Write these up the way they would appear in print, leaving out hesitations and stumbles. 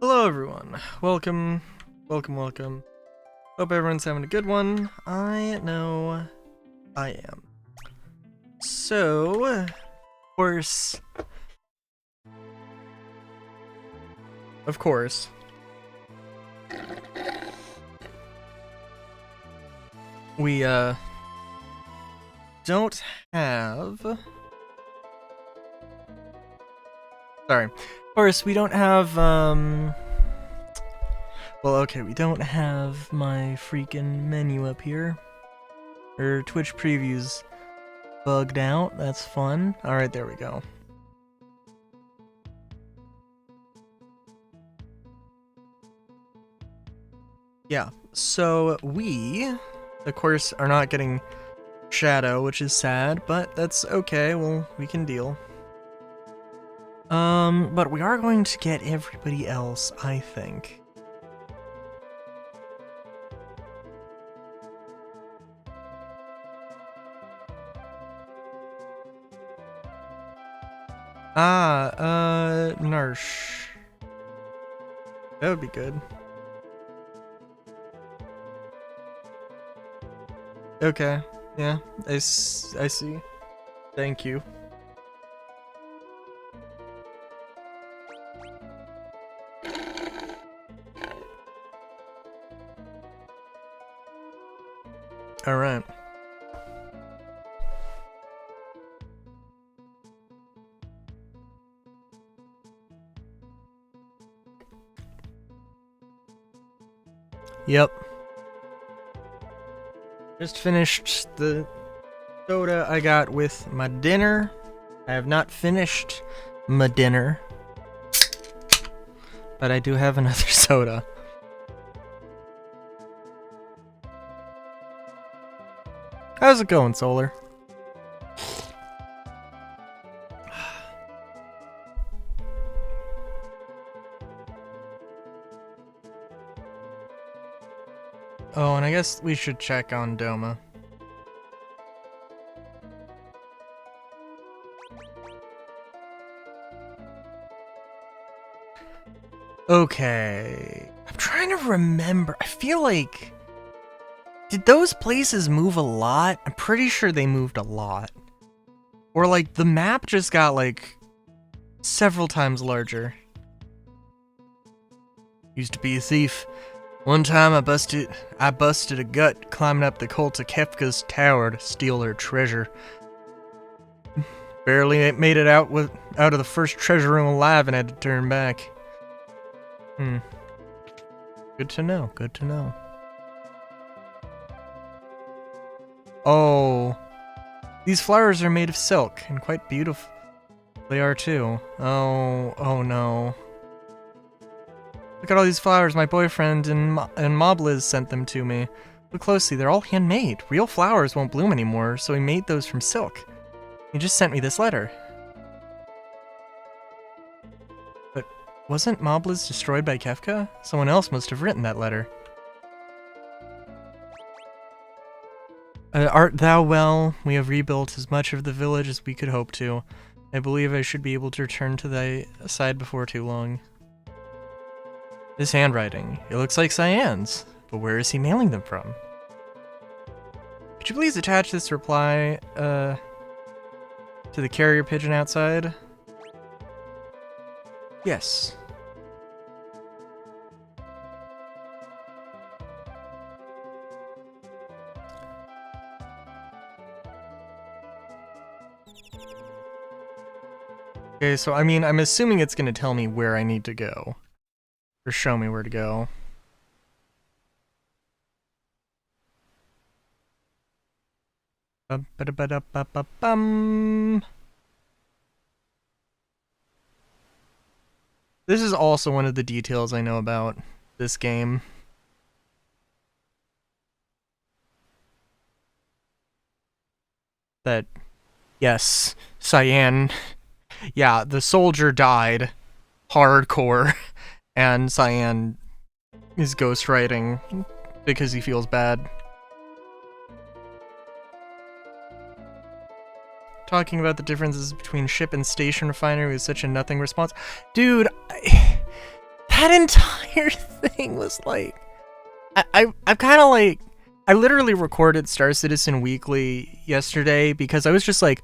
Hello everyone, welcome. Hope everyone's having a good one. I know I am. So, of course, we don't have, we don't have, well, okay, we don't have my freaking menu up here. Or Twitch previews bugged out, that's fun. Alright, there we go. Yeah, so we, of course, are not getting Shadow, which is sad, but that's okay, well, we can deal. But we are going to get everybody else, I think. Narsh. That would be good. Okay, yeah, I see. Thank you. Alright. Yep. Just finished the soda I got with my dinner. I have not finished my dinner, but I do have another soda. How's it going, Solar? Oh, and I guess we should check on Doma. Okay. I'm trying to remember. I feel like... Did those places move a lot? I'm pretty sure they moved a lot. Or like, the map just got like... several times larger. Used to be a thief. One time I busted a gut climbing up the cult of Kefka's tower to steal her treasure. Barely made it out of the first treasure room alive and had to turn back. Good to know, good to know. Oh. These flowers are made of silk and quite beautiful. They are too. Oh no. Look at all these flowers. My boyfriend and Mobliz sent them to me. Look closely, they're all handmade. Real flowers won't bloom anymore, so he made those from silk. He just sent me this letter. But wasn't Mobliz destroyed by Kefka? Someone else must have written that letter. Art thou well? We have rebuilt as much of the village as we could hope to. I believe I should be able to return to thy side before too long. This handwriting, it looks like Cyan's, but where is he mailing them from? Could you please attach this reply, to the carrier pigeon outside? Yes. Okay, so I mean, I'm assuming it's gonna tell me where I need to go. Or show me where to go. This is also one of the details I know about this game. That, yes, Cyan, yeah, the soldier died hardcore. And Cyan is ghostwriting because he feels bad. talking about the differences between ship and station refinery with such a nothing response. Dude, that entire thing was like, I'm kind of like, I literally recorded Star Citizen Weekly yesterday because I was just like,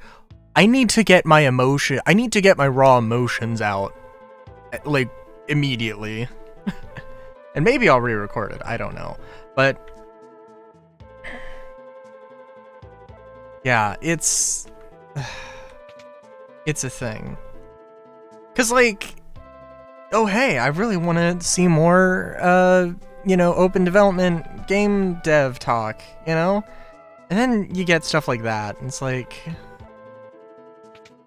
I need to get my raw emotions out, like, immediately. And maybe I'll re-record it, I don't know. But yeah, it's a thing. 'Cause like, oh hey, I really want to see more open development game dev talk, and then you get stuff like that, and it's like,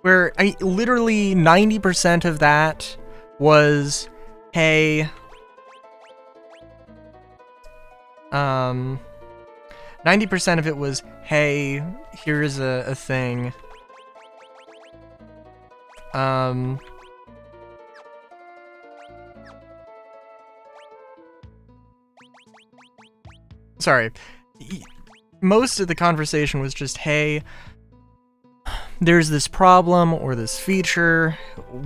where literally 90% of that was, hey, 90% of it was, hey, here's a thing. Sorry. Most of the conversation was just, hey, there's this problem or this feature.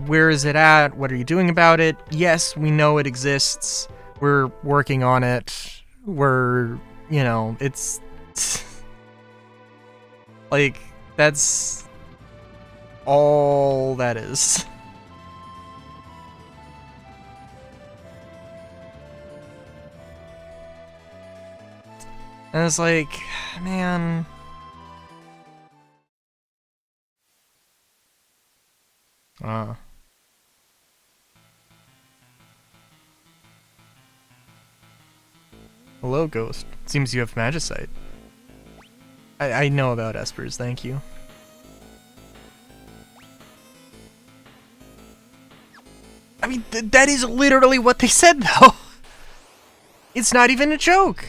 Where is it at? What are you doing about it? Yes, we know it exists. We're working on it. We're, it's like, that's all that is. And it's like, man. Hello, Ghost. Seems you have Magicite. I know about Espers, thank you. I mean, that is literally what they said, though. It's not even a joke.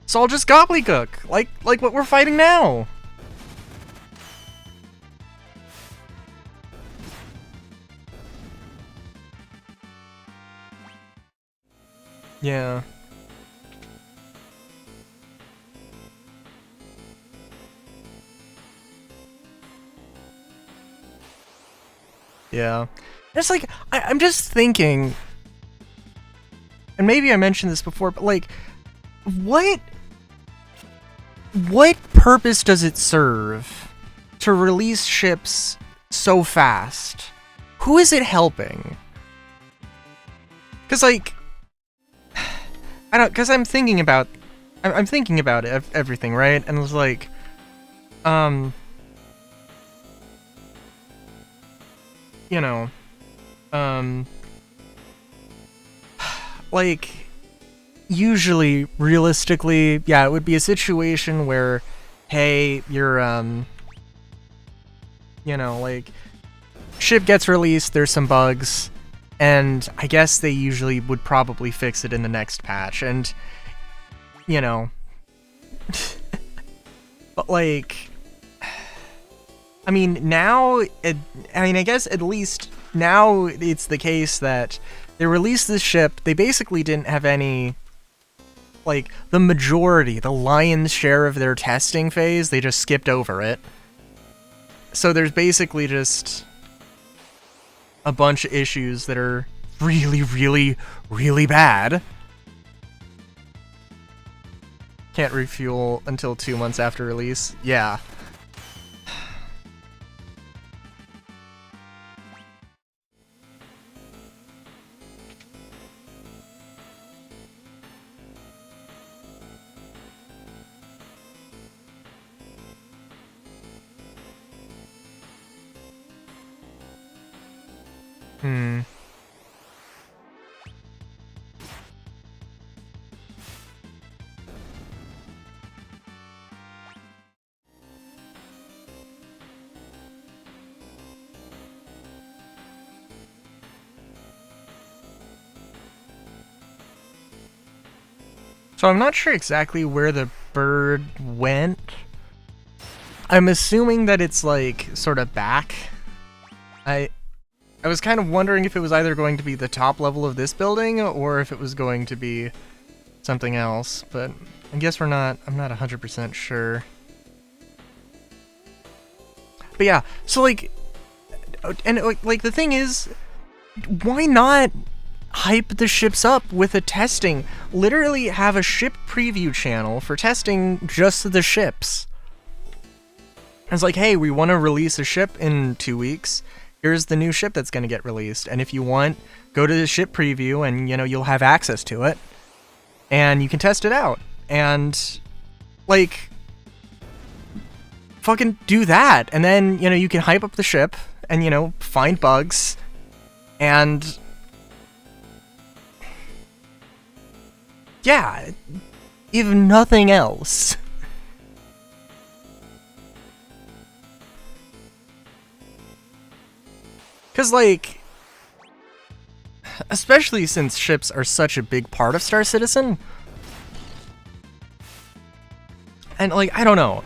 It's all just gobbledygook, like what we're fighting now. Yeah. Yeah. It's like, I'm just thinking, and maybe I mentioned this before, but like, what purpose does it serve to release ships so fast? Who is it helping? Because like, because I'm thinking about everything, right? And it was like, like, usually, realistically, yeah, it would be a situation where, hey, you're, like, ship gets released, there's some bugs, and I guess they usually would probably fix it in the next patch, and, but like, I mean, now, I guess at least now it's the case that they released this ship, they basically didn't have any, like, the lion's share of their testing phase, they just skipped over it. So there's basically just a bunch of issues that are really, really, really bad. Can't refuel until 2 months after release. Yeah. So I'm not sure exactly where the bird went. I'm assuming that it's like sort of back. I was kind of wondering if it was either going to be the top level of this building or if it was going to be something else, but I guess I'm not 100% sure. But yeah, so like, and like the thing is, why not hype the ships up with a testing. Literally have a ship preview channel for testing just the ships. It's like, hey, we want to release a ship in 2 weeks. Here's the new ship that's going to get released. And if you want, go to the ship preview and, you know, you'll have access to it. And you can test it out. And, like, fucking do that. And then, you know, you can hype up the ship and, you know, find bugs. And yeah, if nothing else. Because, like, especially since ships are such a big part of Star Citizen. And, like, I don't know.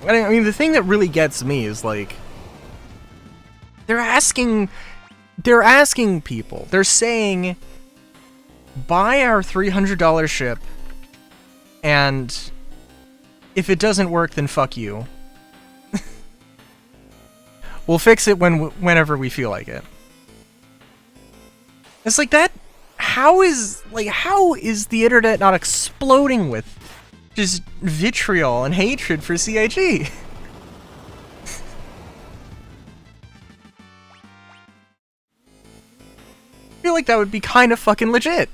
I mean, the thing that really gets me is, like, they're asking people. They're saying, buy our $300 ship, and if it doesn't work, then fuck you. We'll fix it whenever we feel like it. It's like that. How is the internet not exploding with just vitriol and hatred for CIG? I feel like that would be kind of fucking legit.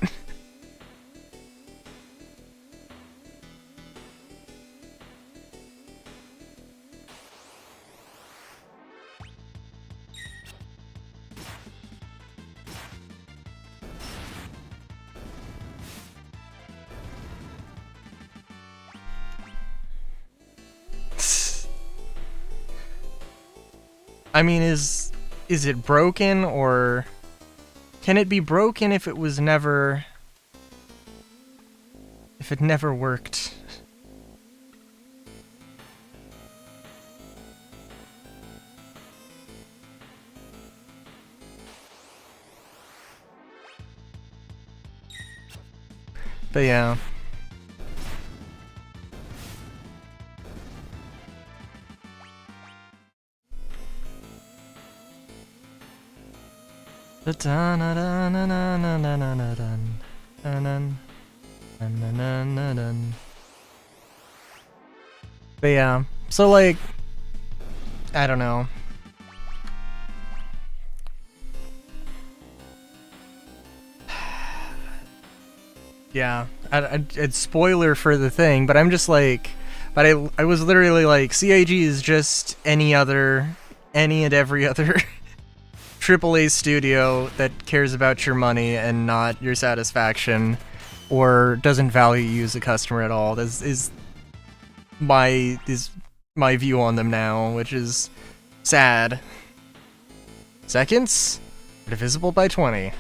I mean, is it broken, or can it be broken if it was never... if it never worked? But yeah. But yeah, so like, I don't know. Yeah, it's spoiler for the thing, but I'm just like, but I was literally like, CIG is just any and every other AAA studio that cares about your money and not your satisfaction, or doesn't value you as a customer at all. This is my view on them now, which is sad. Seconds divisible by 20.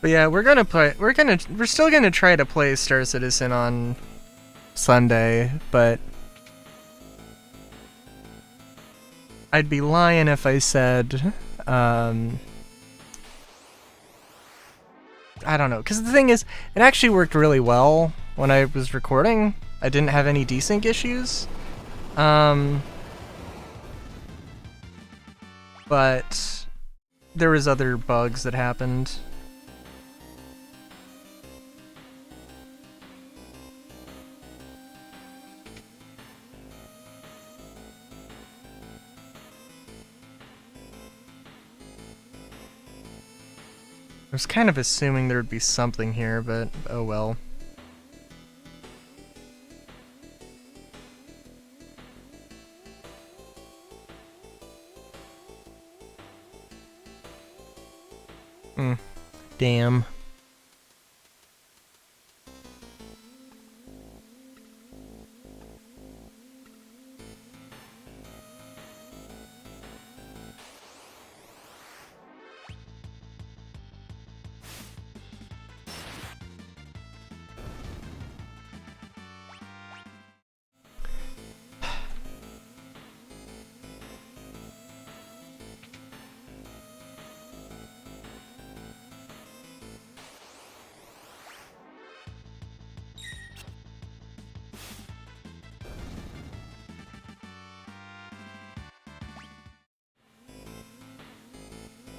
But yeah, we're still gonna try to play Star Citizen on Sunday, but I'd be lying if I said, I don't know, because the thing is, it actually worked really well when I was recording. I didn't have any desync issues. But there was other bugs that happened. I was kind of assuming there would be something here, but oh well. Damn.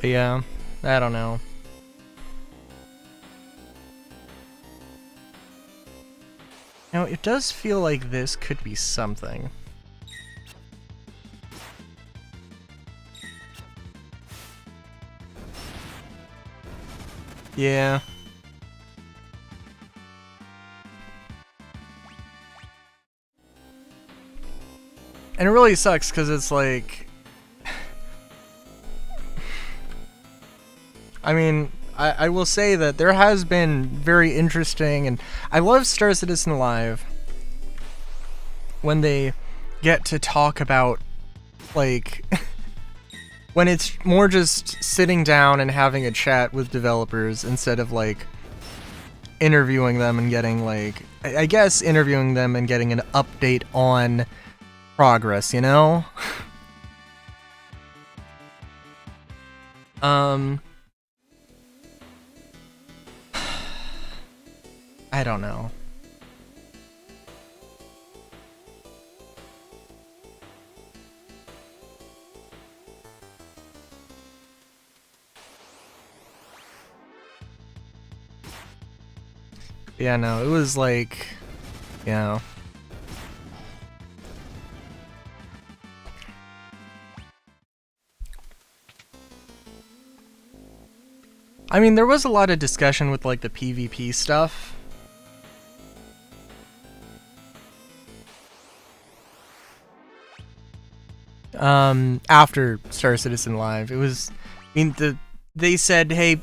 But yeah, I don't know. Now, it does feel like this could be something. Yeah. And it really sucks because it's like... I mean, I will say that there has been very interesting, and I love Star Citizen Live when they get to talk about, like... when it's more just sitting down and having a chat with developers instead of, like, interviewing them and getting, like... I guess interviewing them and getting an update on progress, you know? I don't know. Yeah, no, it was like, you know. I mean, there was a lot of discussion with, like, the PvP stuff. After Star Citizen Live, it was, I mean, they said, hey,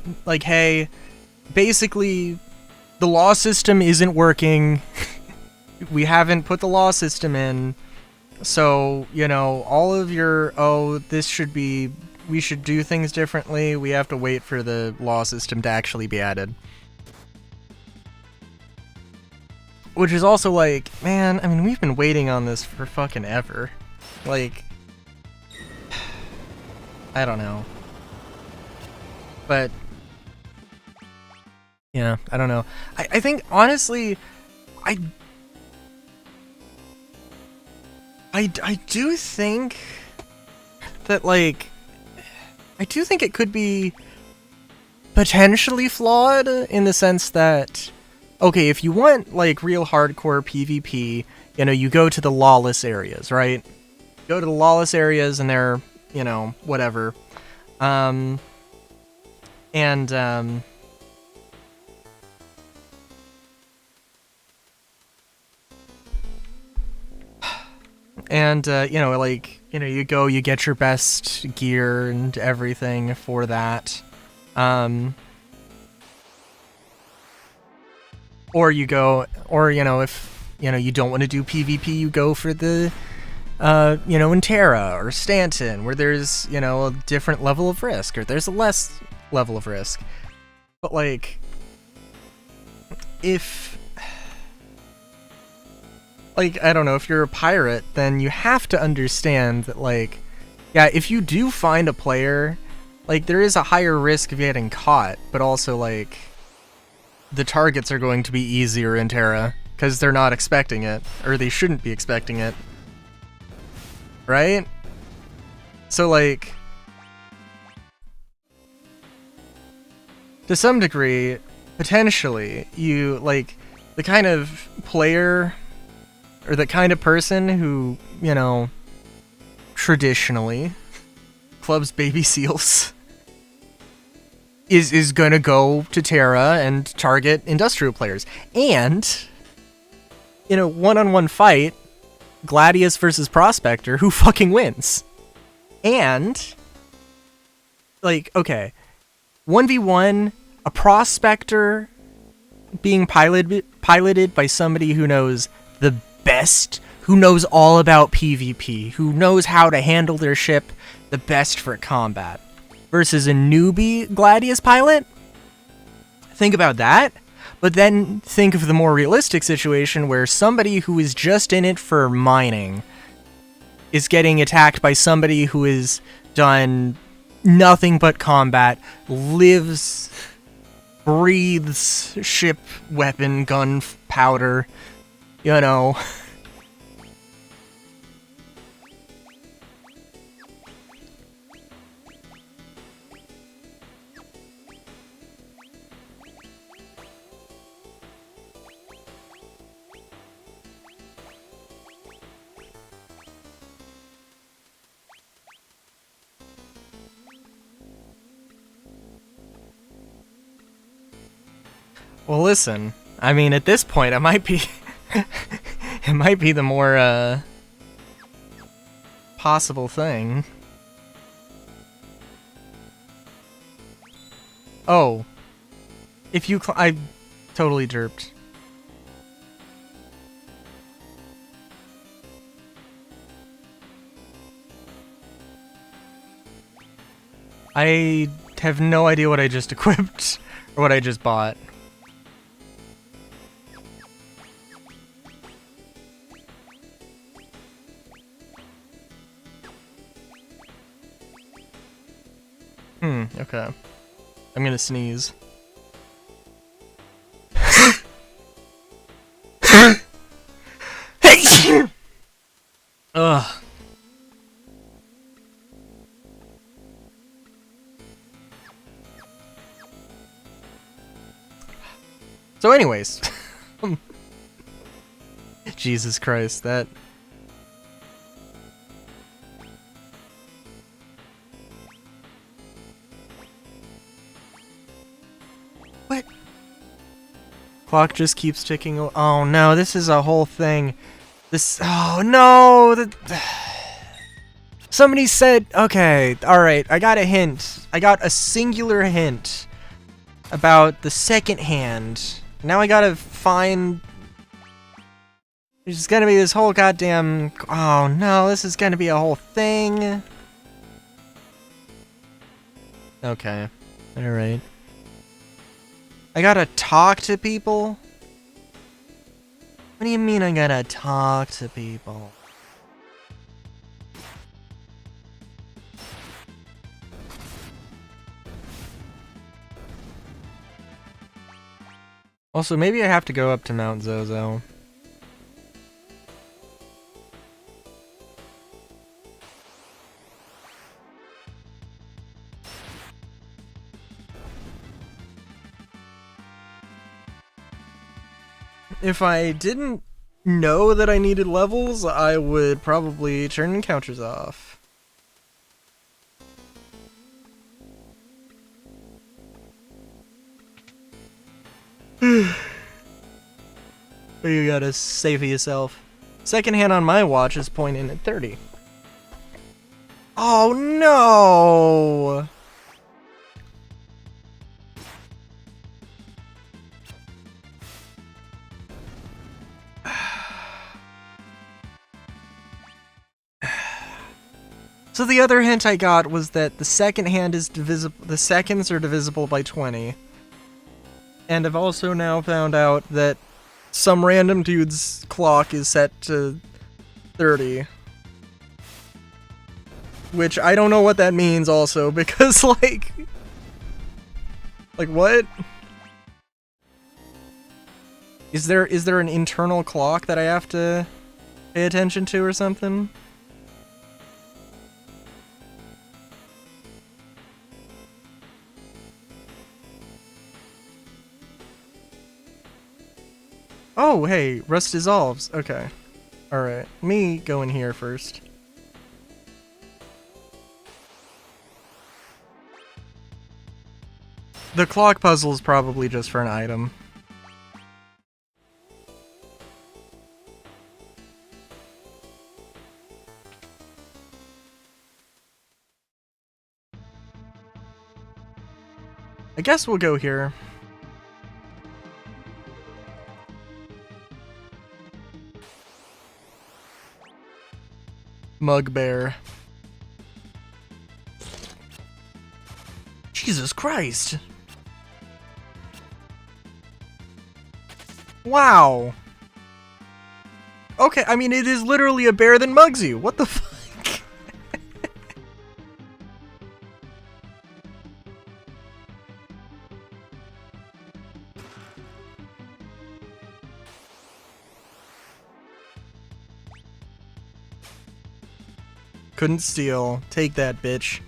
basically, the law system isn't working. We haven't put the law system in. So, you know, all of your, we should do things differently, we have to wait for the law system to actually be added. Which is also like, man, I mean, we've been waiting on this for fucking ever. Like, I don't know. But, yeah, I don't know. I think, honestly, I do think that, like, I do think it could be potentially flawed in the sense that, okay, if you want, like, real hardcore PvP, you know, you go to the lawless areas, right? Go to the lawless areas and they're, you know, whatever. And, you know, like, you know, you go, you get your best gear and everything for that. Or you go, or, you know, if, you know, you don't want to do PvP, you go for the, you know, in Terra or Stanton, where there's, you know, a different level of risk, or there's a less level of risk. But, like, if... like, I don't know, if you're a pirate, then you have to understand that, like, yeah, if you do find a player, like, there is a higher risk of getting caught, but also, like, the targets are going to be easier in Terra, because they're not expecting it, or they shouldn't be expecting it. Right? So, like, to some degree, potentially, you, like, the kind of player... or the kind of person who, you know, traditionally clubs baby seals is gonna go to Terra and target industrial players. And, in a one-on-one fight, Gladius versus Prospector, who fucking wins? And, like, okay, 1v1, a Prospector being piloted by somebody who knows the best, who knows all about PvP, who knows how to handle their ship the best for combat, versus a newbie Gladius pilot? Think about that, but then think of the more realistic situation where somebody who is just in it for mining is getting attacked by somebody who has done nothing but combat, lives, breathes ship, weapon, gunpowder, you know. Well, listen. I mean, at this point, it might be... it might be the more, possible thing. Oh. If you I totally derped. I have no idea what I just equipped, or what I just bought. Okay. I'm gonna sneeze. Ugh. So anyways. Jesus Christ, that... What? Clock just keeps ticking. Oh no, this is a whole thing. This... Oh no! Somebody said... Okay, alright, I got a hint. I got a singular hint about the second hand. Now I gotta find... There's gonna be this whole goddamn... Oh no, this is gonna be a whole thing. Okay. Alright. I gotta talk to people? What do you mean I gotta talk to people? Also, maybe I have to go up to Mount Zozo. If I didn't know that I needed levels, I would probably turn encounters off. You gotta say for yourself. Second hand on my watch is pointing at 30. Oh no! So the other hint I got was that the second hand is divisible. The seconds are divisible by 20. And I've also now found out that some random dude's clock is set to 30. Which I don't know what that means also, because like what? Is there an internal clock that I have to pay attention to or something? Oh, hey, rust dissolves. Okay. Alright, let me go in here first. The clock puzzle is probably just for an item. I guess we'll go here. Mugbear. Jesus Christ! Wow! Okay, I mean, it is literally a bear that mugs you. What the fuck? Couldn't steal. Take that, bitch.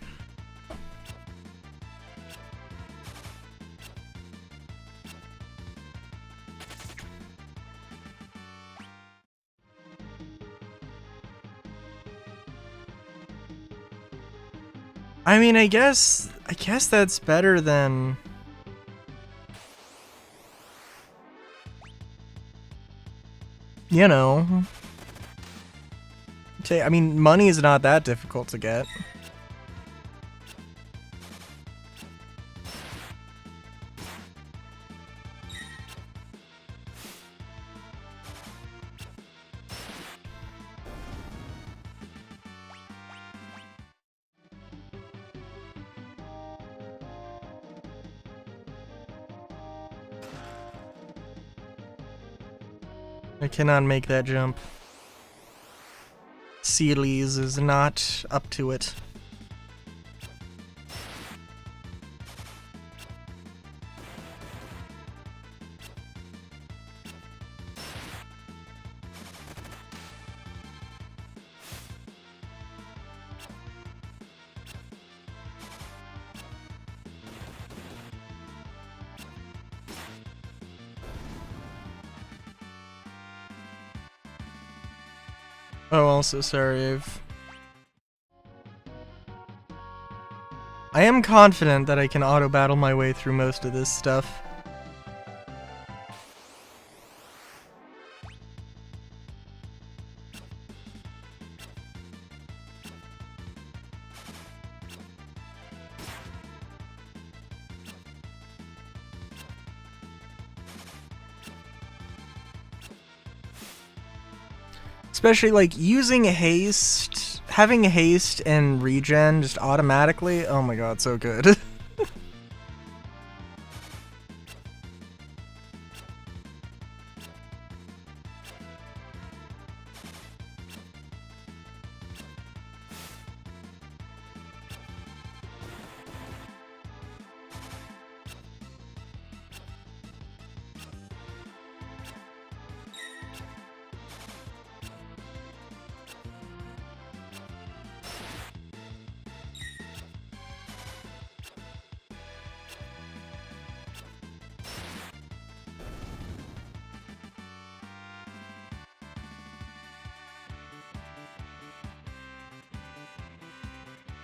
I mean, I guess that's better than... you know. I mean, money is not that difficult to get. I cannot make that jump. Sealies is not up to it. Oh, also sorry, I am confident that I can auto-battle my way through most of this stuff. Especially, like, using haste, having haste and regen just automatically, oh my god, so good.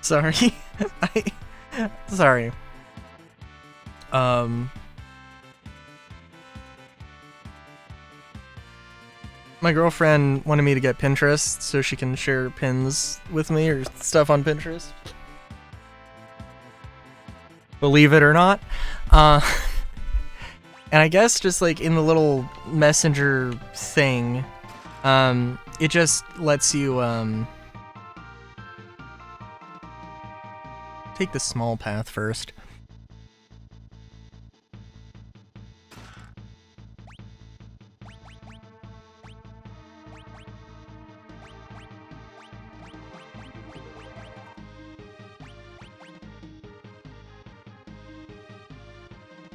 Sorry. Sorry. My girlfriend wanted me to get Pinterest so she can share pins with me or stuff on Pinterest. Believe it or not. And I guess just like in the little messenger thing, it just lets you, take the small path first.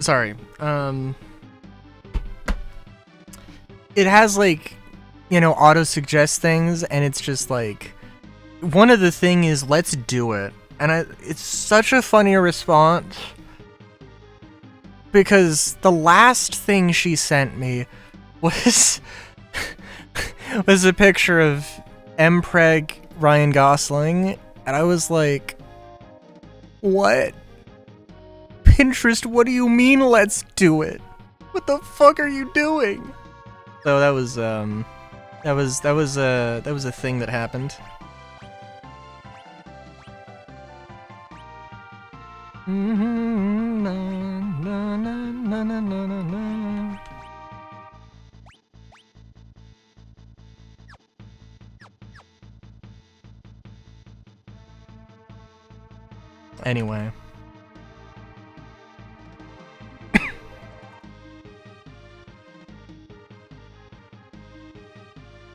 Sorry. It has like, you know, auto-suggest things, and it's just like, one of the thing is, let's do it. And it's such a funny response, because the last thing she sent me was was a picture of Mpreg Ryan Gosling, and I was like, what? Pinterest, what do you mean let's do it? What the fuck are you doing? So that was a thing that happened. Anyway.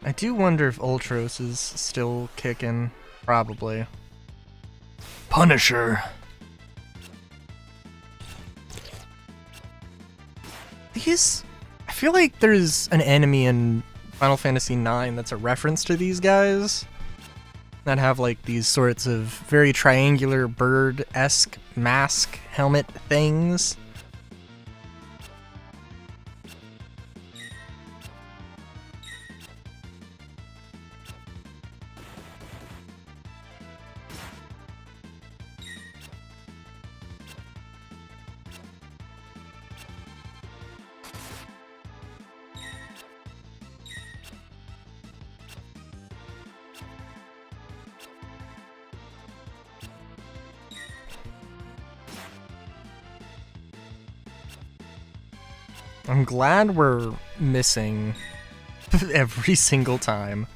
I do wonder if Ultros is still kicking. Probably. Punisher. I feel like there's an enemy in Final Fantasy IX that's a reference to these guys that have like these sorts of very triangular bird-esque mask helmet things. I'm glad we're missing every single time.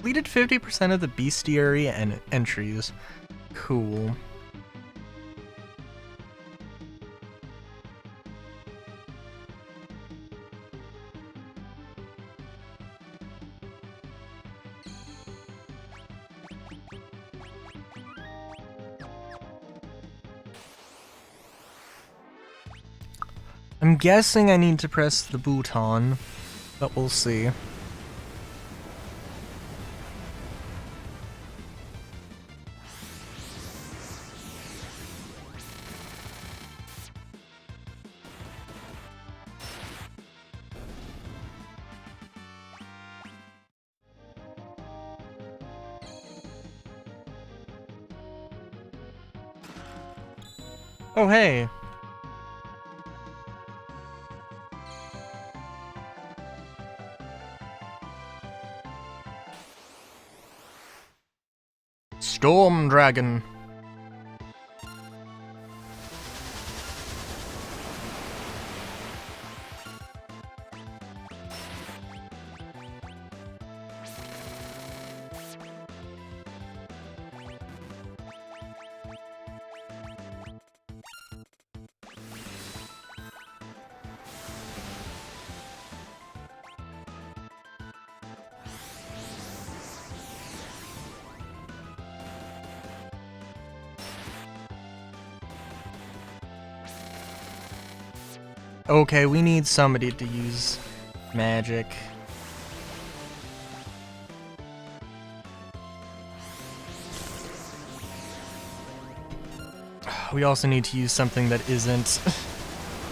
Completed 50% of the bestiary and entries. Cool. I'm guessing I need to press the button, but we'll see. Oh, hey. Storm Dragon. Okay, we need somebody to use magic. We also need to use something that isn't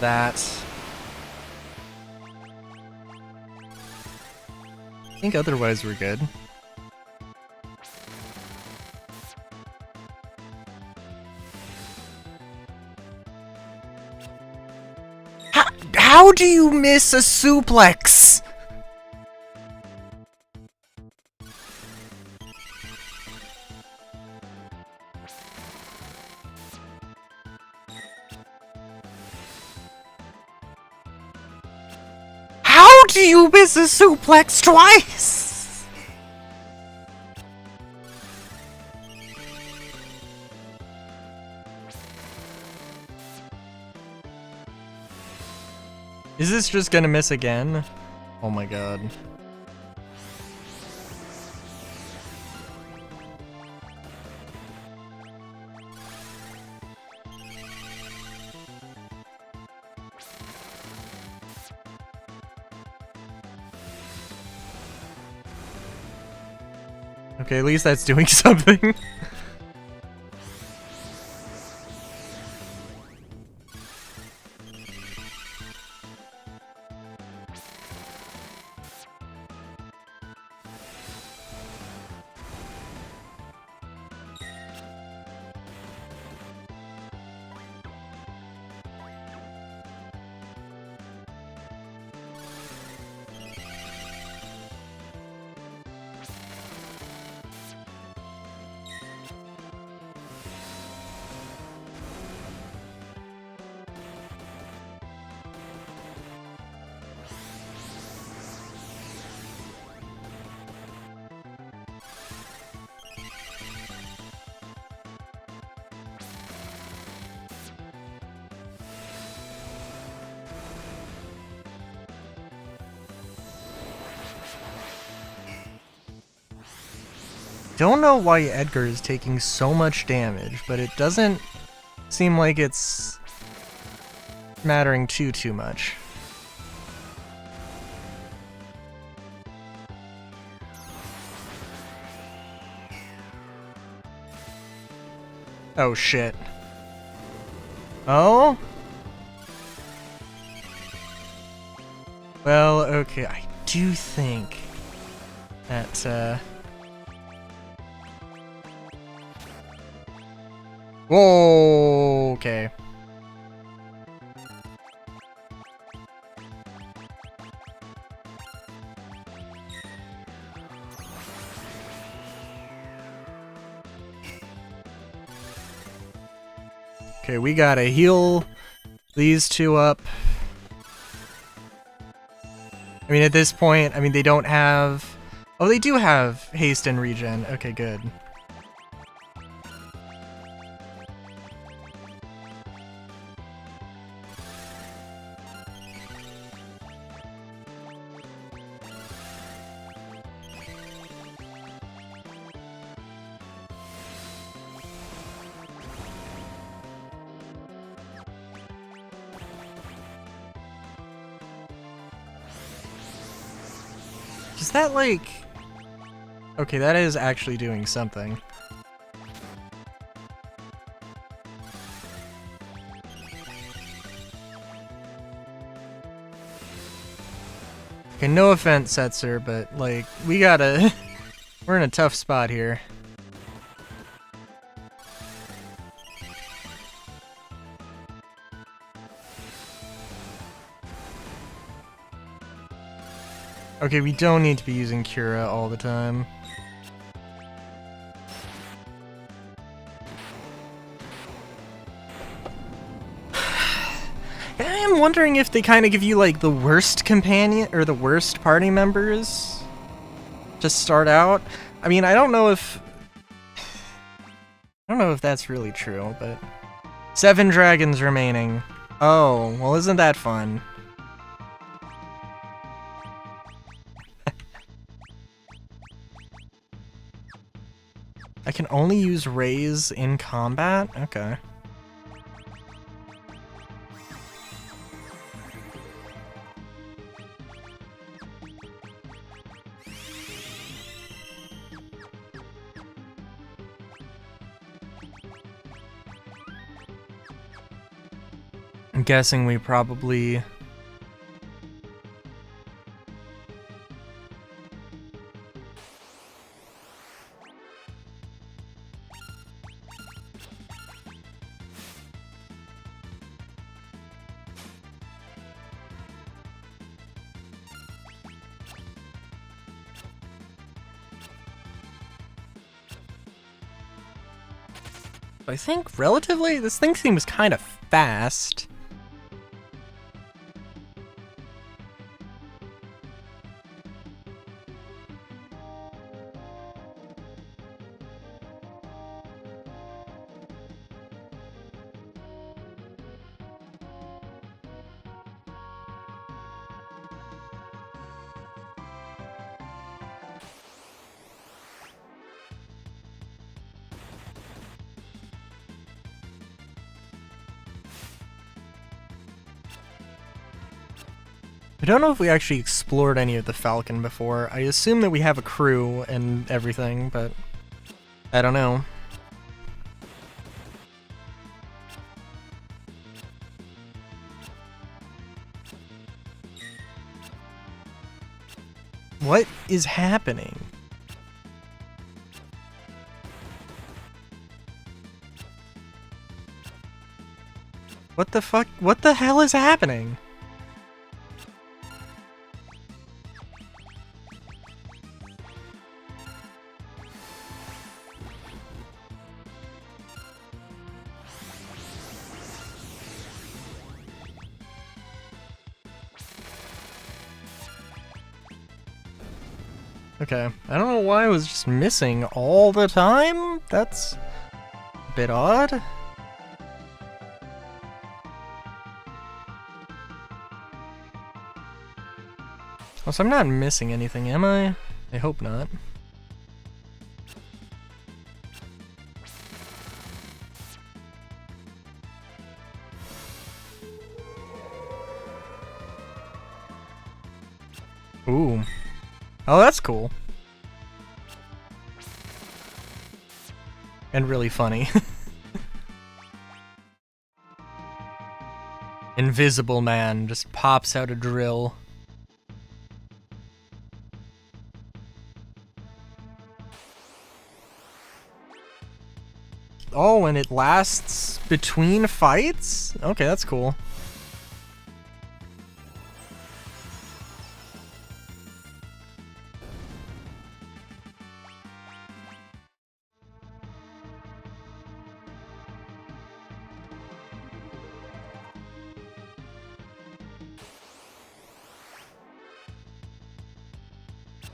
that. I think otherwise we're good. How do you miss a suplex? How do you miss a suplex twice? Is this just gonna miss again? Oh my god. Okay, at least that's doing something. Don't know why Edgar is taking so much damage, but it doesn't seem like it's mattering too much. Oh shit. Oh? Well, okay, I do think that, whoa, okay. Okay, we gotta heal these two up. I mean, at this point, I mean, they don't have... Oh, they do have haste and regen. Okay, good. Is that like... Okay, that is actually doing something. Okay, no offense, Setzer, but like, we gotta... We're in a tough spot here. Okay, we don't need to be using Cura all the time. I am wondering if they kind of give you like the worst companion or the worst party members to start out. I mean, I don't know if that's really true, but 7 dragons remaining. Oh, well, isn't that fun? I can only use Raise in combat? Okay. I'm guessing we probably... I think relatively, this thing seems kind of fast. I don't know if we actually explored any of the Falcon before. I assume that we have a crew and everything, but I don't know. What is happening? What the fuck? What the hell is happening? Okay, I don't know why I was just missing all the time. That's a bit odd. Oh, so I'm not missing anything, am I? I hope not. Ooh. Oh, that's cool. And really funny. Invisible Man just pops out a drill. Oh, and it lasts between fights? Okay, that's cool.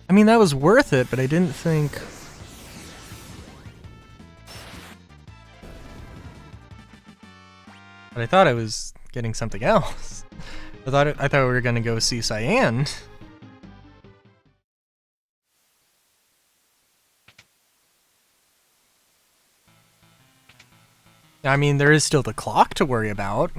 I mean, that was worth it, but I didn't think... But I thought I was getting something else. I thought we were gonna go see Cyan. I mean, there is still the clock to worry about.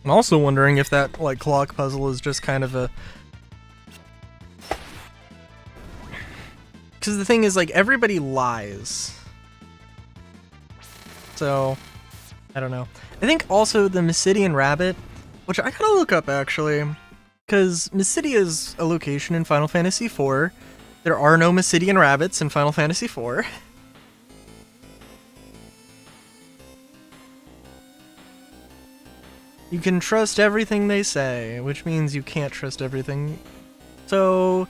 I'm also wondering if that, like, clock puzzle is just kind of a... Because the thing is, like, everybody lies. So, I don't know. I think also the Mysidian Rabbit, which I gotta look up, actually. Because Mysidia is a location in Final Fantasy IV. There are no Mysidian Rabbits in Final Fantasy IV. You can trust everything they say, which means you can't trust everything. So...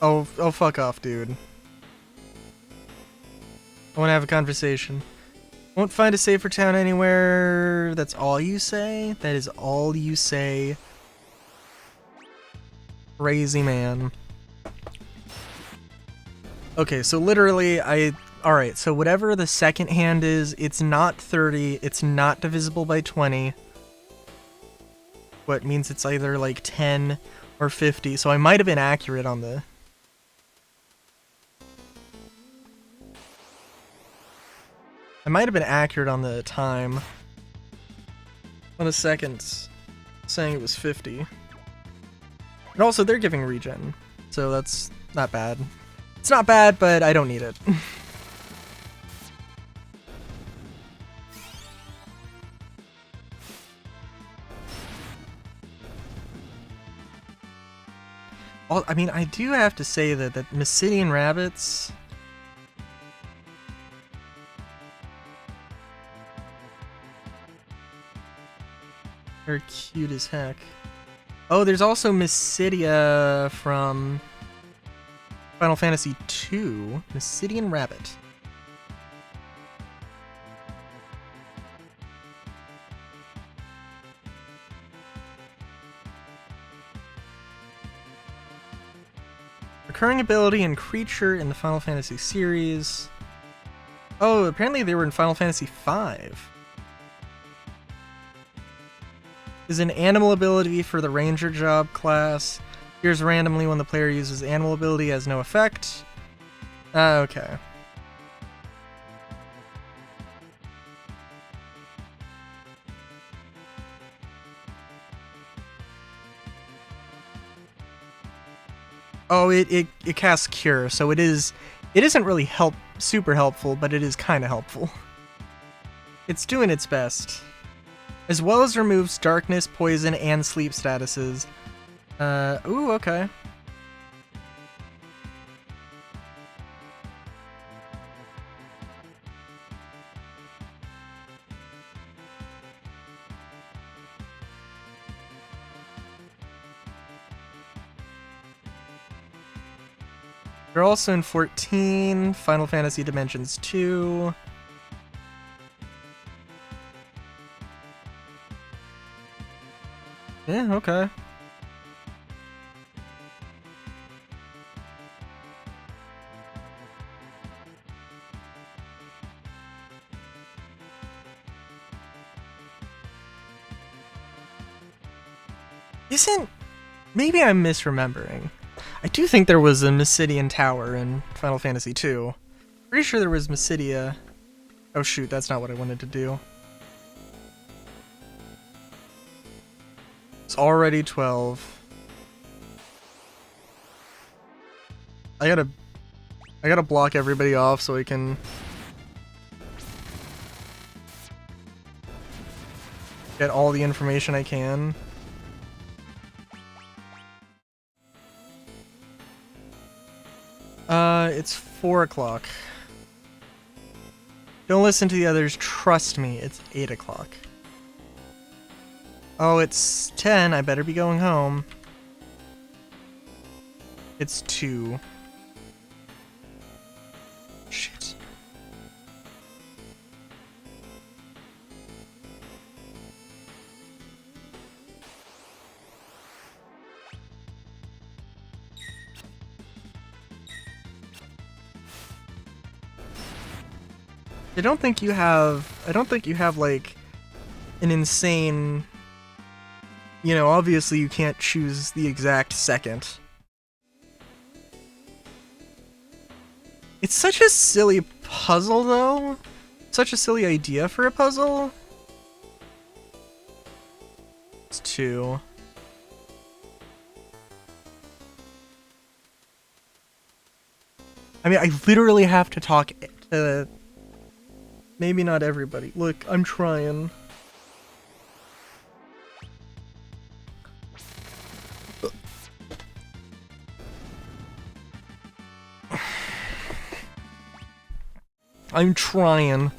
Oh, fuck off, dude. I want to have a conversation. Won't find a safer town anywhere. That's all you say? That is all you say. Crazy man. Okay, so literally, Alright, so whatever the second hand is, it's not 30, it's not divisible by 20. What means it's either like 10 or 50, so I might have been accurate on the... I might have been accurate on the time. On the seconds, saying it was 50. And also, they're giving regen, so that's not bad. It's not bad, but I don't need it. I mean, I do have to say that Mysidian Rabbits... They're cute as heck. Oh, there's also Mysidia from Final Fantasy II. Mysidian Rabbit. Recurring ability and creature in the Final Fantasy series. Oh, apparently they were in Final Fantasy V. Is an animal ability for the ranger job class. Appears randomly when the player uses animal ability, has no effect. Okay. Oh, it casts Cure, so it isn't really super helpful, but it is kind of helpful. It's doing its best. As well as removes darkness, poison, and sleep statuses. Ooh, okay. They're also in 14, Final Fantasy Dimensions 2. Yeah, okay. Isn't... Maybe I'm misremembering. I do think there was a Mysidian Tower in Final Fantasy II. Pretty sure there was Mysidia... Oh shoot, that's not what I wanted to do. It's already 12. I gotta block everybody off so I can... get all the information I can. It's 4 o'clock. Don't listen to the others, trust me, it's 8 o'clock. Oh, it's 10, I better be going home. It's 2. Shit. I don't think you have like an insane, you know, obviously you can't choose the exact second. It's such a silly puzzle though. Such a silly idea for a puzzle. It's 2. I mean, I literally have to talk to... Maybe not everybody. Look, I'm trying. I'm trying.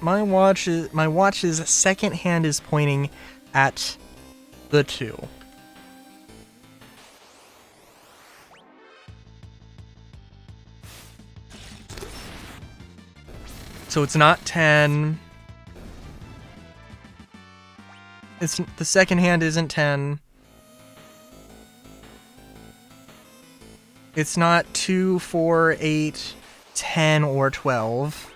My watch's second hand is pointing at the 2. So it's not 10. It's the second hand isn't 10. It's not 2, 4, 8, 10, or 12.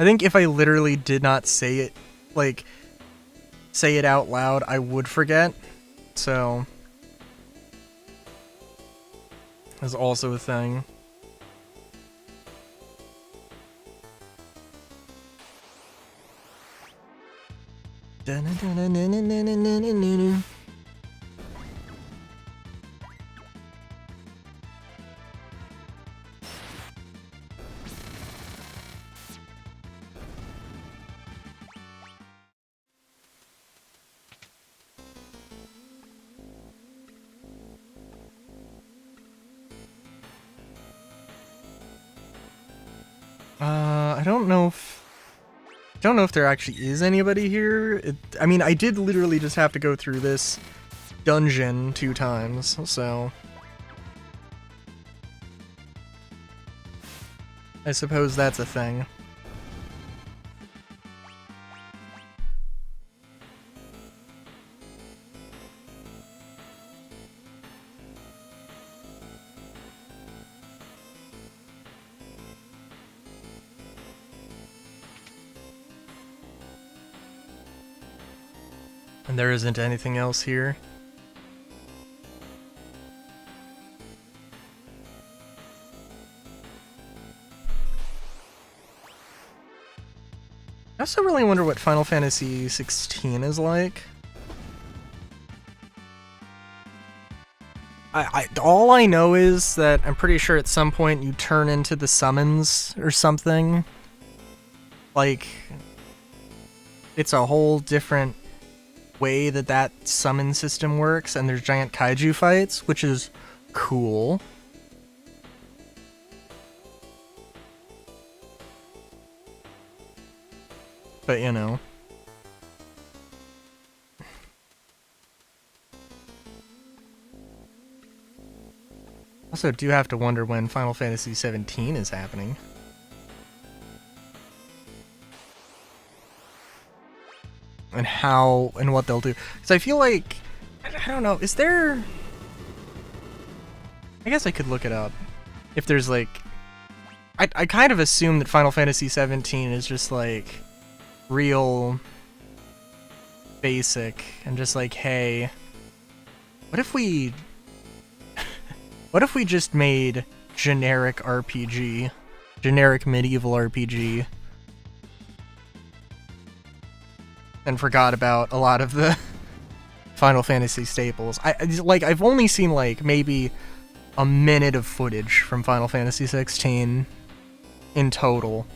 I think if I literally did not say it, like, say it out loud, I would forget. So, that's also a thing. I don't know if there actually is anybody here. I mean, I did literally just have to go through this dungeon 2 times, so... I suppose that's a thing. And there isn't anything else here. I also really wonder what Final Fantasy 16 is like. All I know is that I'm pretty sure at some point you turn into the summons or something. Like, it's a whole different way that summon system works, and there's giant kaiju fights, which is cool. But, you know. Also, do have to wonder when Final Fantasy 17 is happening. And how and what they'll do. Because I feel like, I don't know, is there... I guess I could look it up. If there's like... I kind of assume that Final Fantasy 17 is just like real basic and just like, hey, what if we just made generic RPG, generic medieval RPG, and forgot about a lot of the Final Fantasy staples. I've only seen like maybe a minute of footage from Final Fantasy 16 in total.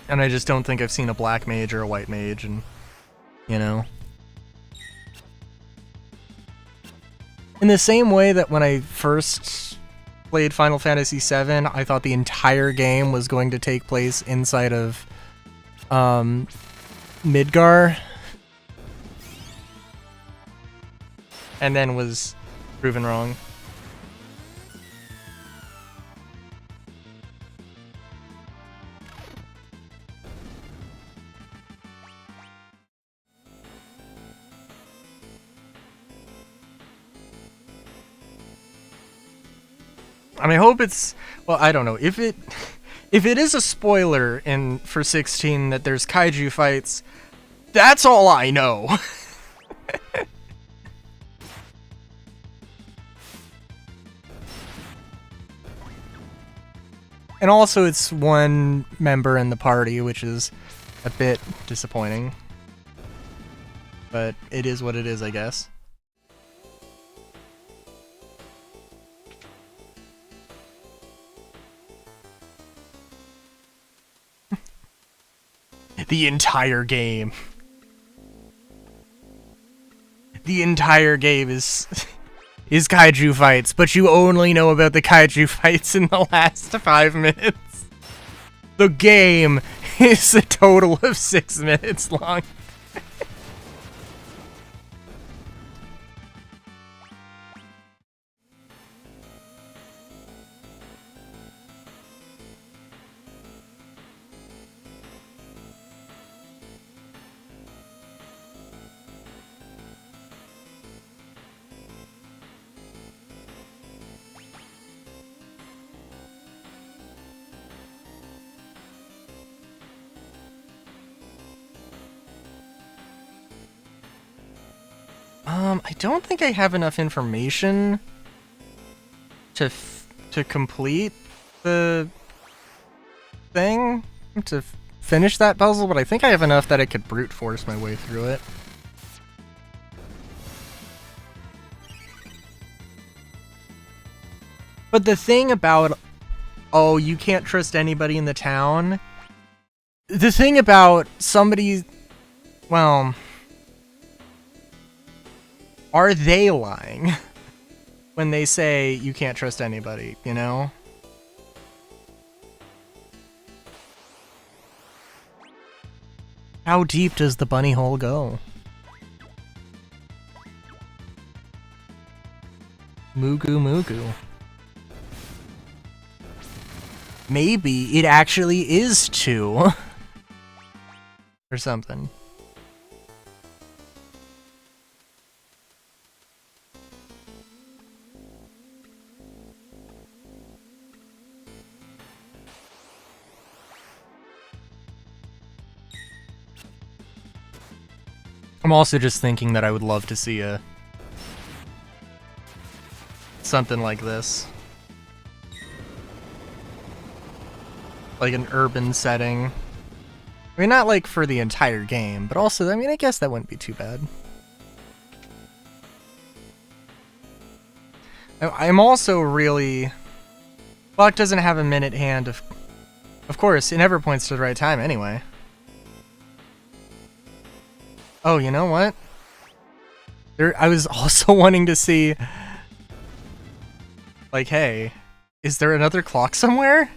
And I just don't think I've seen a black mage or a white mage, and, you know. In the same way that when I first played Final Fantasy VII, I thought the entire game was going to take place inside of Midgar, and then was proven wrong. And I hope it's, well, I don't know, if it is a spoiler for 16 that there's kaiju fights, that's all I know. And also it's one member in the party, which is a bit disappointing. But it is what it is, I guess. The entire game. The entire game is kaiju fights, but you only know about the kaiju fights in the last 5 minutes. The game is a total of 6 minutes long. I don't think I have enough information to complete the thing, to finish that puzzle, but I think I have enough that I could brute force my way through it. But the thing about, oh, you can't trust anybody in the town, the thing about somebody, well, are they lying when they say you can't trust anybody, you know? How deep does the bunny hole go? Mugu Mugu. Maybe it actually is 2. Or something. I'm also just thinking that I would love to see something like this. Like an urban setting. I mean, not like for the entire game, but also, I mean, I guess that wouldn't be too bad. I'm also really... Clock doesn't have a minute hand of course, it never points to the right time anyway. Oh, you know what? I was also wanting to see... Like, hey, is there another clock somewhere?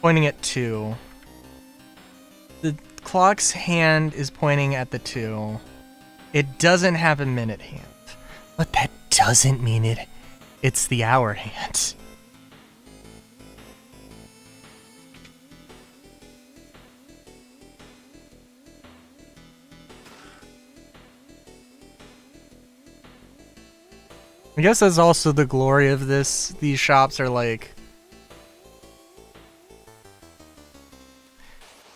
Pointing at 2. The clock's hand is pointing at the 2. It doesn't have a minute hand. But that doesn't mean it It's the hour hand. I guess that's also the glory of this. These shops are like...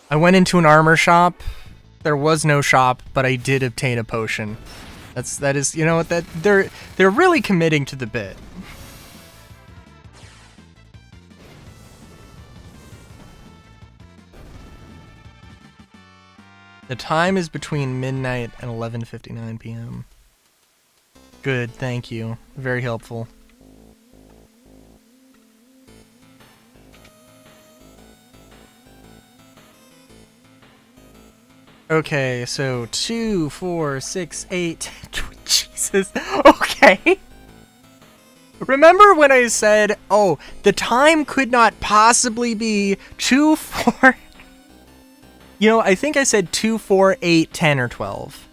I went into an armor shop. There was no shop, but I did obtain a potion. That is, you know what, that they're really committing to the bit. The time is between midnight and 11:59 p.m. Good, thank you. Very helpful. Okay, so 2, 4, 6, 8. Jesus. Okay. Remember when I said, oh, the time could not possibly be 2, 4. You know, I think I said 2, 4, 8, 10, or 12.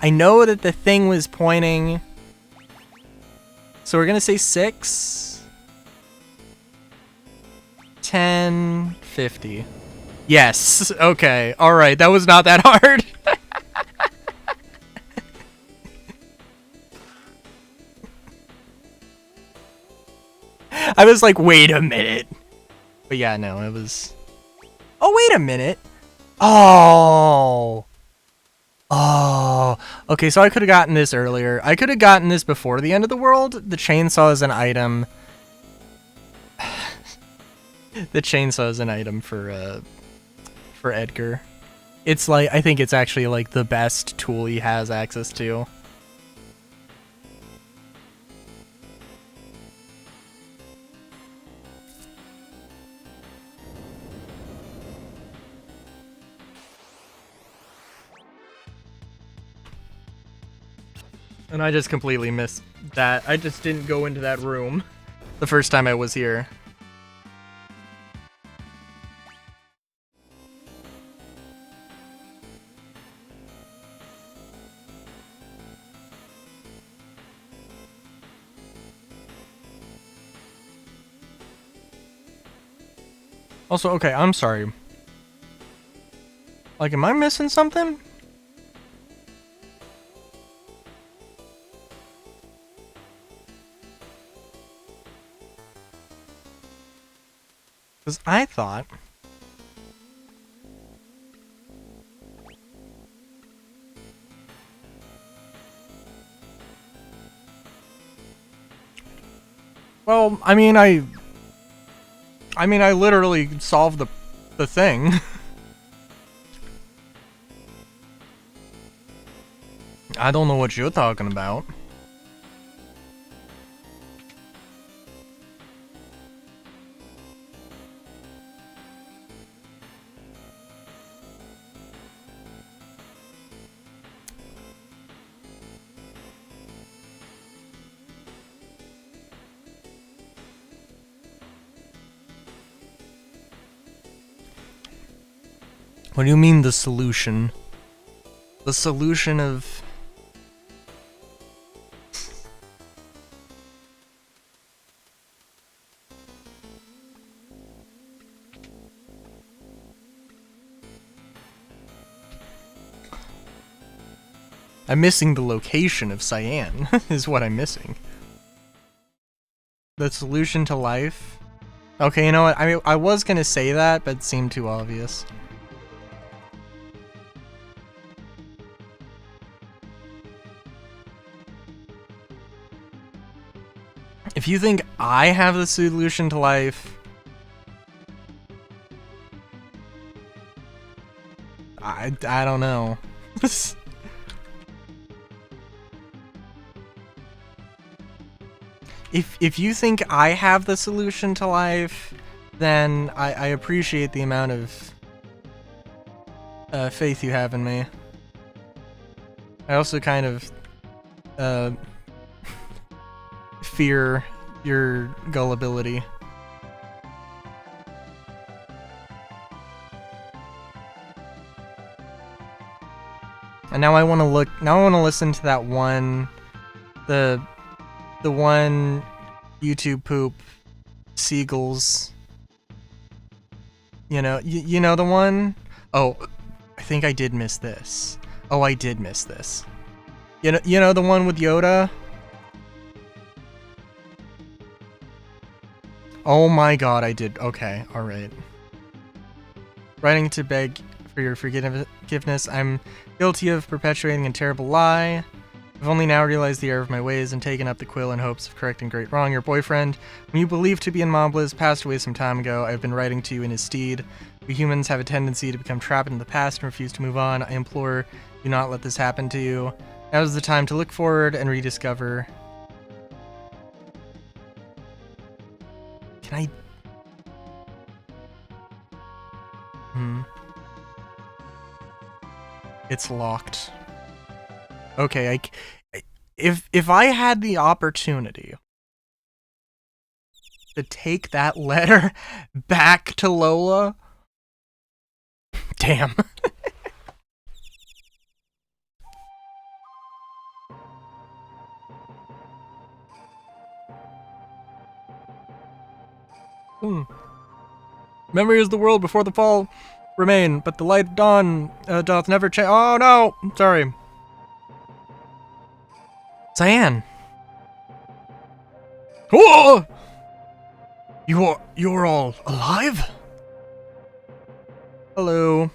I know that the thing was pointing. So we're gonna say 6, 10, 50. Yes, okay, alright, that was not that hard. I was like, wait a minute. But yeah, no, it was... Oh, wait a minute. Oh. Oh. Okay, so I could have gotten this earlier. I could have gotten this before the end of the world. The chainsaw is an item. The chainsaw is an item for Edgar. It's like, I think it's actually like the best tool he has access to. And I just completely missed that. I just didn't go into that room the first time I was here. Also, okay, I'm sorry. Like, am I missing something? Because I thought... Well, I mean, I literally solved the thing. I don't know what you're talking about. What do you mean the solution? The solution of... I'm missing the location of Cyan, is what I'm missing. The solution to life? Okay, you know what? I mean, I was gonna say that, but it seemed too obvious. If you think I have the solution to life... I don't know. If you think I have the solution to life, then I appreciate the amount of faith you have in me. I also kind of fear your gullibility. And now I want to look. Now I want to listen to that one, the one YouTube poop, seagulls. You know the one? Oh, I think I did miss this. Oh, I did miss this. You know the one with Yoda? Oh my god, I did. Okay, alright. Writing to beg for your forgiveness. I'm guilty of perpetuating a terrible lie. I've only now realized the error of my ways and taken up the quill in hopes of correcting great wrong. Your boyfriend, whom you believe to be in Mobliz, passed away some time ago. I've been writing to you in his stead. We humans have a tendency to become trapped in the past and refuse to move on. I implore you not let this happen to you. Now is the time to look forward and rediscover. Can I... It's locked. Okay, if I had the opportunity to take that letter back to Lola, damn. Memory is the world before the fall remain, but the light of dawn doth never change. Oh no! Sorry. Cyan! Whoa! You're all alive? Hello.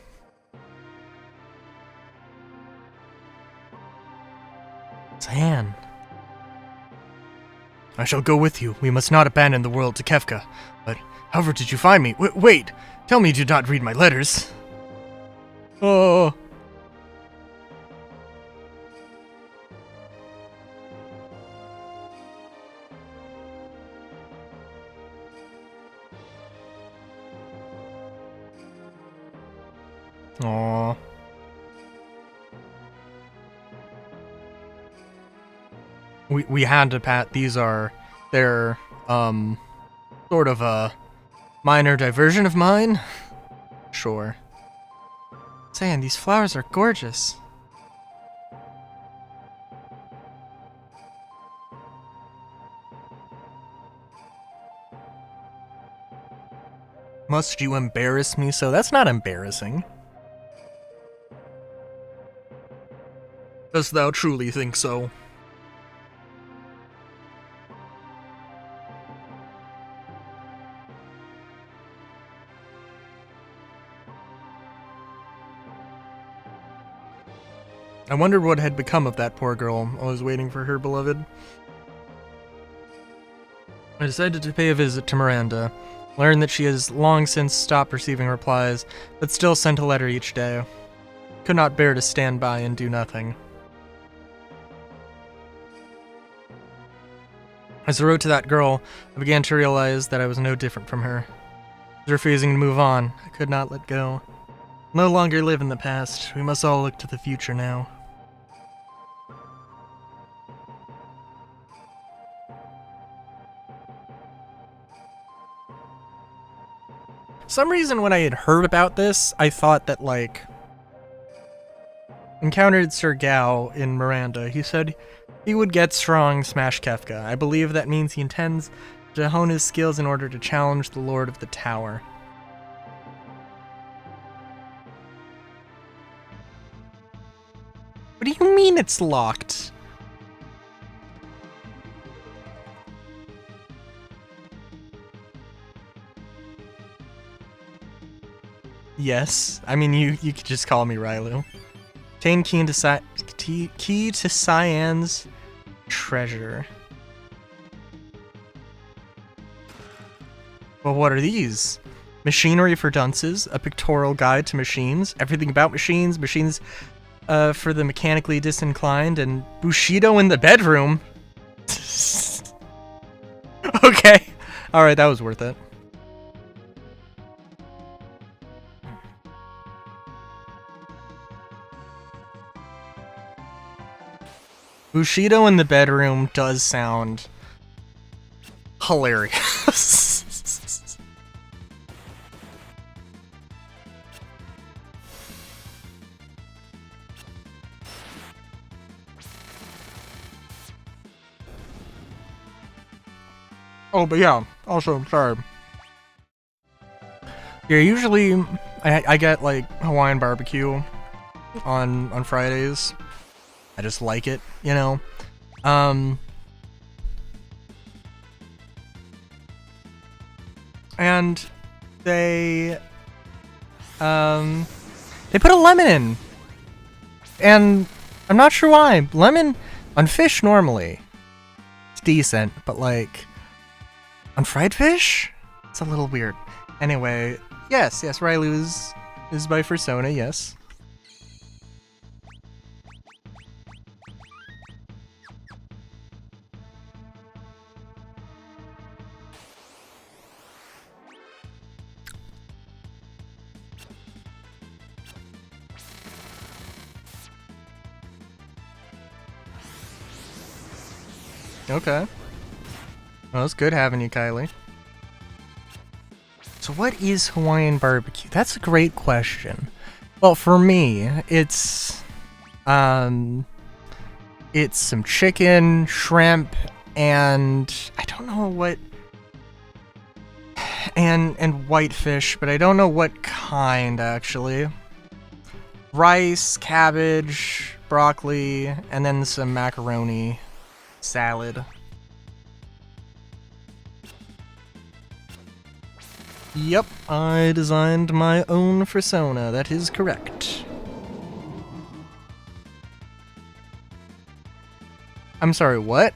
Cyan. I shall go with you. We must not abandon the world to Kefka. But however did you find me? Wait! Tell me you did not read my letters. Oh. Aww. We had to pat. These are they're sort of a minor diversion of mine. Sure. Saying these flowers are gorgeous. Must you embarrass me so? That's not embarrassing. Dost thou truly think so? I wondered what had become of that poor girl. I was waiting for her beloved. I decided to pay a visit to Miranda. Learned that she has long since stopped receiving replies, but still sent a letter each day. Could not bear to stand by and do nothing. As I wrote to that girl, I began to realize that I was no different from her. I was refusing to move on. I could not let go. No longer live in the past. We must all look to the future now. For some reason, when I had heard about this, I thought that, like, encountered Sir Gao in Miranda. He said he would get strong, smash Kefka. I believe that means he intends to hone his skills in order to challenge the Lord of the Tower. What do you mean it's locked? Yes. I mean, you could just call me Rylu. Obtain key to Cyan's treasure. Well, what are these? Machinery for dunces, a pictorial guide to machines, everything about machines, machines for the mechanically disinclined, and Bushido in the bedroom. Okay. Alright, that was worth it. Bushido in the bedroom does sound hilarious. Oh, but yeah, also, sorry. Yeah, usually I get like Hawaiian barbecue on Fridays. I just like it, you know. And they put a lemon in. And I'm not sure why. Lemon on fish normally it's decent, but like on fried fish, it's a little weird. Anyway, yes, Riley is by Fursona, yes. Okay. Well, it's good having you, Kylie. So what is Hawaiian barbecue? That's a great question. Well, for me, it's some chicken, shrimp, and I don't know what and whitefish, but I don't know what kind actually. Rice, cabbage, broccoli, and then some macaroni salad. Yep, I designed my own Fursona, that is correct. I'm sorry, what?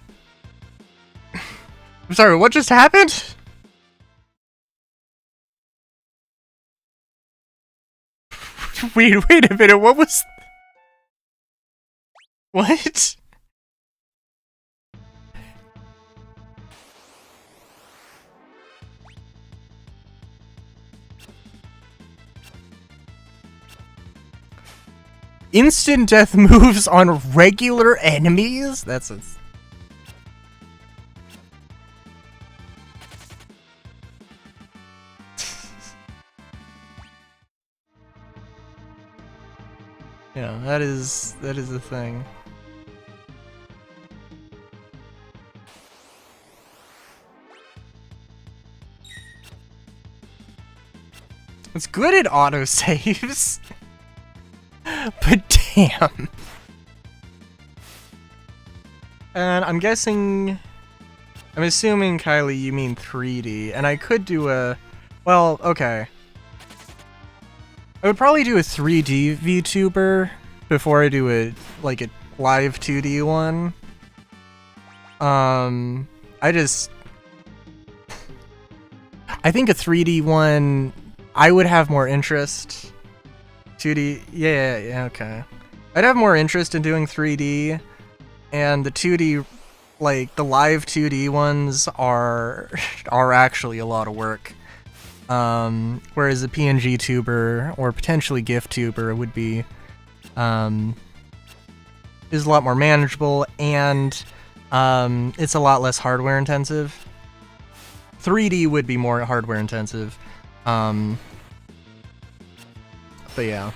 I'm sorry, what just happened? Wait a minute, what was... What? Instant death moves on regular enemies? That's a... Yeah, that is the thing. It's good at autosaves. But damn. And I'm assuming, Kylie, you mean 3D, and I could do a... Well, okay. I would probably do a 3D VTuber before I do a live 2D one. I think a 3D one, I would have more interest. 2D, yeah, okay. I'd have more interest in doing 3D, and the 2D, like, the live 2D ones are actually a lot of work. Whereas a PNG tuber, or potentially GIF tuber, would be, is a lot more manageable, and, it's a lot less hardware intensive. 3D would be more hardware intensive. But yeah.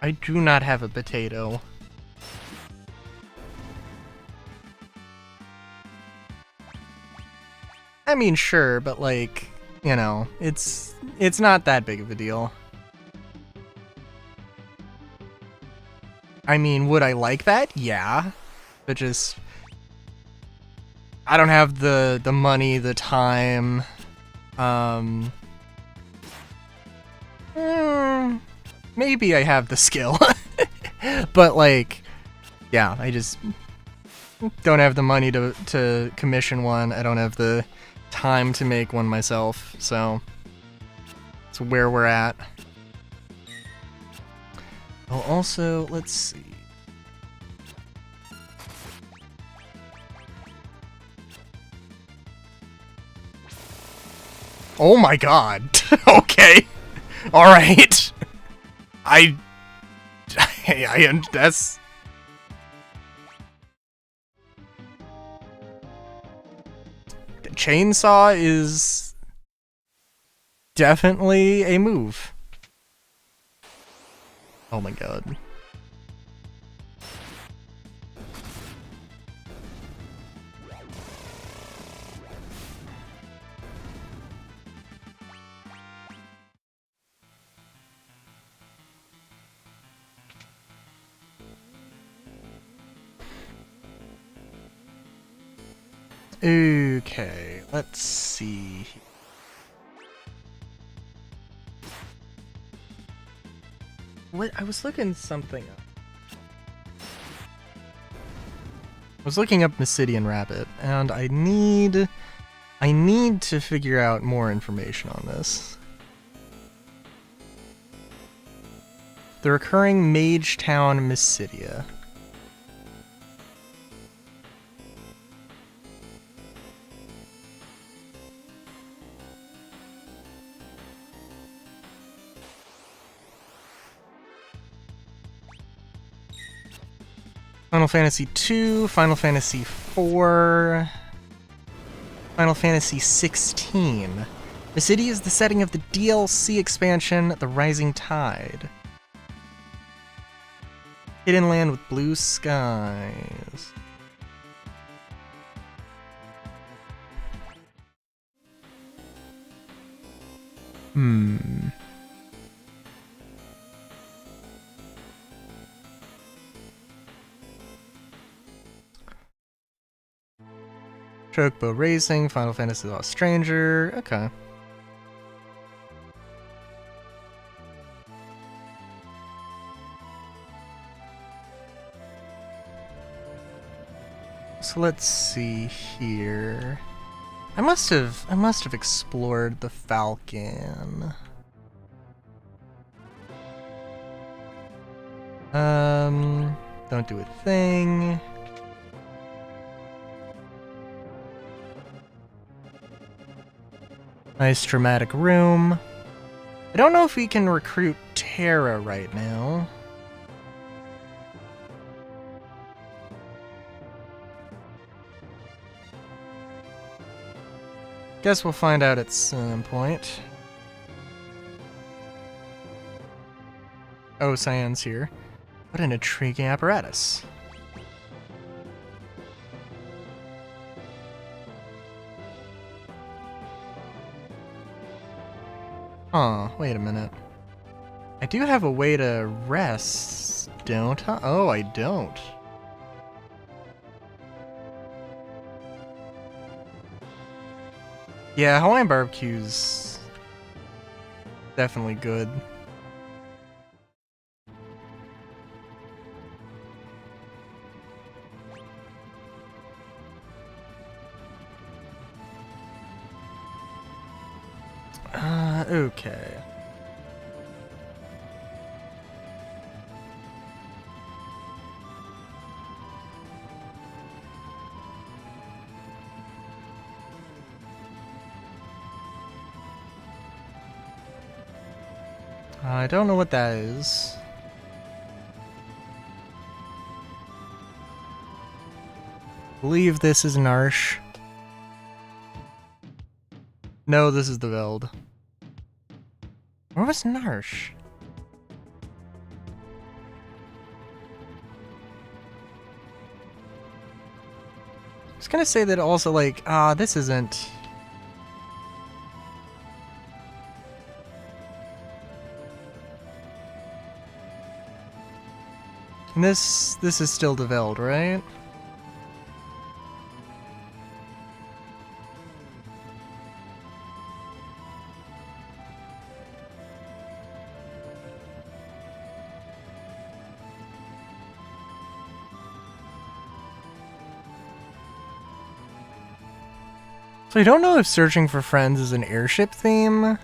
I do not have a potato. I mean, sure, but like, you know, it's not that big of a deal. I mean, would I like that? Yeah. But just... I don't have the money, the time, maybe I have the skill. But like, yeah, I just don't have the money to commission one. I don't have the time to make one myself, so it's where we're at. Oh, also, let's see. Oh my god. Okay. Alright. that's... chainsaw is definitely a move. Oh my god. Okay, let's see. What? I was looking something up. I was looking up Misidian Rabbit, and I need to figure out more information on this. The recurring Mage Town Mysidia. Final Fantasy II, Final Fantasy IV, Final Fantasy XVI. Mysidia is the setting of the DLC expansion, The Rising Tide. Hidden land with blue skies. Chocobo Racing, Final Fantasy Lost Stranger. Okay. So let's see here. I must have explored the Falcon. Don't do a thing. Nice dramatic room. I don't know if we can recruit Terra right now. Guess we'll find out at some point. Oh, Cyan's here. What an intriguing apparatus. Huh, wait a minute. I do have a way to rest, don't I? Oh, I don't. Yeah, Hawaiian barbecue's definitely good. Okay. I don't know what that is. I believe this is Narshe. No, this is the Veld. Where was Narshe? I was gonna say that also, like, this isn't... And this is still the Veld, right? So I don't know if searching for friends is an airship theme.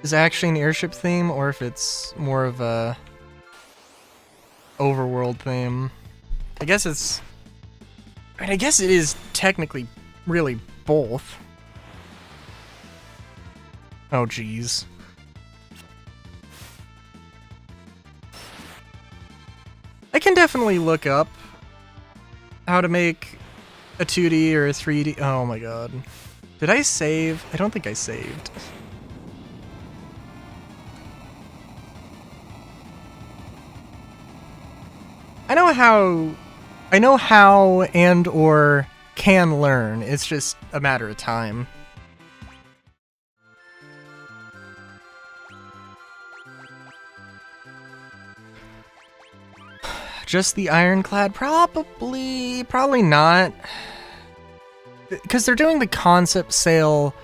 Is actually an airship theme, or if it's more of a overworld theme. I guess it's... I guess it is technically really both. Oh, geez. I can definitely look up how to make a 2D or a 3D. Oh my god. Did I save? I don't think I saved. I know how and or can learn. It's just a matter of time. Just the ironclad? Probably not. Because they're doing the concept sale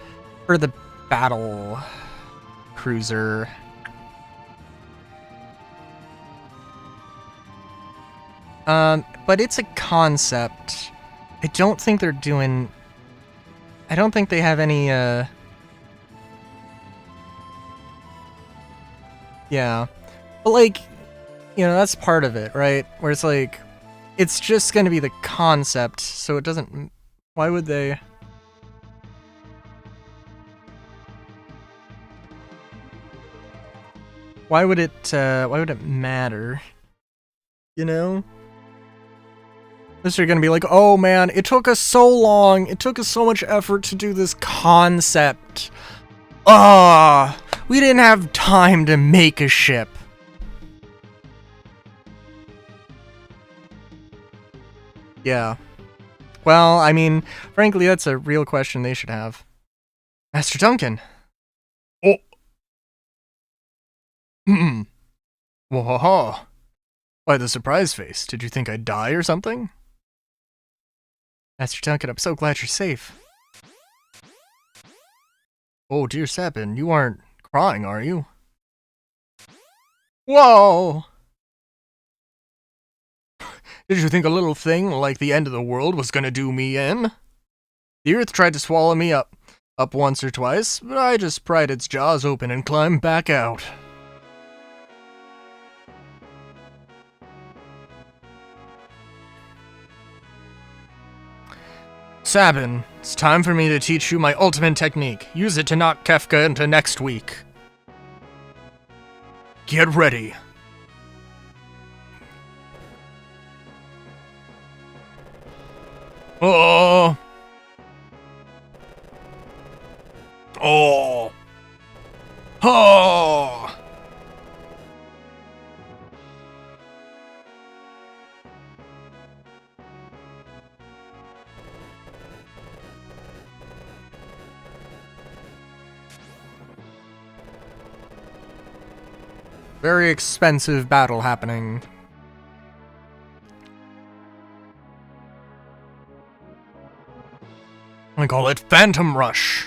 for the battle cruiser. But it's a concept. I don't think they're doing... I don't think they have any, yeah. But, like, you know, that's part of it, right? Where it's like, it's just gonna be the concept, so it doesn't... Why would they... why would it matter? You know? They're gonna be like, oh man, it took us so long, it took us so much effort to do this concept. We didn't have time to make a ship. Yeah. Well, I mean, frankly, that's a real question they should have. Master Duncan. Oh. Whoa. Why the surprise face? Did you think I'd die or something? Master Duncan, I'm so glad you're safe. Oh, dear Sabin, you aren't crying, are you? Whoa! Did you think a little thing like the end of the world was gonna do me in? The earth tried to swallow me up once or twice, but I just pried its jaws open and climbed back out. Sabin, it's time for me to teach you my ultimate technique. Use it to knock Kefka into next week. Get ready. Oh. Oh. Oh. Very expensive battle happening. I call it Phantom Rush.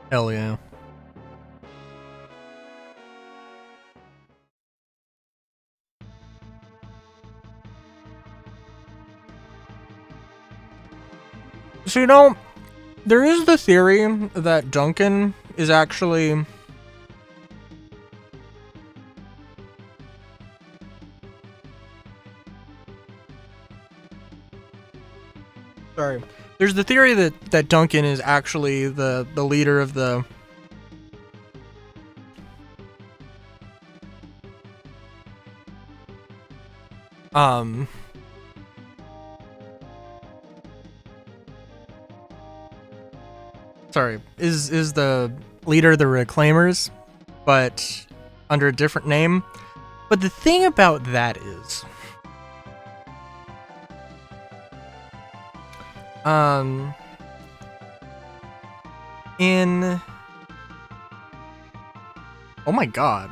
Hell yeah. So, you know, there is the theory that Duncan is actually... Sorry. There's the theory that Duncan is actually the leader of the... Sorry, is the leader of the Reclaimers, but under a different name. But the thing about that is... in... Oh my god.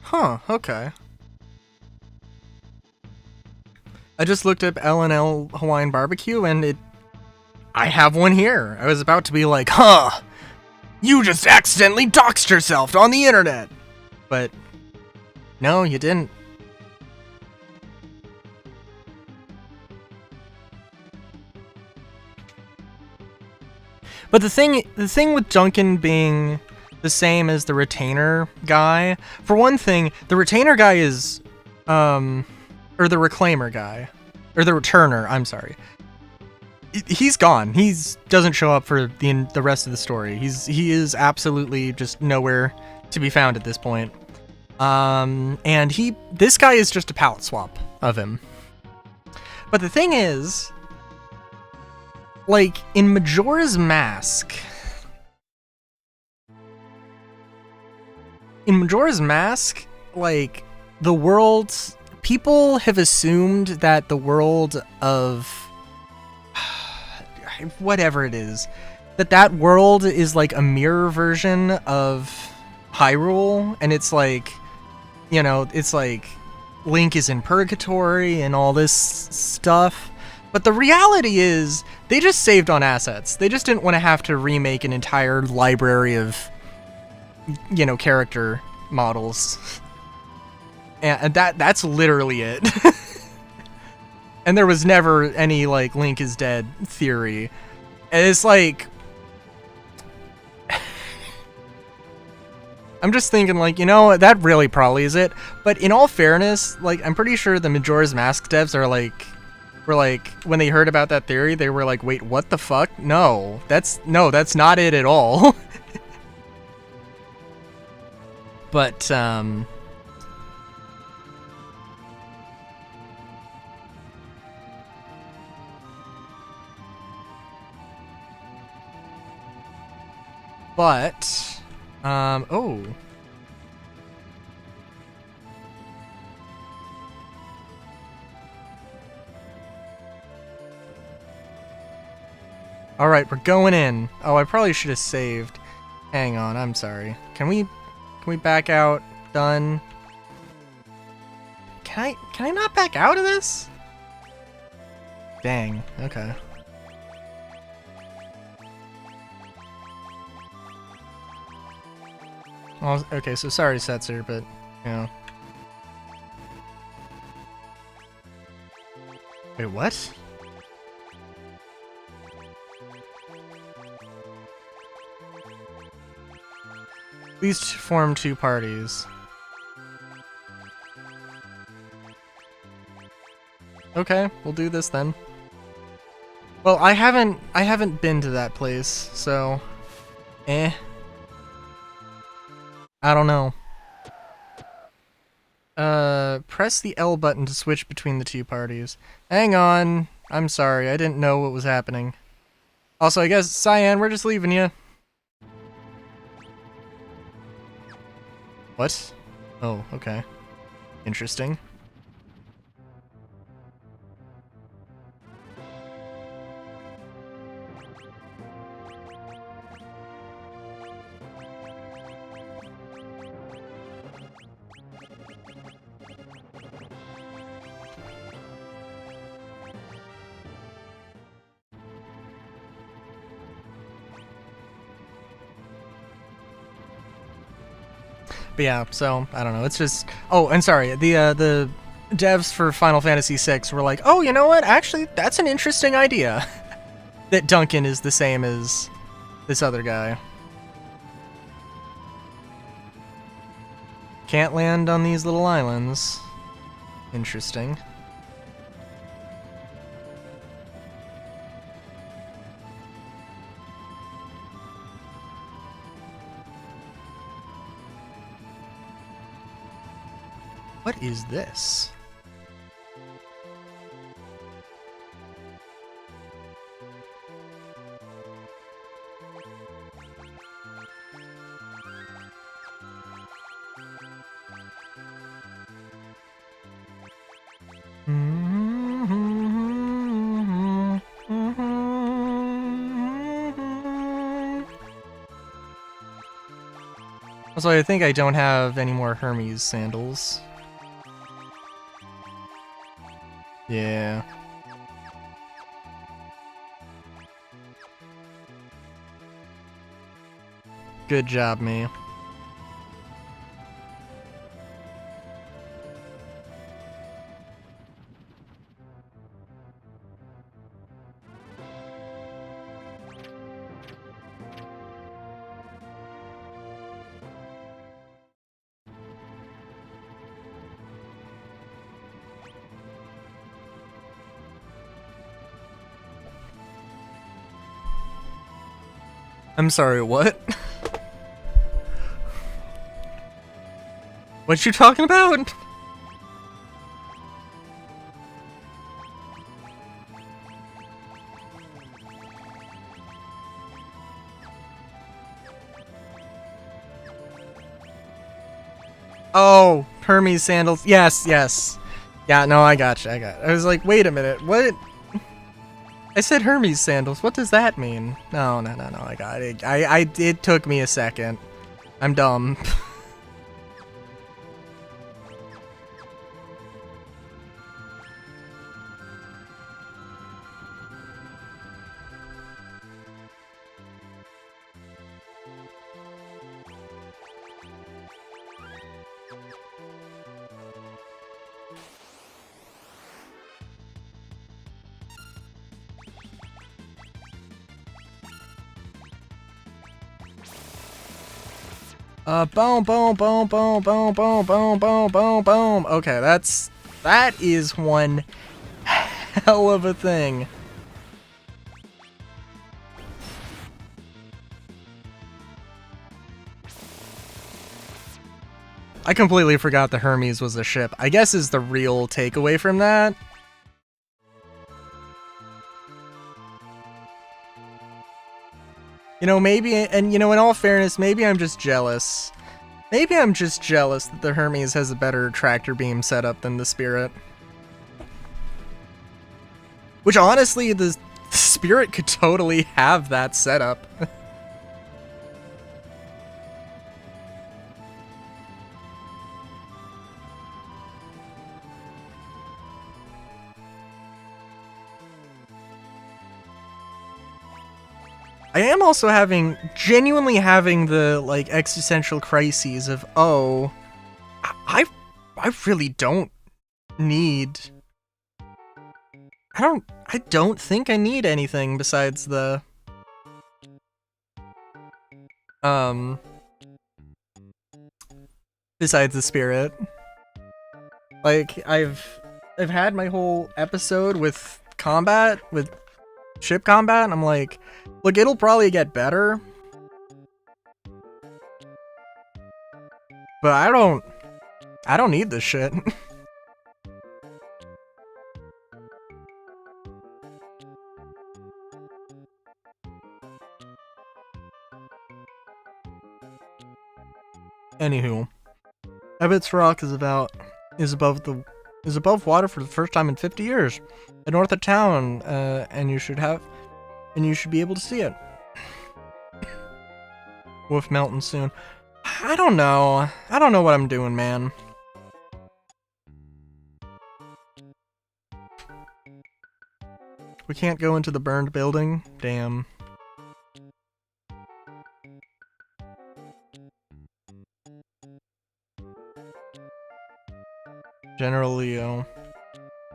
Huh, okay. I just looked up L&L Hawaiian Barbecue and I have one here. I was about to be like, huh, you just accidentally doxed yourself on the internet. But no, you didn't. But the thing with Duncan being the same as the Retainer guy, for one thing, the Retainer guy is, or the Reclaimer guy, or the Returner, I'm sorry. he's gone. He's doesn't show up for the rest of the story. He is absolutely just nowhere to be found at this point. And this guy is just a palette swap of him. But the thing is, like, in Majora's Mask, like, the world, people have assumed that the world of whatever it is, that world is like a mirror version of Hyrule, and it's like, you know, it's like Link is in purgatory and all this stuff. But the reality is, they just saved on assets. They just didn't want to have to remake an entire library of, you know, character models. And that's literally it. And there was never any, like, Link is dead theory. And it's like, I'm just thinking, like, you know, that really probably is it. But in all fairness, like, I'm pretty sure the Majora's Mask devs were like, when they heard about that theory, they were like, wait, what the fuck? No, that's not it at all. But, oh. Alright, we're going in. Oh, I probably should have saved. Hang on, I'm sorry. Can we back out? Done. Can I not back out of this? Dang, okay. Well, okay, so sorry, Setzer, but, you know. Wait, what? Please form 2 parties. Okay, we'll do this then. Well, I haven't been to that place, so I don't know. Press the L button to switch between the 2 parties. Hang on. I'm sorry, I didn't know what was happening. Also, I guess, Cyan, we're just leaving you. What? Oh, okay. Interesting. But yeah, so, I don't know, it's just... Oh, and sorry, the devs for Final Fantasy VI were like, oh, you know what, actually, that's an interesting idea. That Duncan is the same as this other guy. Can't land on these little islands. Interesting. What is this? Also, I think I don't have any more Hermes sandals. Yeah. Good job, me. I'm sorry, what? What you talking about? Oh, Hermes sandals. Yes, yes. Yeah, no, I gotcha, I was like, wait a minute, what? I said Hermes sandals, what does that mean? No, I got it. It took me a second. I'm dumb. Boom, boom, boom, boom, boom, boom, boom, boom, boom, boom. Okay, that is one hell of a thing. I completely forgot the Hermes was a ship. I guess is the real takeaway from that. You know, maybe, and you know, in all fairness, maybe I'm just jealous. Maybe I'm just jealous that the Hermes has a better tractor beam setup than the Spirit. Which honestly, the Spirit could totally have that setup. I am also genuinely having the, like, existential crises of, oh, I really don't need... I don't think I need anything besides the... Besides the Spirit. Like, I've had my whole episode with combat, with ship combat, and I'm like, look, it'll probably get better. But I don't need this shit. Anywho, Ebbets Rock is above water for the first time in 50 years, north of town, and you should be able to see it. Wolf Mountain soon. I don't know what I'm doing, man. We can't go into the burned building? Damn. General Leo.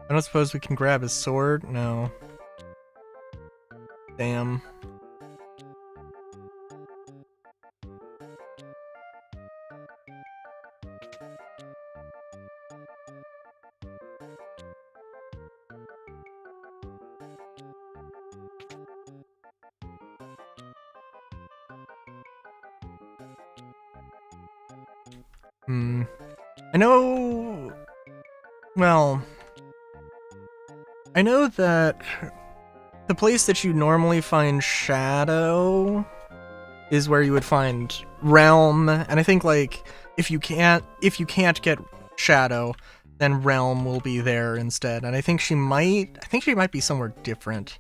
I don't suppose we can grab his sword? No. Damn. I know that the place that you normally find Shadow is where you would find Realm, and I think, like, if you can't get Shadow, then Realm will be there instead. And I think she might be somewhere different,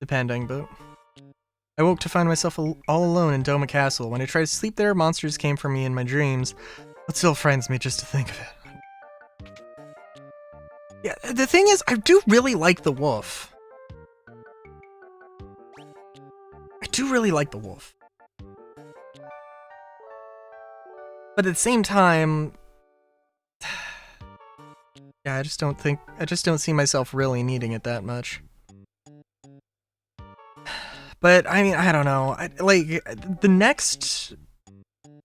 depending. But I woke to find myself all alone in Doma Castle. When I tried to sleep there, monsters came for me in my dreams. It still frightens me just to think of it. Yeah, the thing is, I do really like the wolf. I do really like the wolf. But at the same time, yeah, I just don't see myself really needing it that much. But, I mean, I don't know.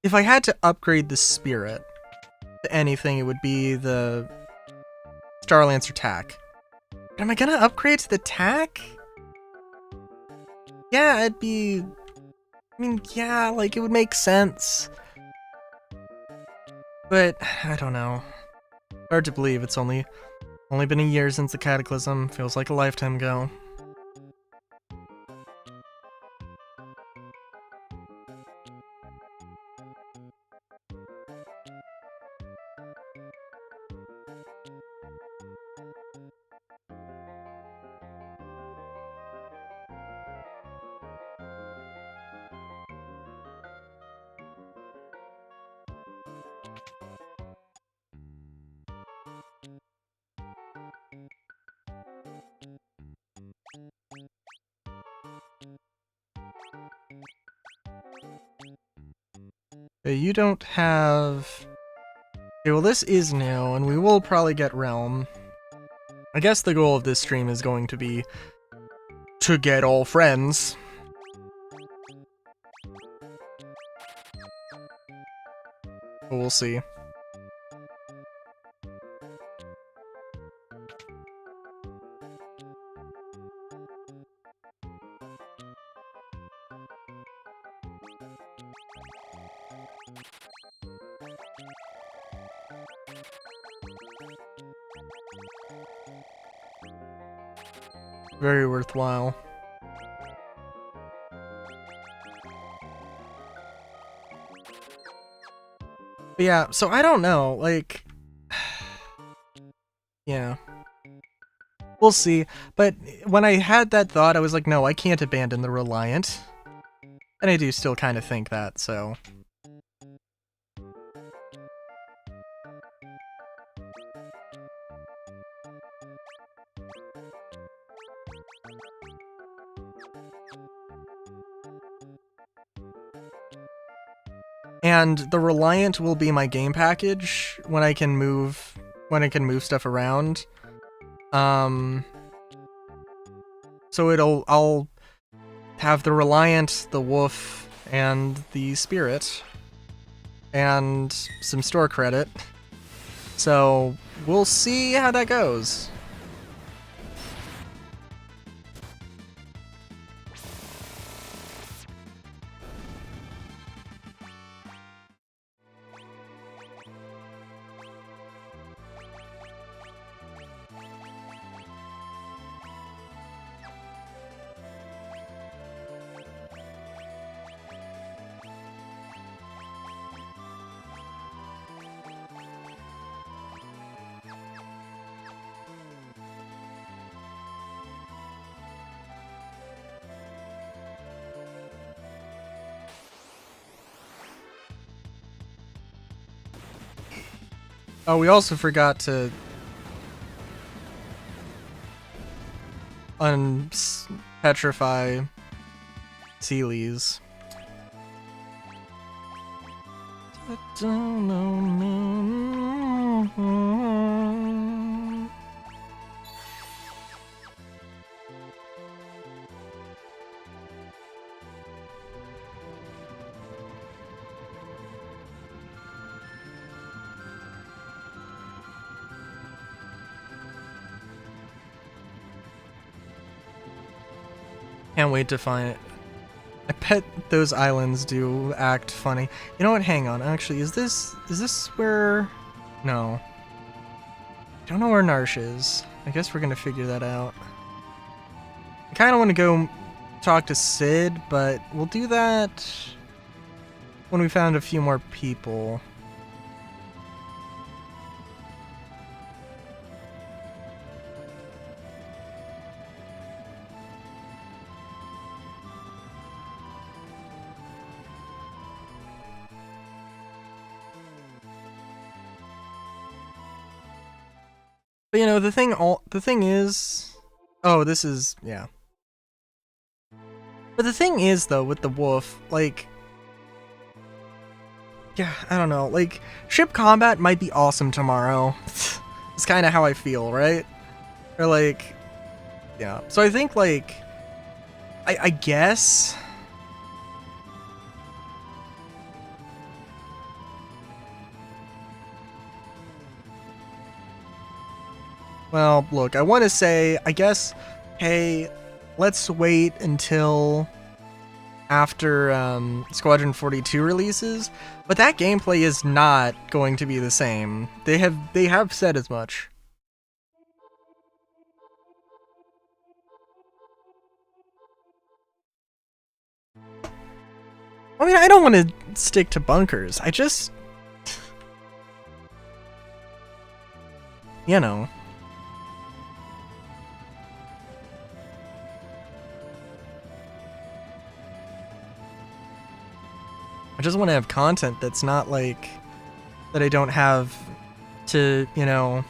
If I had to upgrade the Spirit to anything, it would be the Starlancer TAC. But am I gonna upgrade to the TAC? Yeah, it'd be... I mean, yeah, like, it would make sense. But, I don't know. Hard to believe it's only been a year since the Cataclysm. Feels like a lifetime ago. You don't have... Okay, well this is new, and we will probably get Realm. I guess the goal of this stream is going to be to get all friends. But we'll see. Very worthwhile. But yeah, so I don't know, like... yeah. We'll see, but when I had that thought, I was like, no, I can't abandon the Reliant. And I do still kind of think that, so... And the Reliant will be my game package when I can move stuff around. So I'll have the Reliant, the Wolf, and the Spirit, and some store credit. So we'll see how that goes. Oh, we also forgot to unpetrify Sealies. Can't wait to find it. I bet those islands do act funny. You know what? Hang on. Actually, is this where? No. I don't know where Narshe is. I guess we're gonna figure that out. I kind of want to go talk to Sid, but we'll do that when we found a few more people. But you know, the thing is, oh, this is, yeah. But the thing is, though, with the wolf, like, yeah, I don't know, like, ship combat might be awesome tomorrow. It's kind of how I feel, right? Or like, yeah. So I think, like, I guess. Well, look, I want to say, I guess, hey, let's wait until after Squadron 42 releases, but that gameplay is not going to be the same. They have said as much. I mean, I don't want to stick to bunkers. I just, you know. I just want to have content that's not like, that I don't have to, you know,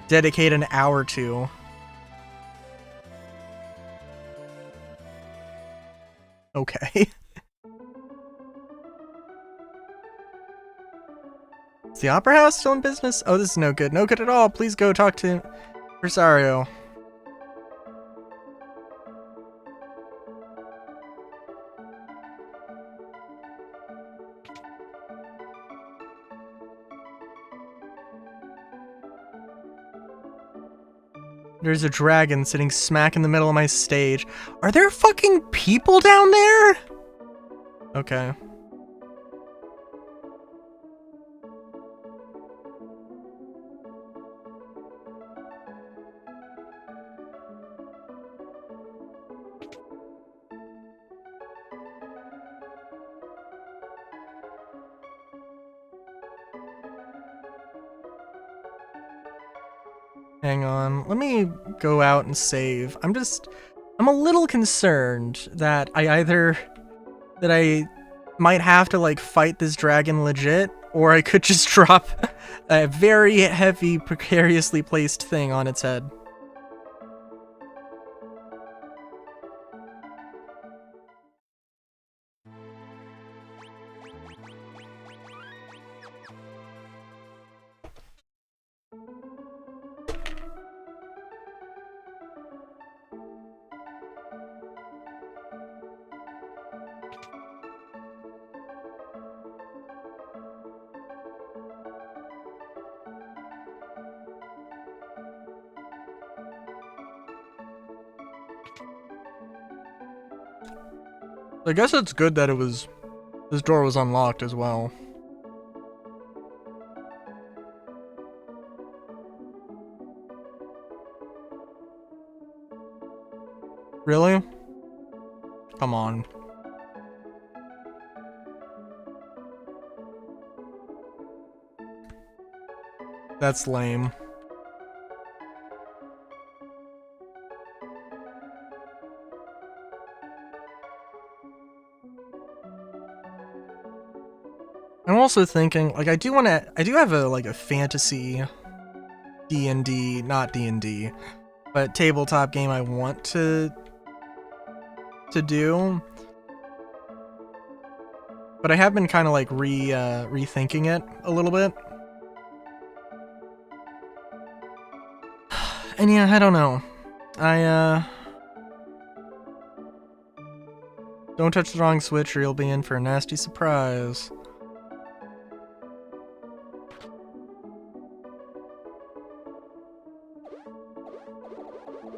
dedicate an hour to. Okay. Is the Opera House still in business? Oh, this is no good. No good at all. Please go talk to Rosario. There's a dragon sitting smack in the middle of my stage. Are there fucking people down there? Okay. Hang on, let me go out and save. I'm a little concerned that I might have to like fight this dragon legit, or I could just drop a very heavy, precariously placed thing on its head. I guess it's good that this door was unlocked as well. Really? Come on. That's lame. I'm also thinking, like, I do have a fantasy D&D, not D&D, but tabletop game I want to do. But I have been kind of like rethinking it a little bit. And yeah, I don't know. Don't touch the wrong switch or you'll be in for a nasty surprise.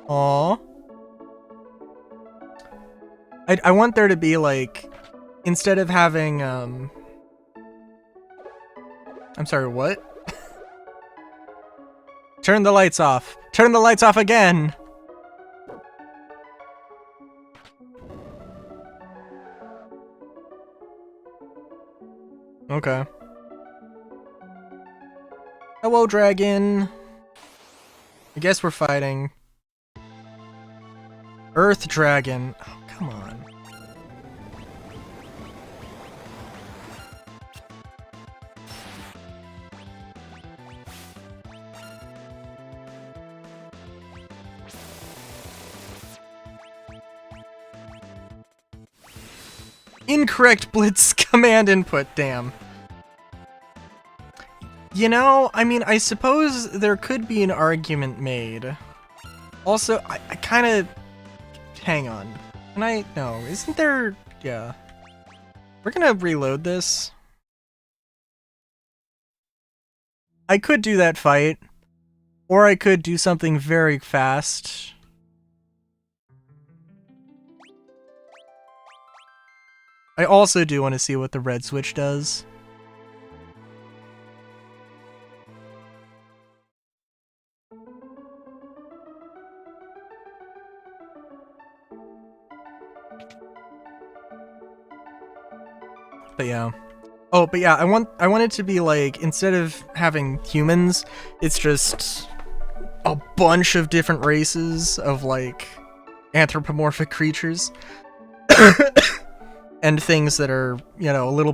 Aww. I want there to be like, instead of having I'm sorry, what? Turn the lights off. Turn the lights off again. Okay. Hello, dragon. I guess we're fighting. Earth dragon. Oh, come on. Incorrect blitz command input, damn. You know, I mean, I suppose there could be an argument made. Also, I kind of... Hang on. No, isn't there... Yeah. We're gonna reload this. I could do that fight. Or I could do something very fast. I also do want to see what the red switch does. But yeah. Oh, but yeah, I want it to be like, instead of having humans, it's just a bunch of different races of like anthropomorphic creatures. And things that are, you know, a little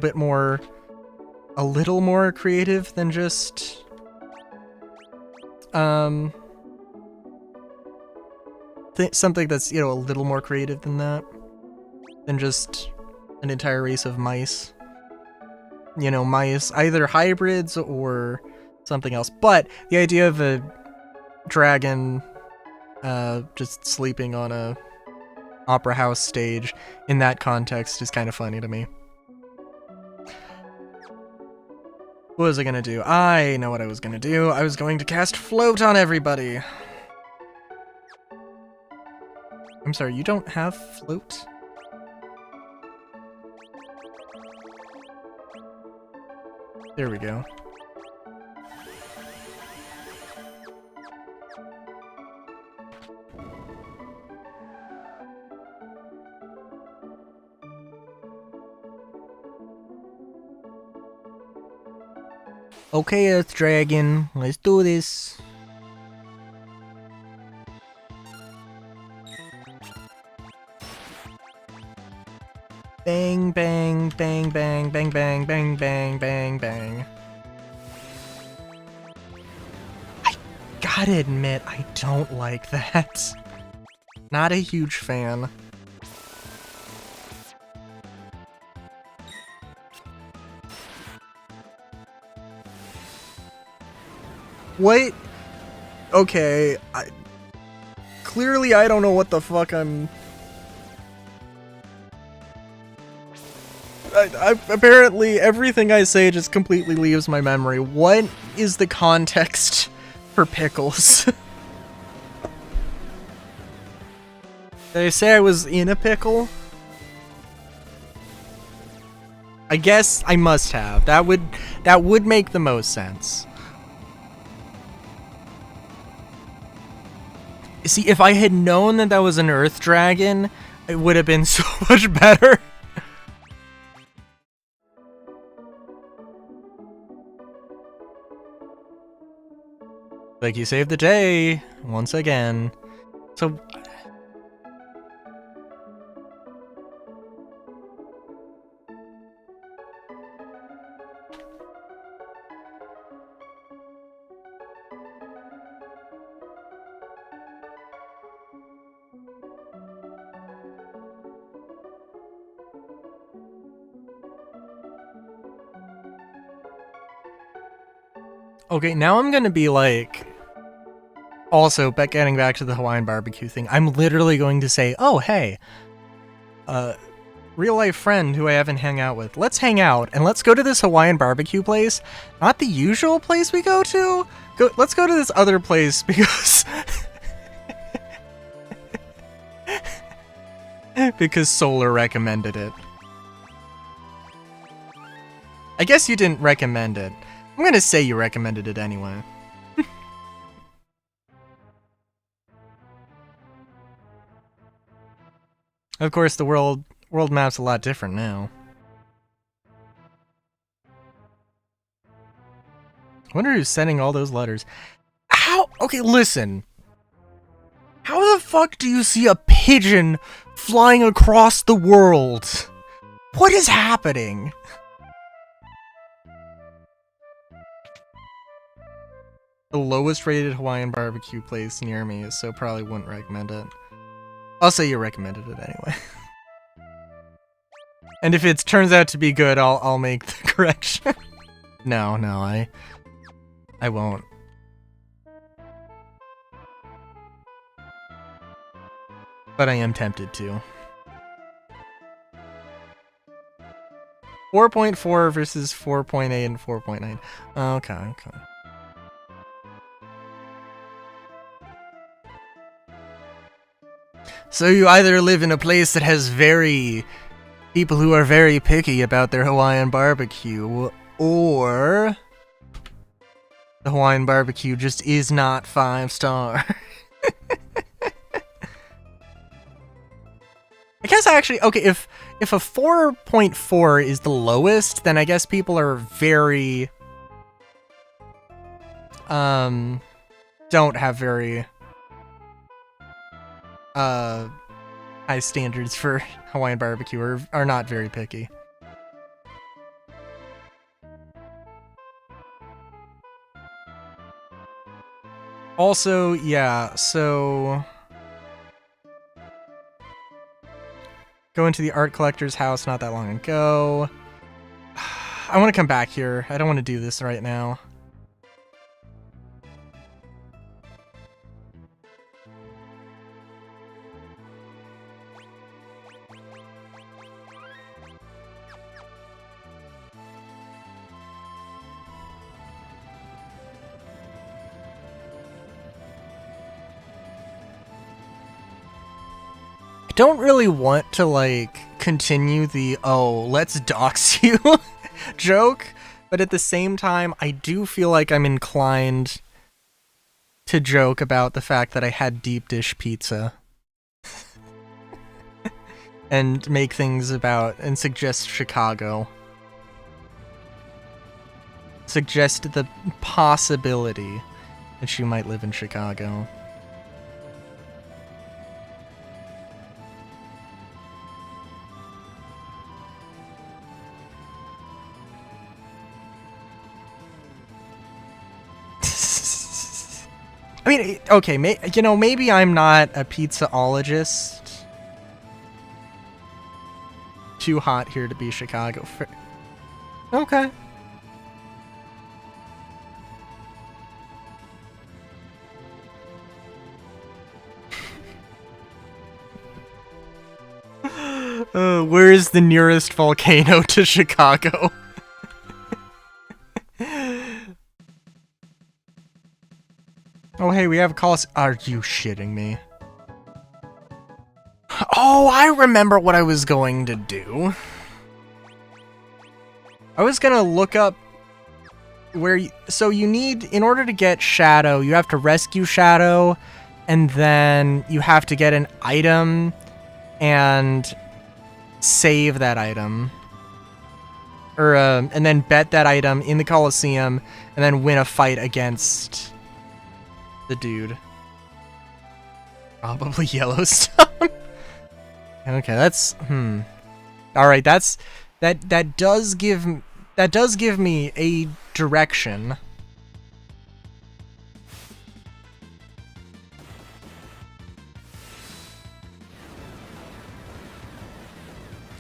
more creative than just something that's, you know, a little more creative than that, than just an entire race of mice. You know, mice, either hybrids or something else. But the idea of a dragon just sleeping on a opera house stage in that context is kind of funny to me. What was I gonna do? I know what I was gonna do. I was going to cast Float on everybody. I'm sorry, you don't have Float? There we go. Okay, Earth Dragon, let's do this. Bang, bang, bang, bang, bang, bang, bang, bang, bang, bang. I gotta admit, I don't like that. Not a huge fan. What? Okay, clearly I don't know what the fuck I'm... apparently everything I say just completely leaves my memory. What is the context for pickles? Did I say I was in a pickle? I guess I must have. That would make the most sense. See, if I had known that that was an Earth Dragon, it would have been so much better. Like, you saved the day, once again. So... Okay, now I'm gonna be like... Also, but getting back to the Hawaiian barbecue thing, I'm literally going to say, oh, hey, real-life friend who I haven't hung out with, let's hang out, and let's go to this Hawaiian barbecue place. Not the usual place we go to. Let's go to this other place, because... because Solar recommended it. I guess you didn't recommend it. I'm gonna say you recommended it anyway. Of course, the world map's a lot different now. I wonder who's sending all those letters. How? Okay, listen. How the fuck do you see a pigeon flying across the world? What is happening? The lowest rated Hawaiian barbecue place near me, so probably wouldn't recommend it. I'll say you recommended it anyway. And if it turns out to be good, I'll make the correction. No, I won't. But I am tempted to. 4.4 versus 4.8 and 4.9. Okay. So you either live in a place that has very People who are very picky about their Hawaiian barbecue, or the Hawaiian barbecue just is not 5-star. I guess actually, okay, if a 4.4 is the lowest, then I guess people are very don't have very high standards for Hawaiian barbecue, or are not very picky. Also, yeah, so going to the art collector's house not that long ago. I want to come back here. I don't want to do this right now. I don't really want to, like, continue the, oh, let's dox you joke, but at the same time, I do feel like I'm inclined to joke about the fact that I had deep dish pizza. And make things about, and suggest Chicago. Suggest the possibility that she might live in Chicago. I mean, okay, maybe I'm not a pizzaologist. Too hot here to be Chicago. Okay. Where is the nearest volcano to Chicago? Oh, hey, we have a call. Are you shitting me? Oh, I remember what I was going to do. I was gonna look up where so you need, in order to get Shadow, you have to rescue Shadow, and then you have to get an item and save that item. Or, and then bet that item in the Coliseum, and then win a fight against the dude. Probably Yellowstone. Okay, that's all right. That does give me a direction.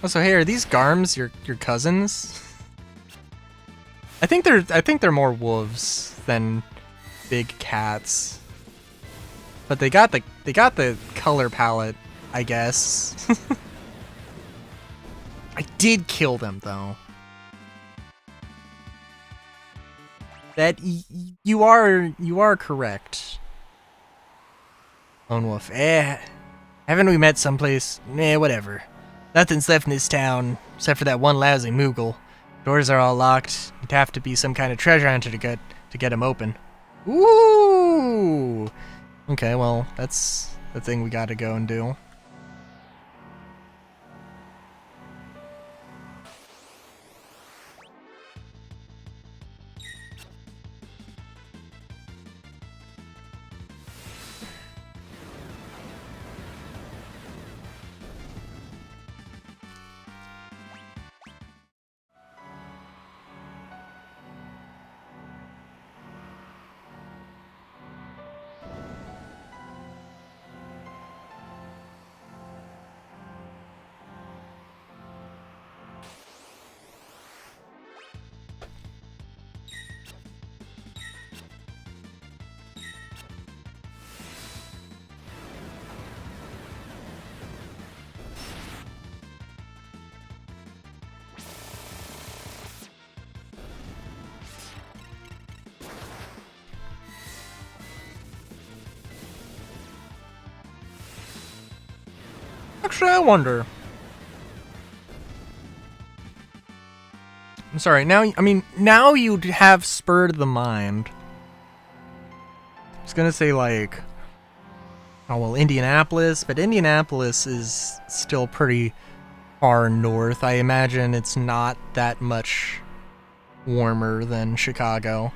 Oh, so hey, are these Garms your cousins? I think they're more wolves than big cats. But they got the color palette, I guess. I did kill them though. That you are correct. Lone wolf. Haven't we met someplace? Whatever. Nothing's left in this town except for that one lousy Moogle. Doors are all locked. You'd have to be some kind of treasure hunter to get them open. Ooh. Okay, well, that's the thing we gotta go and do. Actually, I wonder. I'm sorry, now you have spurred the mind. I was gonna say, like, oh, well, Indianapolis, but Indianapolis is still pretty far north. I imagine it's not that much warmer than Chicago.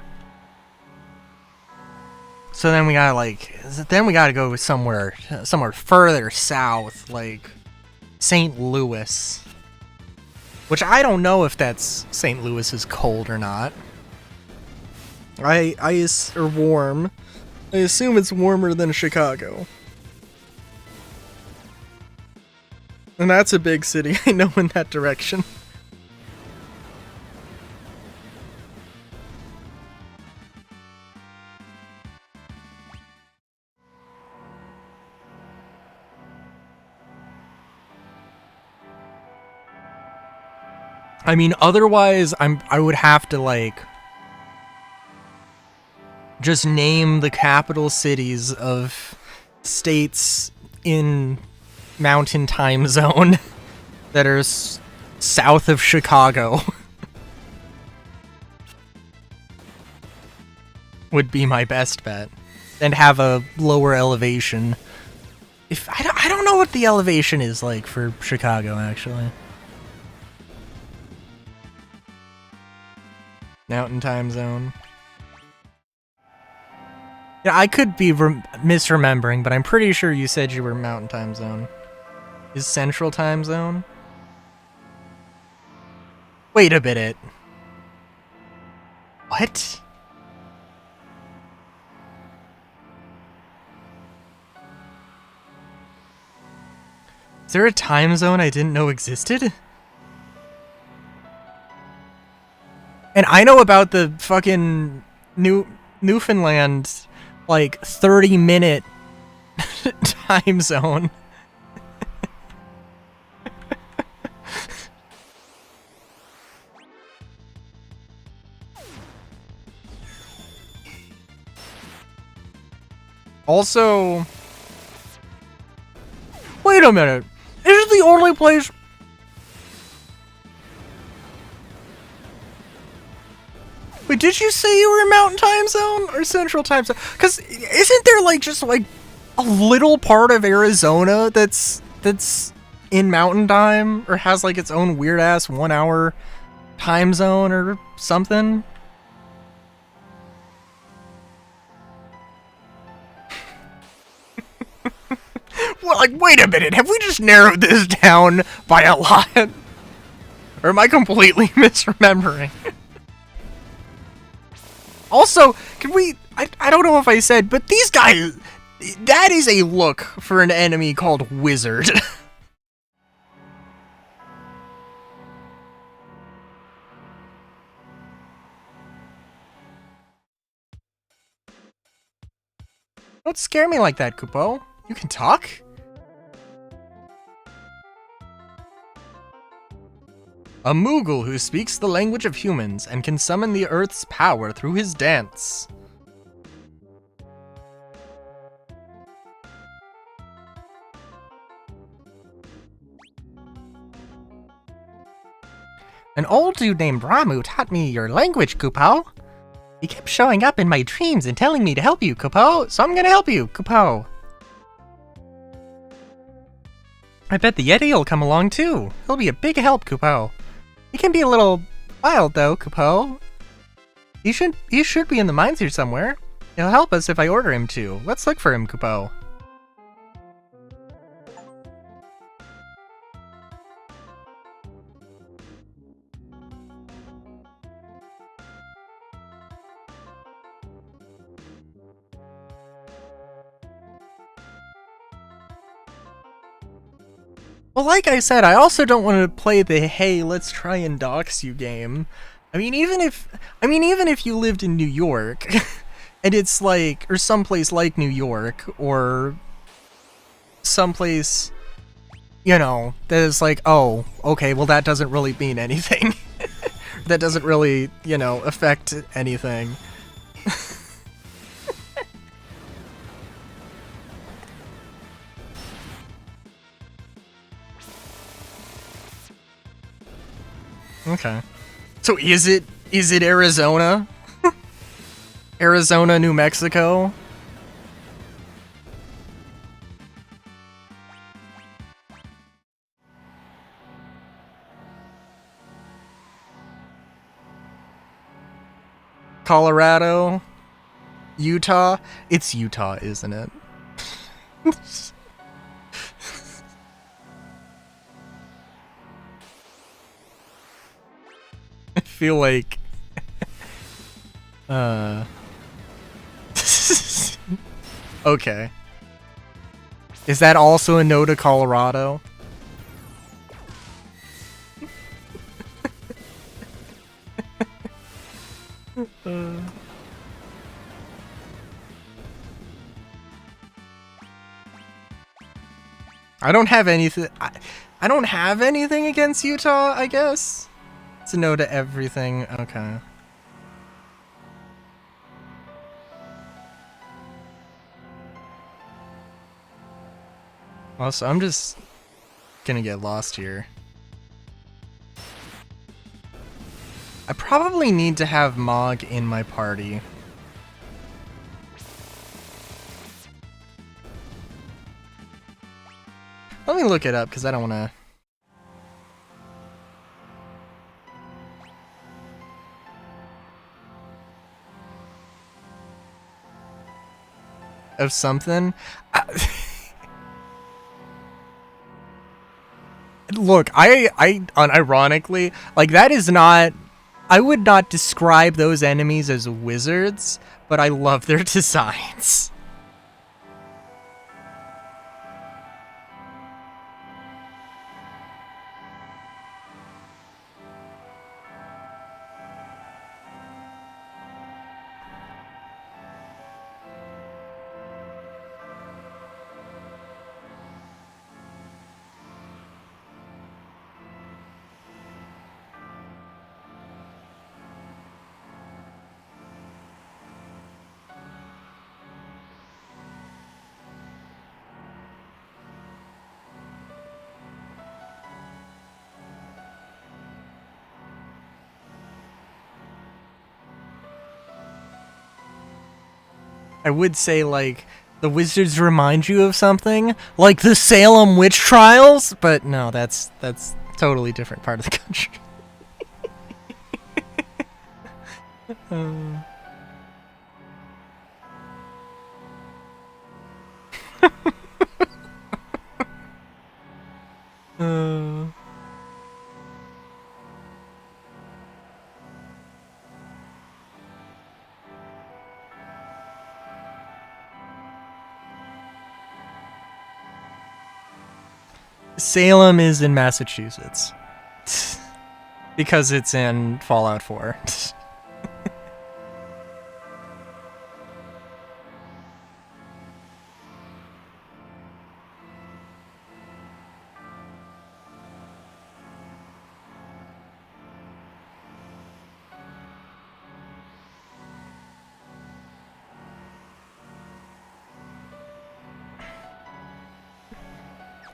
So then we gotta go somewhere further south, like St. Louis. Which I don't know if that's St. Louis is cold or not. Or warm. I assume it's warmer than Chicago. And that's a big city, I know, in that direction. I mean, otherwise, I would have to, like, just name the capital cities of states in Mountain Time Zone that are south of Chicago. Would be my best bet. And have a lower elevation. I don't know what the elevation is like for Chicago, actually. Mountain Time Zone. Yeah, I could be misremembering, but I'm pretty sure you said you were Mountain Time Zone. Is Central Time Zone? Wait a minute. What? Is there a time zone I didn't know existed? And I know about the fucking Newfoundland, like, 30-minute time zone. Also, wait a minute. Is it the only place? Wait, did you say you were in Mountain Time Zone or Central Time Zone? Because isn't there, like, just, like, a little part of Arizona that's in Mountain Time? Or has, like, its own weird-ass 1-hour time zone or something? Well, like, wait a minute. Have we just narrowed this down by a lot? Or am I completely misremembering? Also, can we... I don't know if I said, but these guys... That is a look for an enemy called Wizard. Don't scare me like that, Kupo. You can talk? A Moogle who speaks the language of humans and can summon the Earth's power through his dance. An old dude named Ramu taught me your language, Kupo. He kept showing up in my dreams and telling me to help you, Kupo, so I'm gonna help you, Kupo. I bet the Yeti will come along too. He'll be a big help, Kupo. He can be a little wild though, Kupo. He should be in the mines here somewhere. He'll help us if I order him to. Let's look for him, Kupo. Well, like I said, I also don't want to play the hey, let's try and dox you game. I mean, even if you lived in New York, and it's like, or someplace like New York, or someplace, you know, that is like, oh, okay, well that doesn't really mean anything. That doesn't really, you know, affect anything. Okay. So is it Arizona? Arizona, New Mexico? Colorado? Utah? It's Utah, isn't it? I feel like... Okay. Is that also a no to Colorado? I don't have anything... I don't have anything against Utah, I guess? It's a no to everything. Okay. Also, I'm just gonna get lost here. I probably need to have Mog in my party. Let me look it up, because I don't want to... Of something? Look, I unironically, like, that is not... I would not describe those enemies as wizards, but I love their designs. I would say, like, the wizards remind you of something, like the Salem witch trials, but no, that's totally different part of the country. Salem is in Massachusetts. Because it's in Fallout 4.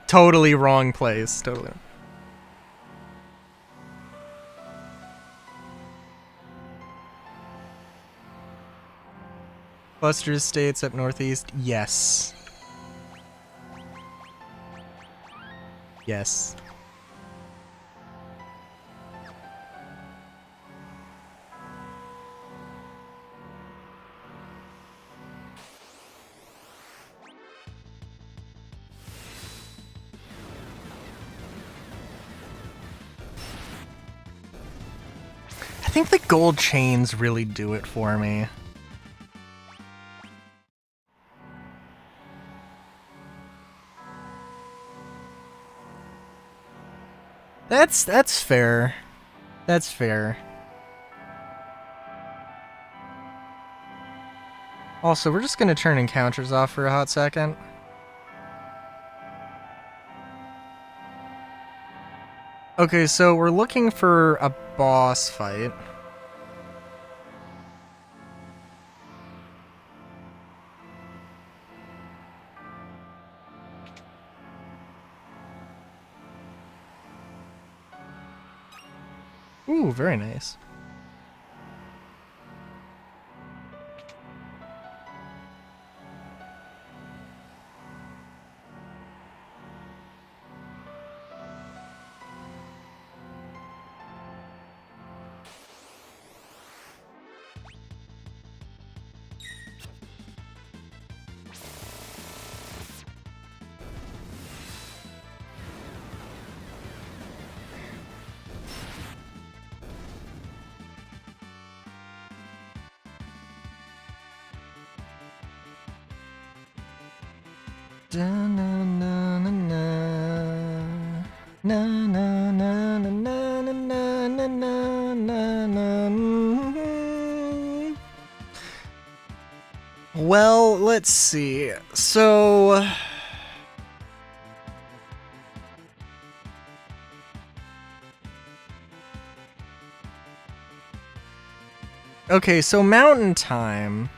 Totally wrong place. Totally. Buster Estates up northeast. Yes. Yes. I think the gold chains really do it for me. That's fair. That's fair. Also, we're just gonna turn encounters off for a hot second. Okay, so we're looking for a boss fight. Ooh, very nice. Well, let's see. So okay, so Mountain Time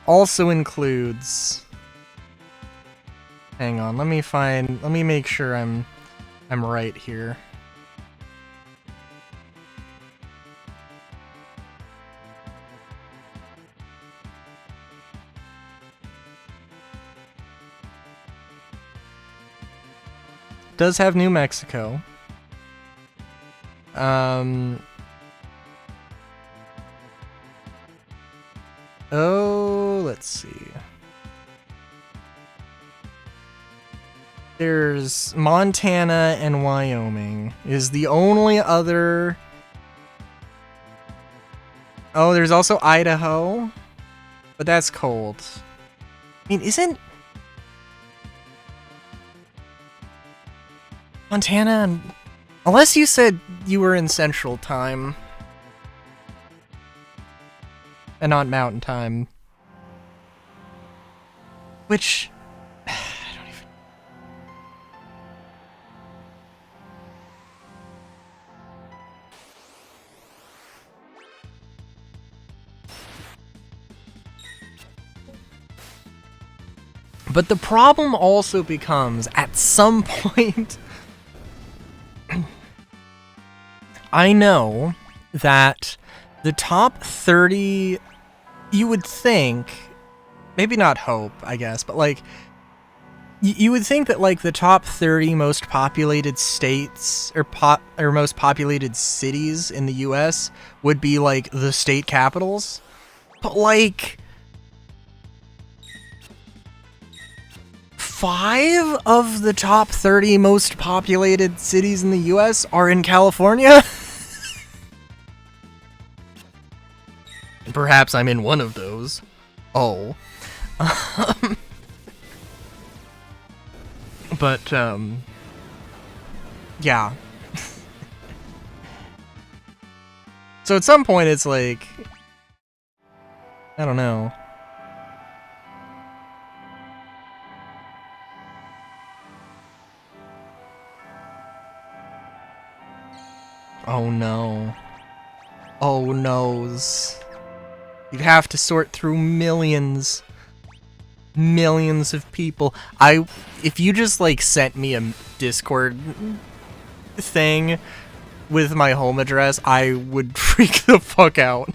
also includes. Hang on, let me make sure I'm right here. Does have New Mexico. Oh, let's see. There's Montana and Wyoming is the only other. Oh, there's also Idaho, but that's cold. I mean, isn't Montana, unless you said you were in Central Time and not Mountain Time, which I don't even. But the problem also becomes at some point. I know that the top 30, you would think, maybe not hope, I guess, but like, you would think that like the top 30 most populated states or most populated cities in the US would be like the state capitals, but like 5 of the top 30 most populated cities in the US are in California. And perhaps I'm in one of those. Oh. But, yeah. So at some point it's like, I don't know. Oh no. Oh noes. You'd have to sort through millions of people. If you just like sent me a Discord thing with my home address, I would freak the fuck out.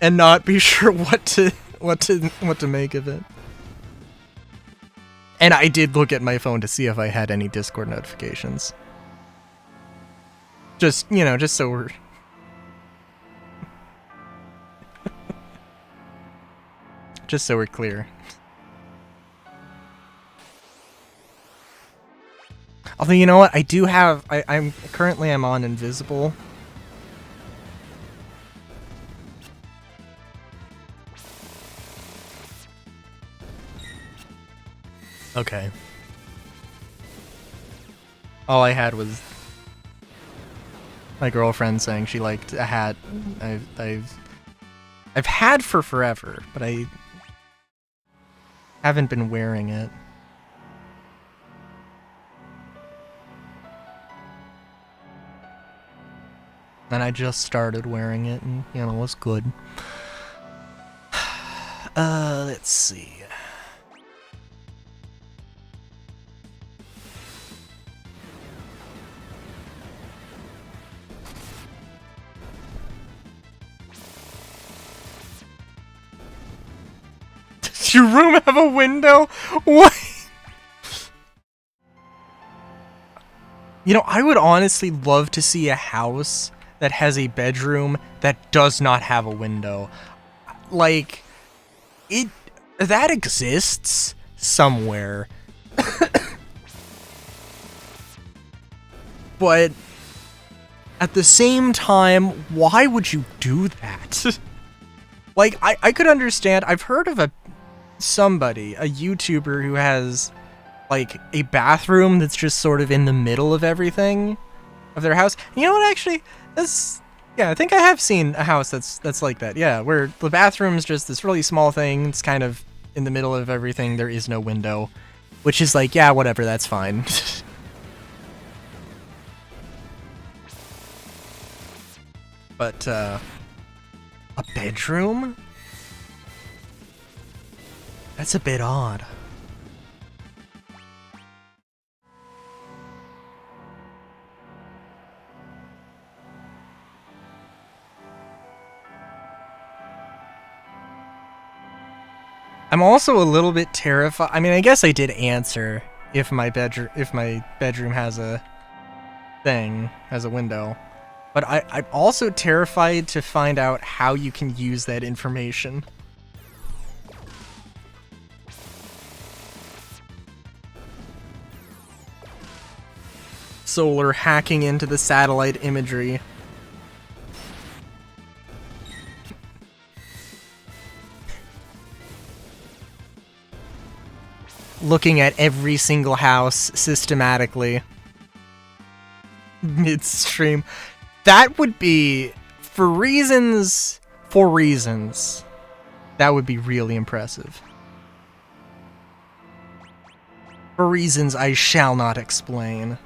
And not be sure what to make of it. And I did look at my phone to see if I had any Discord notifications. Just, you know, just so we're... just so we're clear. Although, you know what? I do have... I'm currently on Invisible. Okay. All I had was my girlfriend saying she liked a hat I've had for forever, but I haven't been wearing it. And I just started wearing it, and you know, it was good. Let's see. Does your room have a window? What? You know, I would honestly love to see a house that has a bedroom that does not have a window. Like, that exists somewhere. But at the same time, why would you do that? Like, I could understand. I've heard of somebody, a YouTuber who has like a bathroom that's just sort of in the middle of everything of their house. You know what, actually, yeah, I think I have seen a house that's like that. Yeah, where the bathroom's just this really small thing. It's kind of in the middle of everything. There is no window, which is like, yeah, whatever, that's fine. But a bedroom? That's a bit odd. I'm also a little bit terrified. I mean, I guess I did answer if my bedroom has a thing, has a window. But I'm also terrified to find out how you can use that information. Solar hacking into the satellite imagery. Looking at every single house systematically. Midstream. That would be, for reasons, that would be really impressive. For reasons I shall not explain.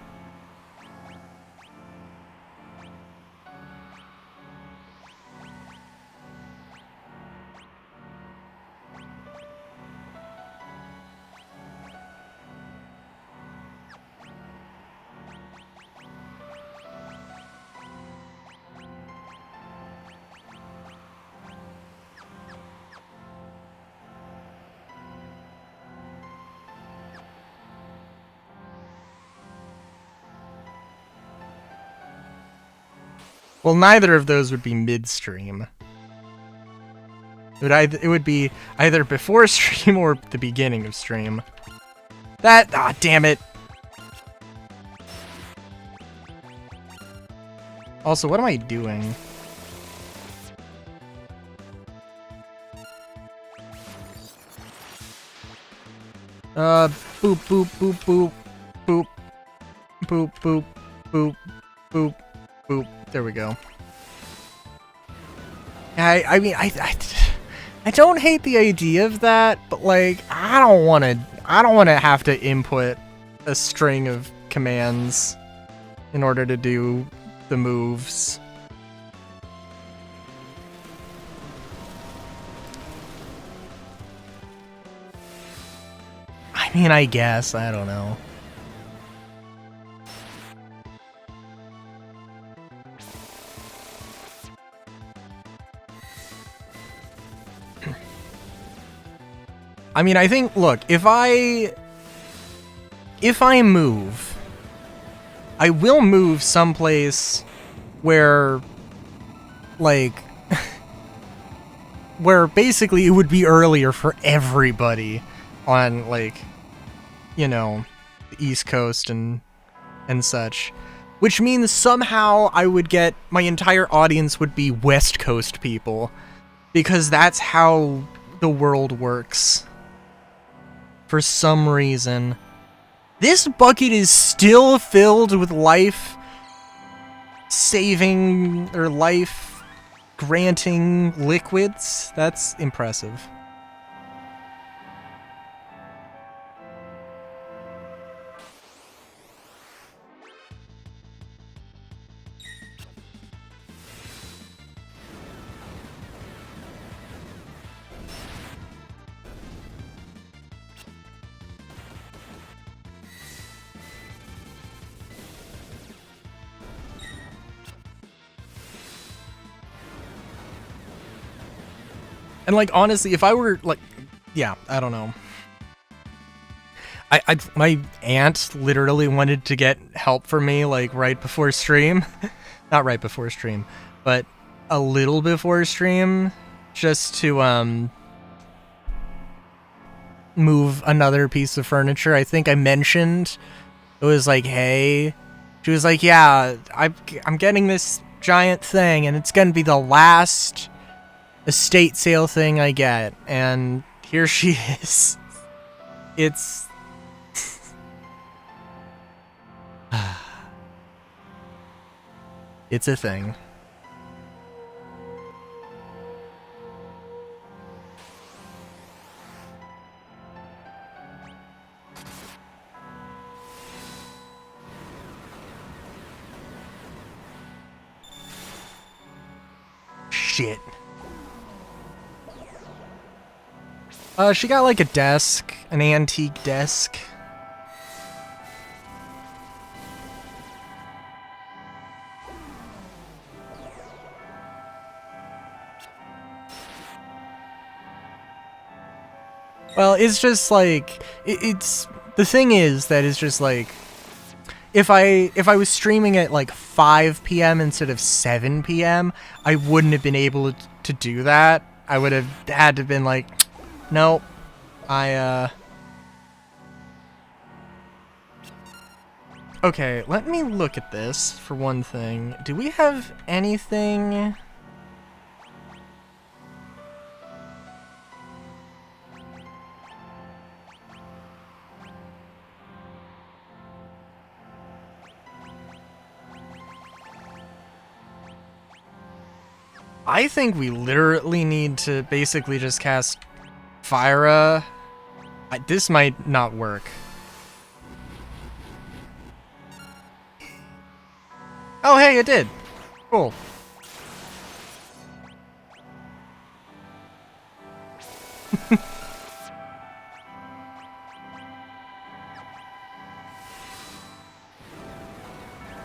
Well, neither of those would be midstream. It would be either before stream or the beginning of stream. Damn it. Also, what am I doing? Boop, boop, boop, boop, boop, boop, boop, boop, boop, boop. There we go. I mean, I don't hate the idea of that, but like, I don't want to have to input a string of commands in order to do the moves. I mean, I guess, I don't know. I mean, I think, look, if I move, I will move someplace where, like, where basically it would be earlier for everybody on, like, you know, the East Coast and such. Which means somehow I would get, my entire audience would be West Coast people. Because that's how the world works. For some reason. This bucket is still filled with life-saving or life-granting liquids. That's impressive. And, like, honestly, if I were, like, yeah, I don't know. My aunt literally wanted to get help for me, like, right before stream. Not right before stream, but a little before stream, just to, move another piece of furniture. I think I mentioned, it was like, hey, she was like, yeah, I'm getting this giant thing, and it's gonna be the last estate sale thing I get, and here she is. It's... it's a thing. Shit. She got like a desk, an antique desk. Well, it's just like, it's, the thing is that it's just like, if I was streaming at like 5 p.m. instead of 7 p.m., I wouldn't have been able to do that. I would have had to have been like, nope, okay, let me look at this for one thing. Do we have anything? I think we literally need to basically just cast Fyra. This might not work. Oh, hey, it did. Cool.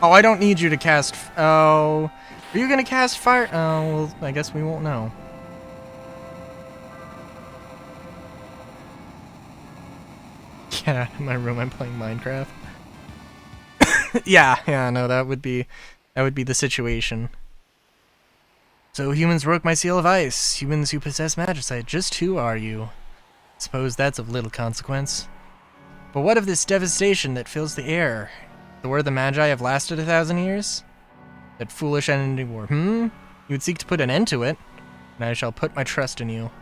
Oh, I don't need you to cast... Oh... Are you gonna cast fire? Oh, well, I guess we won't know. Get out of my room, I'm playing Minecraft. yeah, no, that would be the situation. So humans broke my seal of ice. Humans who possess magicite. Just who are you? Suppose that's of little consequence. But what of this devastation that fills the air? The word of the Magi have lasted 1,000 years? That foolish ending war, You would seek to put an end to it, and I shall put my trust in you.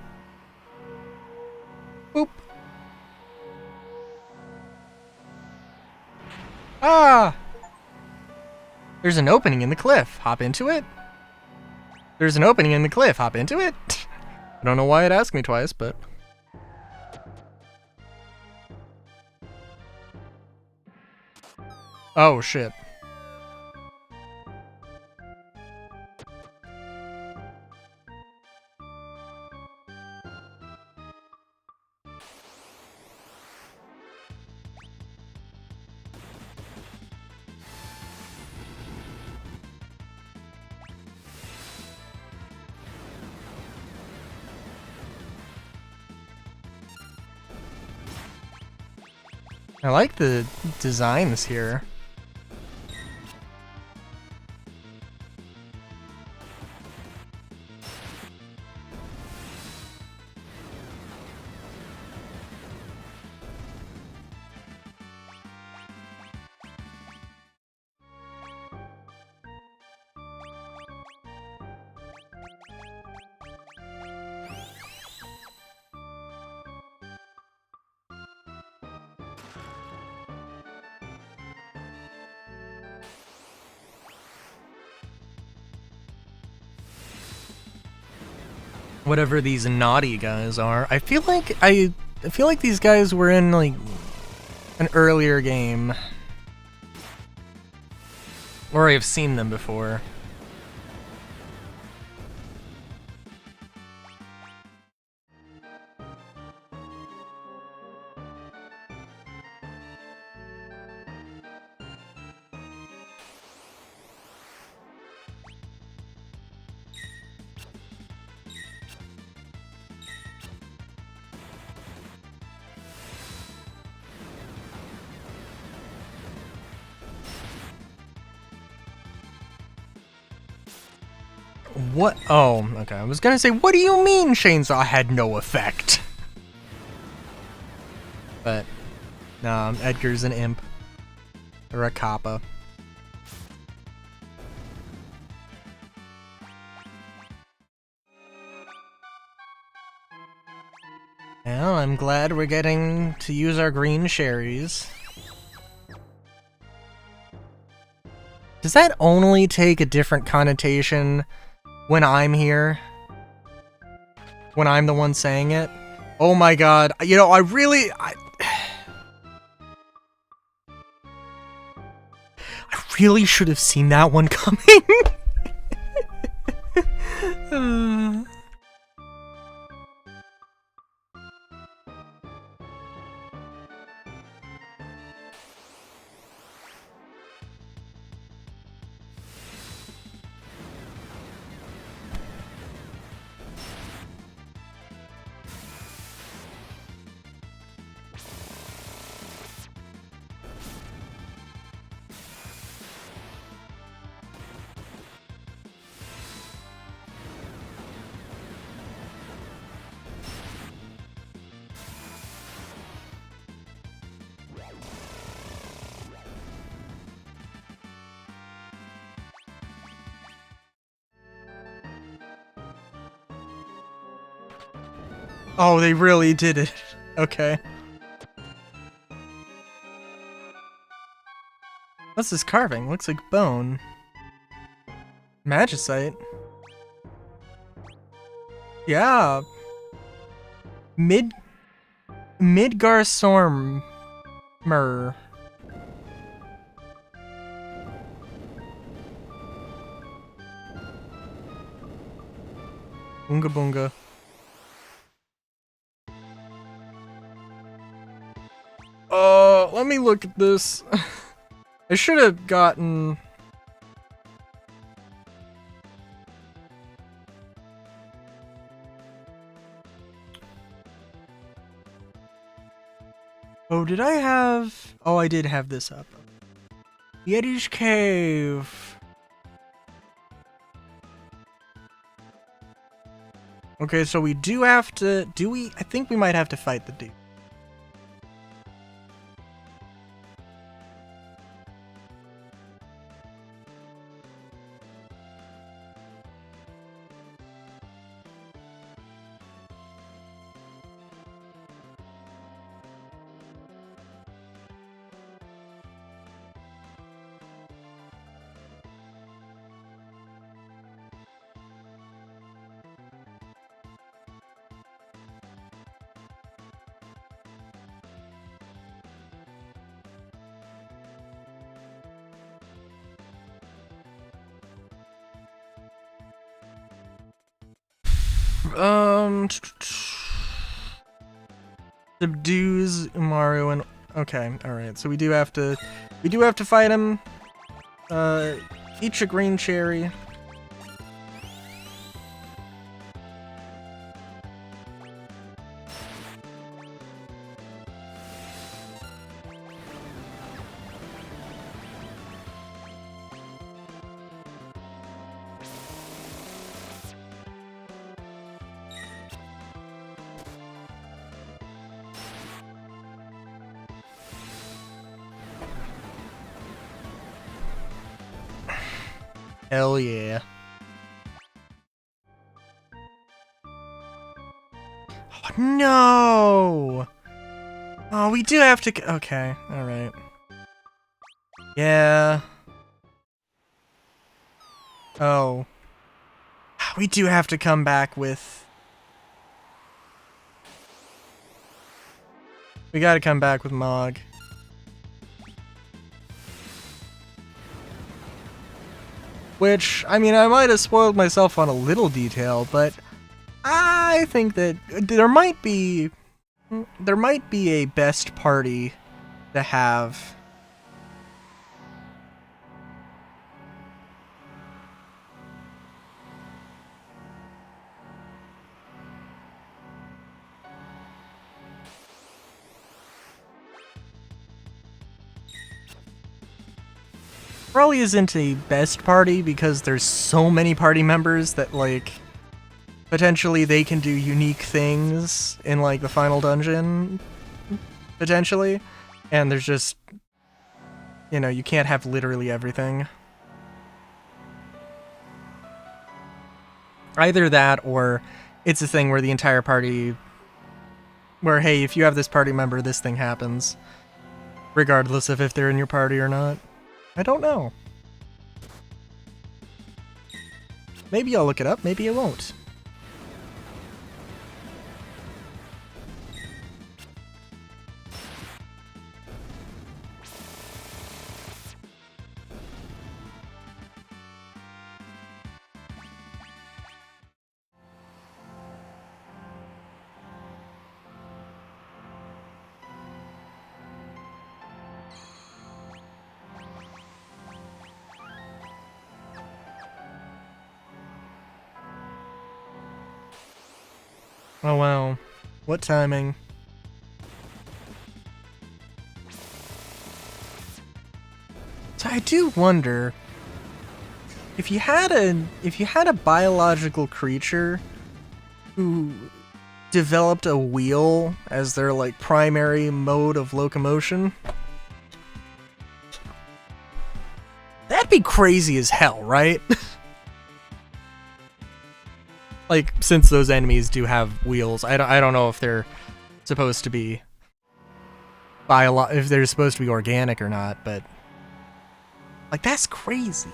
Boop. Ah! There's an opening in the cliff. Hop into it? There's an opening in the cliff. Hop into it? I don't know why it asked me twice, but... Oh, shit. I like the designs here. Whatever these naughty guys are. I feel like these guys were in like an earlier game. Or I've seen them before. What? Oh, okay. I was gonna say, what do you mean chainsaw had no effect? But, nah, Edgar's an imp. Or a kappa. Well, I'm glad we're getting to use our green cherries. Does that only take a different connotation when I'm here? When I'm the one saying it? Oh my god. You know, I really should have seen that one coming. Oh, they really did it. Okay. What's this carving? Looks like bone. Magicite. Yeah. Midgar Sormer. Boonga boonga. Let me look at this. I should have gotten... Oh, did I have... Oh, I did have this up. Yeti's Cave. Okay, so we do have to... Do we? I think we might have to fight the dude. Subdues Umaru and okay, alright, so we do have to fight him. Each a green cherry. Hell yeah. Oh, no! Oh, we do have to... Okay, alright. Yeah. Oh. We do have to come back with... We gotta come back with Mog. Which, I mean, I might have spoiled myself on a little detail, but I think that there might be a best party to have. probably isn't a best party because there's so many party members that, like, potentially they can do unique things in, like, the final dungeon, potentially, and there's just, you know, you can't have literally everything. Either that, or it's a thing where the entire party, where, hey, if you have this party member, this thing happens, regardless of if they're in your party or not. I don't know. Maybe I'll look it up, maybe I won't. Oh wow, what timing. So I do wonder if you had a biological creature who developed a wheel as their, like, primary mode of locomotion. That'd be crazy as hell, right? Like, since those enemies do have wheels, I don't know if they're supposed to be if they're supposed to be organic or not, but, like, that's crazy.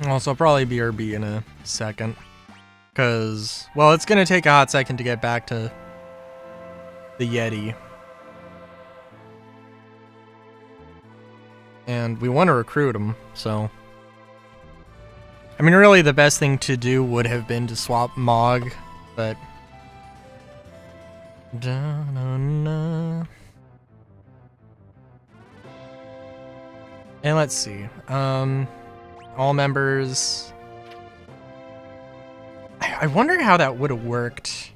Also, I'll probably BRB in a second. Because, well, it's gonna take a hot second to get back to the Yeti. And we want to recruit him, so... I mean, really, the best thing to do would have been to swap Mog, but... Da-na-na. And let's see. All members... I wonder how that would have worked.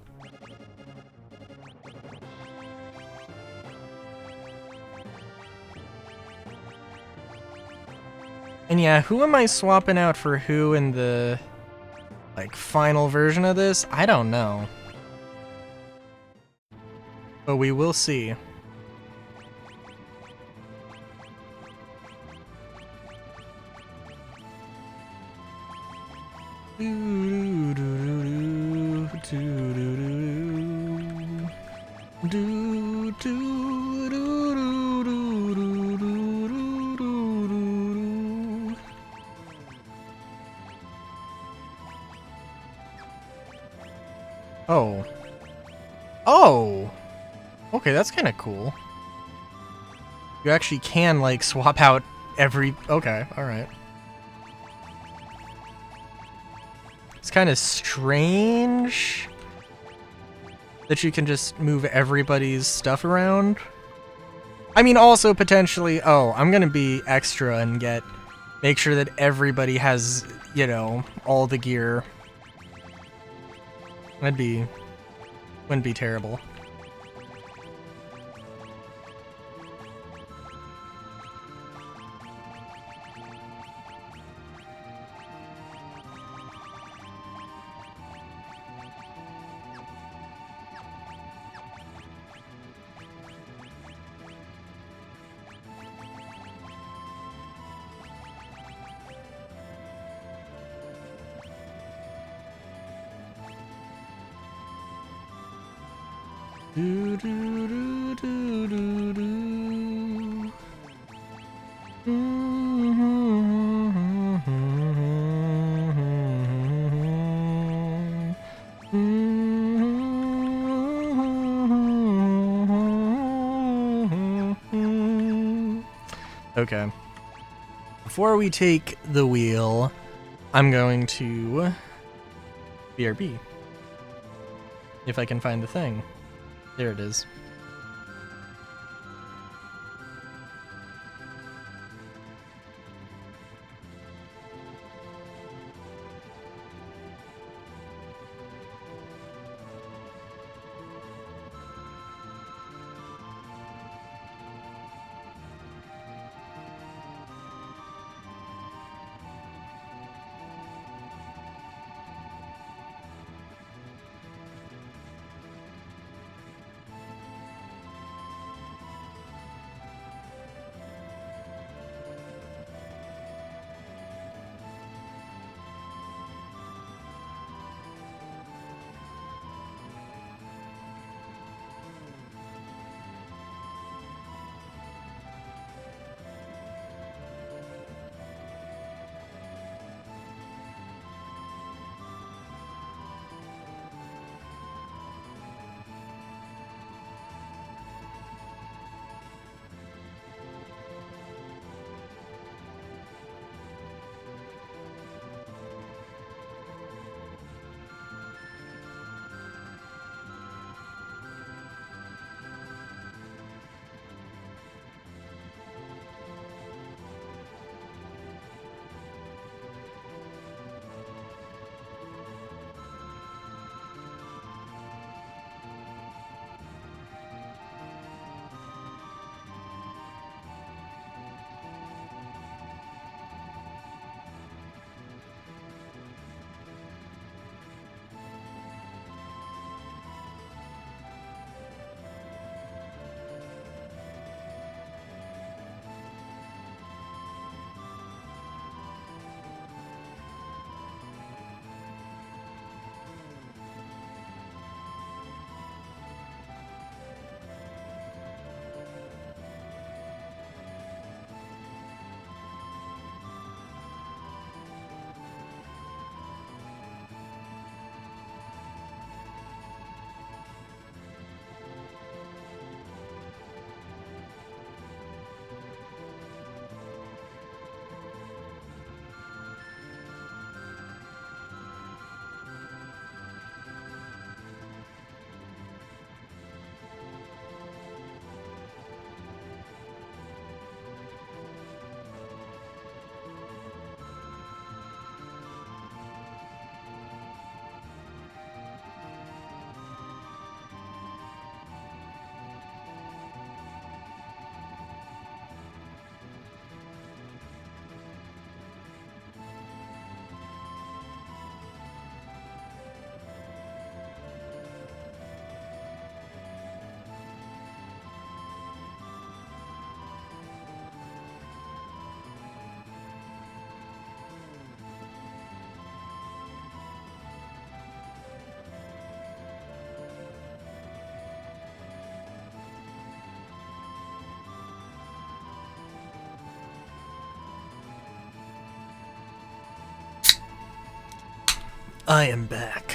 And yeah, who am I swapping out for who in the, like, final version of this? I don't know. But we will see. Oh. Oh! Okay, that's kind of cool. You actually can, like, swap out every... Okay, alright. It's kind of strange that you can just move everybody's stuff around. I mean, also potentially... Oh, I'm gonna be extra and make sure that everybody has, you know, all the gear. Wouldn't be terrible. Do, do, do, do, do, do. Okay. Before we take the wheel, I'm going to BRB. If I can find the thing. There it is. I am back.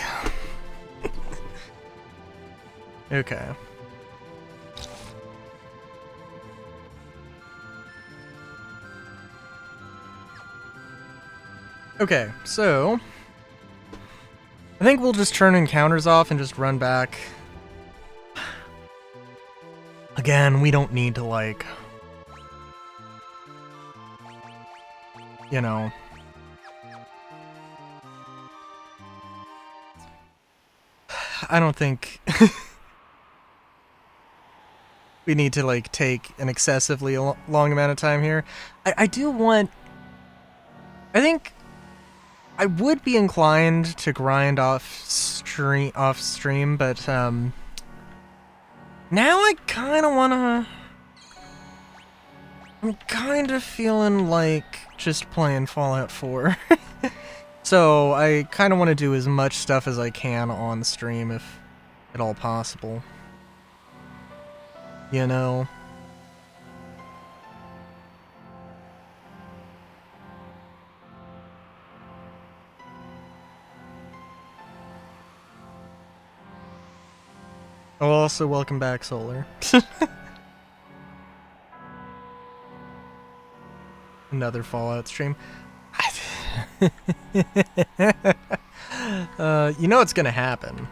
Okay. Okay, so I think we'll just turn encounters off and just run back. Again, we don't need to, like, you know, I don't think we need to, like, take an excessively long amount of time here. I do want... I think I would be inclined to grind off stream, but now I kind of want to... I'm kind of feeling like just playing Fallout 4. So I kind of want to do as much stuff as I can on stream if at all possible. You know? Oh, also welcome back, Solar. Another Fallout stream. You know what's gonna happen.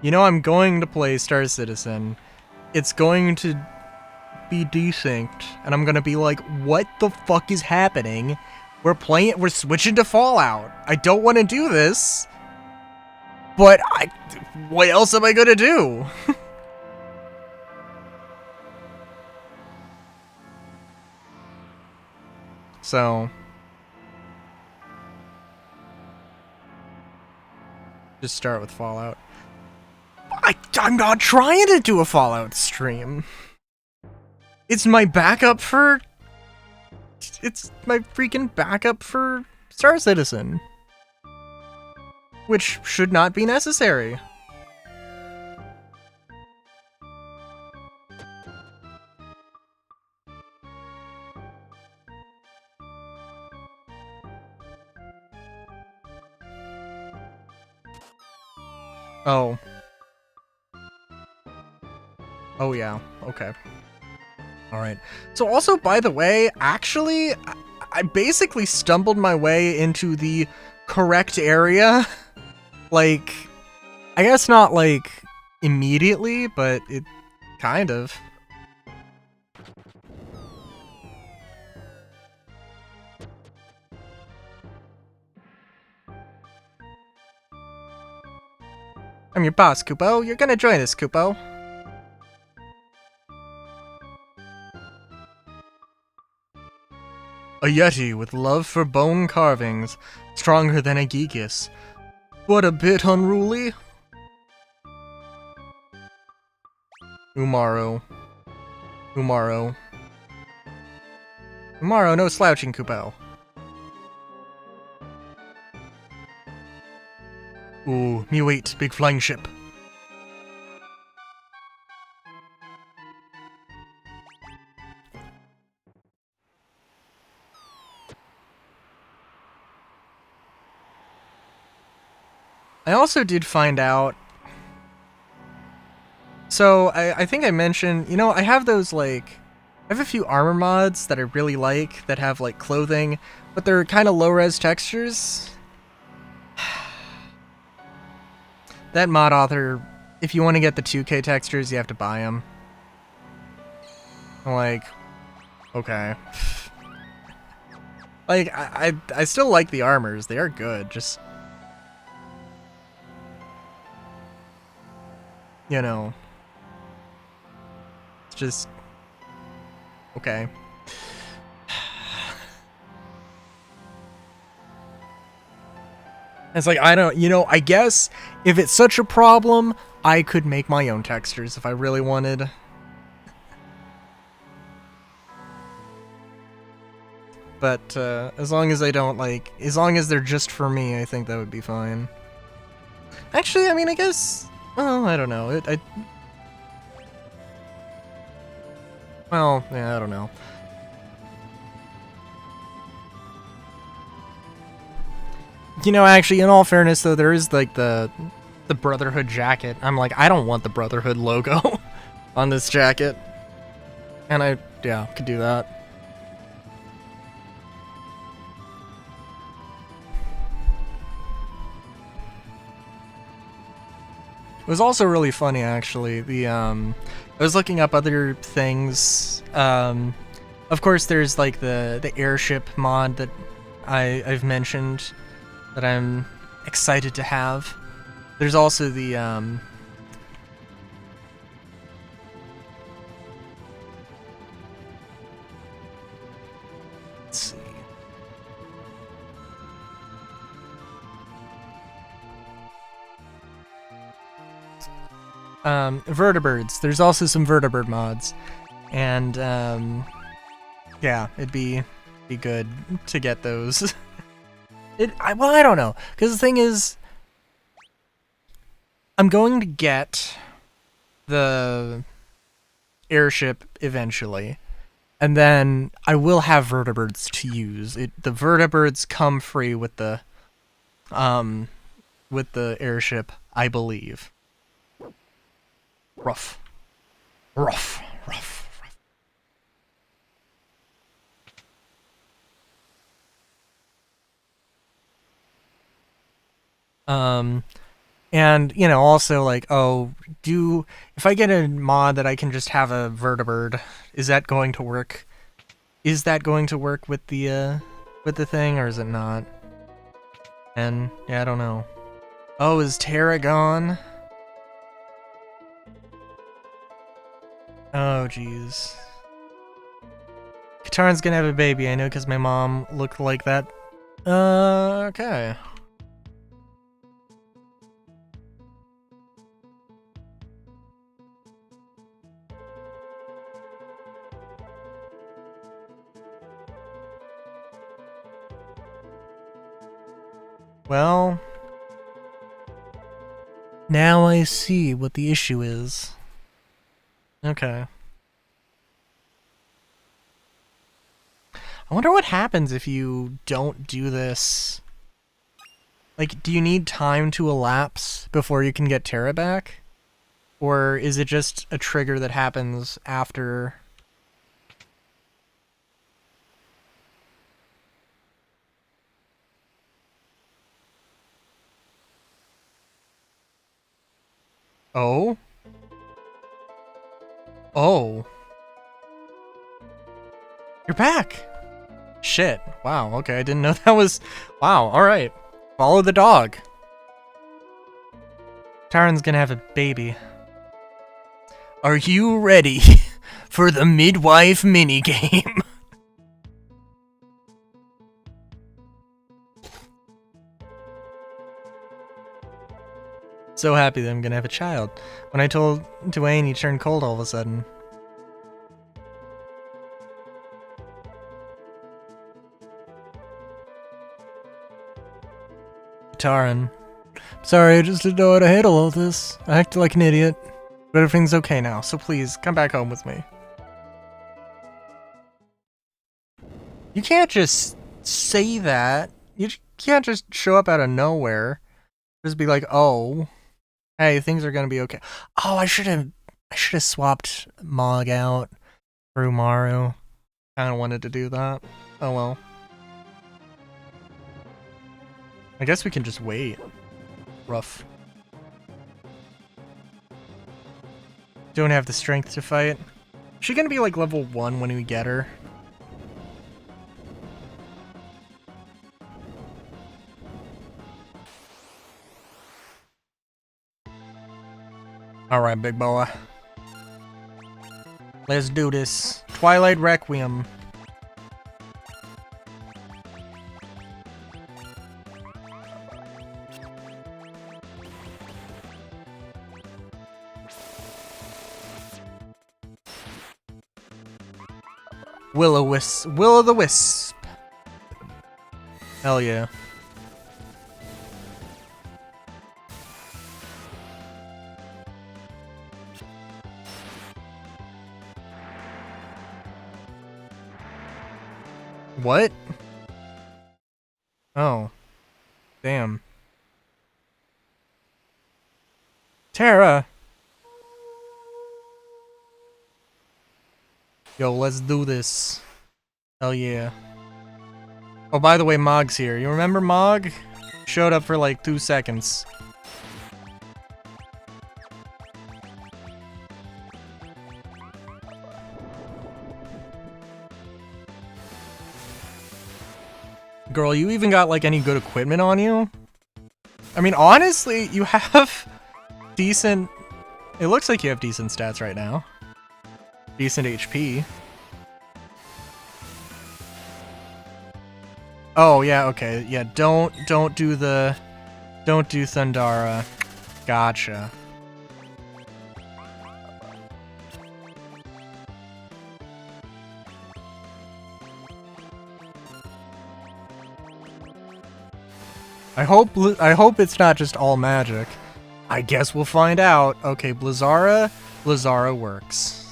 You know I'm going to play Star Citizen. It's going to be desynced, and I'm gonna be like, what the fuck is happening? We're switching to Fallout. I don't want to do this, but what else am I gonna do? So, just start with Fallout. I'm not trying to do a Fallout stream. It's my backup for... It's my freaking backup for Star Citizen. Which should not be necessary. Oh. Oh yeah, okay. Alright. So also, by the way, actually, I basically stumbled my way into the correct area. Like, I guess not, like, immediately, but it kind of. I'm your boss, Kupo. You're gonna join us, Kupo. A Yeti with love for bone carvings, stronger than a Geekus. What a bit unruly. Umaro. Umaro, no slouching, Kupo. Ooh, Mu-8, big flying ship. I also did find out... So, I think I mentioned, you know, I have those, like... I have a few armor mods that I really like, that have, like, clothing, but they're kind of low-res textures. That mod author, if you want to get the 2K textures, you have to buy them. I'm like, okay. Like, I still like the armors, they are good, just... You know... It's just... Okay. It's like, I don't, you know, I guess if it's such a problem, I could make my own textures if I really wanted. But as long as I don't, like, as long as they're just for me, I think that would be fine. Actually, I mean, I guess, well, I don't know. Well, yeah, I don't know. You know, actually, in all fairness, though, there is, like, the Brotherhood jacket. I'm like, I don't want the Brotherhood logo on this jacket. And yeah, could do that. It was also really funny, actually. I was looking up other things. Of course, there's, like, the airship mod that I've mentioned, that I'm excited to have. There's also the, let's see. Vertibirds. There's also some Vertibird mods. And, yeah, it'd be good to get those. Well, I don't know, because the thing is, I'm going to get the airship eventually, and then I will have Vertibirds to use. The Vertibirds come free with the airship, I believe. Rough. And, you know, also like, oh, if I get a mod that I can just have a vertibird, is that going to work? Is that going to work with the thing, or is it not? And, yeah, I don't know. Oh, is Terra gone? Oh, jeez. Katarin's gonna have a baby, I know, because my mom looked like that. Okay. Well, now I see what the issue is. Okay. I wonder what happens if you don't do this. Like, do you need time to elapse before you can get Terra back? Or is it just a trigger that happens after? Oh? Oh. You're back! Shit. Wow, okay, I didn't know that was... Wow, alright. Follow the dog. Taran's gonna have a baby. Are you ready for the midwife minigame? So happy that I'm gonna have a child. When I told Dwayne, he turned cold all of a sudden. Taran. Sorry, I just didn't know how to handle all this. I acted like an idiot. But everything's okay now, so please, come back home with me. You can't just say that. You can't just show up out of nowhere. Just be like, oh, hey, things are gonna be okay. Oh, I should have swapped Mog out for Umaru. Kinda wanted to do that. Oh well. I guess we can just wait. Rough. Don't have the strength to fight. Is she gonna be like level 1 when we get her? Alright, big boy. Let's do this. Twilight Requiem. Will-o'-the-wisp. Hell yeah. What? Oh. Damn. Terra! Yo, let's do this. Hell yeah. Oh, by the way, Mog's here. You remember Mog? Showed up for like 2 seconds. Girl, you even got like any good equipment on you? I mean, honestly, you have decent... It looks like you have decent stats right now. Decent HP. Oh, yeah, okay. Yeah, don't do Thundara. Gotcha. I hope it's not just all magic. I guess we'll find out. Okay, Blizzara works.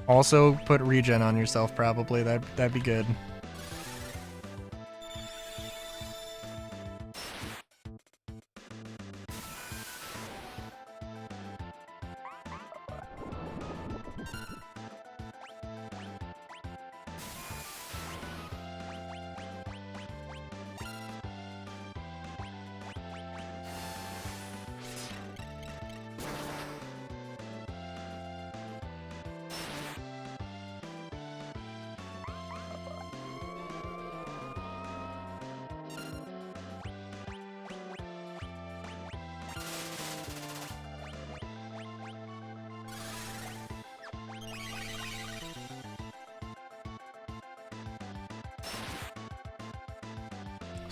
Also, put regen on yourself, probably. That'd be good.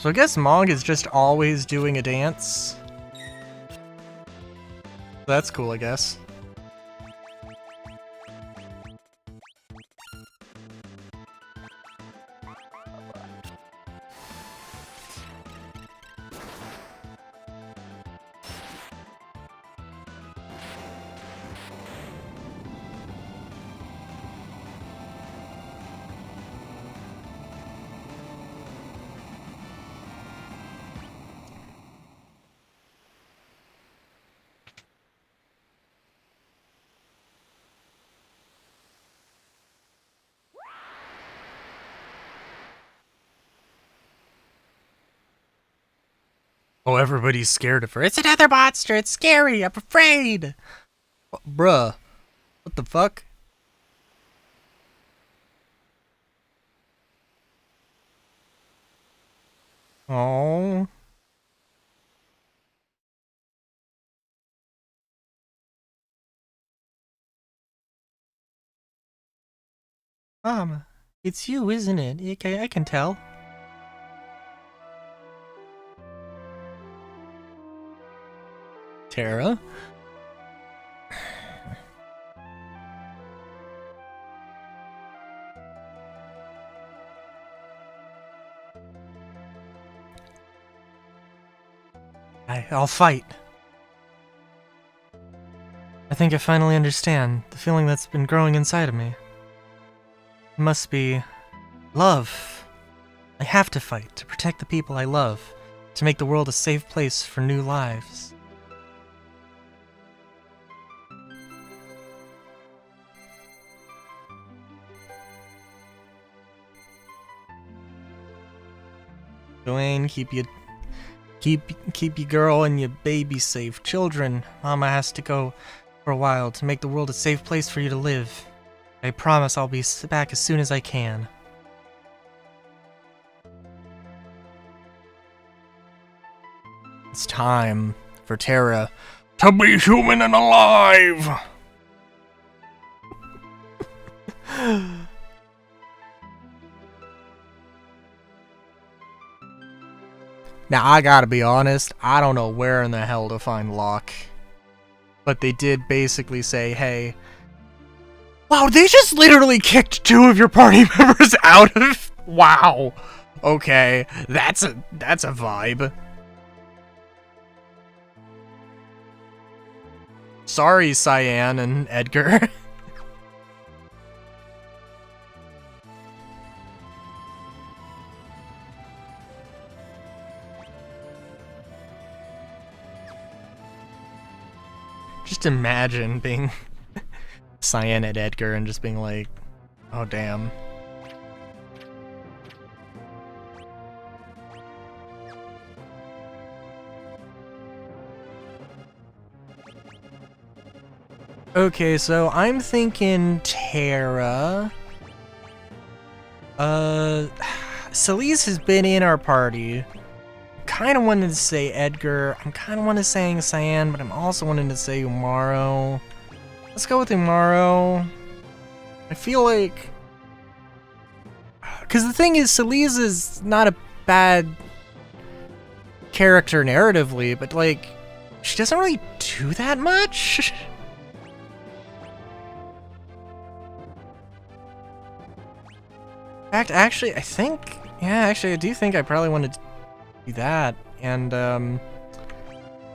So I guess Mog is just always doing a dance. That's cool, I guess. Oh, everybody's scared of her. It's another monster. It's scary. I'm afraid. Bruh. What the fuck? Oh. It's you, isn't it? I can tell. Terra? I'll fight. I think I finally understand the feeling that's been growing inside of me. It must be love. I have to fight to protect the people I love, to make the world a safe place for new lives. Dwayne, keep your girl and your baby safe. Children, Mama has to go for a while to make the world a safe place for you to live. I promise I'll be back as soon as I can. It's time for Terra to be human and alive! Now, I gotta be honest, I don't know where in the hell to find Locke. But they did basically say, hey... Wow, they just literally kicked 2 of your party members out of... Wow. Okay, that's a vibe. Sorry, Cyan and Edgar. Just imagine being Cyan and Edgar and just being like, oh damn. Okay, so I'm thinking Terra. Celise has been in our party. Kind of wanted to say Edgar. I'm kind of wanting to say Cyan, but I'm also wanting to say Umaro. Let's go with Umaro. I feel like... Because the thing is, Celise is not a bad character narratively, but like, she doesn't really do that much. In fact, actually, I think... Yeah, actually, I do think I probably want to do that. And,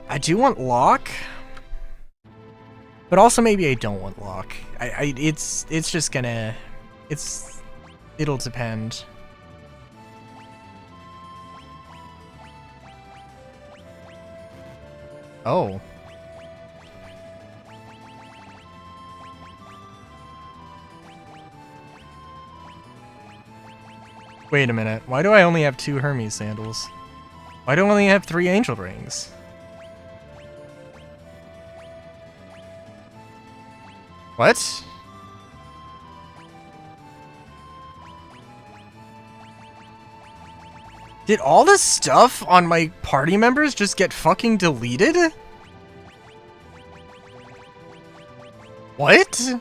I do want Locke. But also maybe I don't want Locke. It's just gonna... It'll depend. Oh. Wait a minute, why do I only have 2 Hermes sandals? Why do I only have 3 angel rings? What? Did all this stuff on my party members just get fucking deleted? What?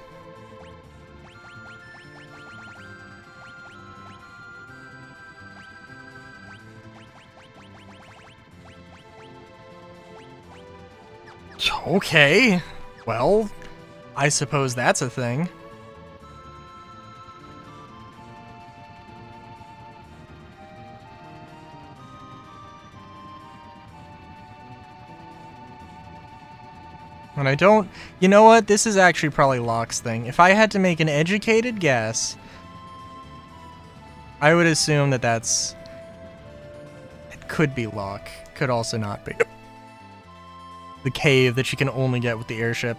Okay. Well, I suppose that's a thing. And I don't... You know what? This is actually probably Locke's thing. If I had to make an educated guess, I would assume that that's... It could be Locke. Could also not be. The cave that you can only get with the airship.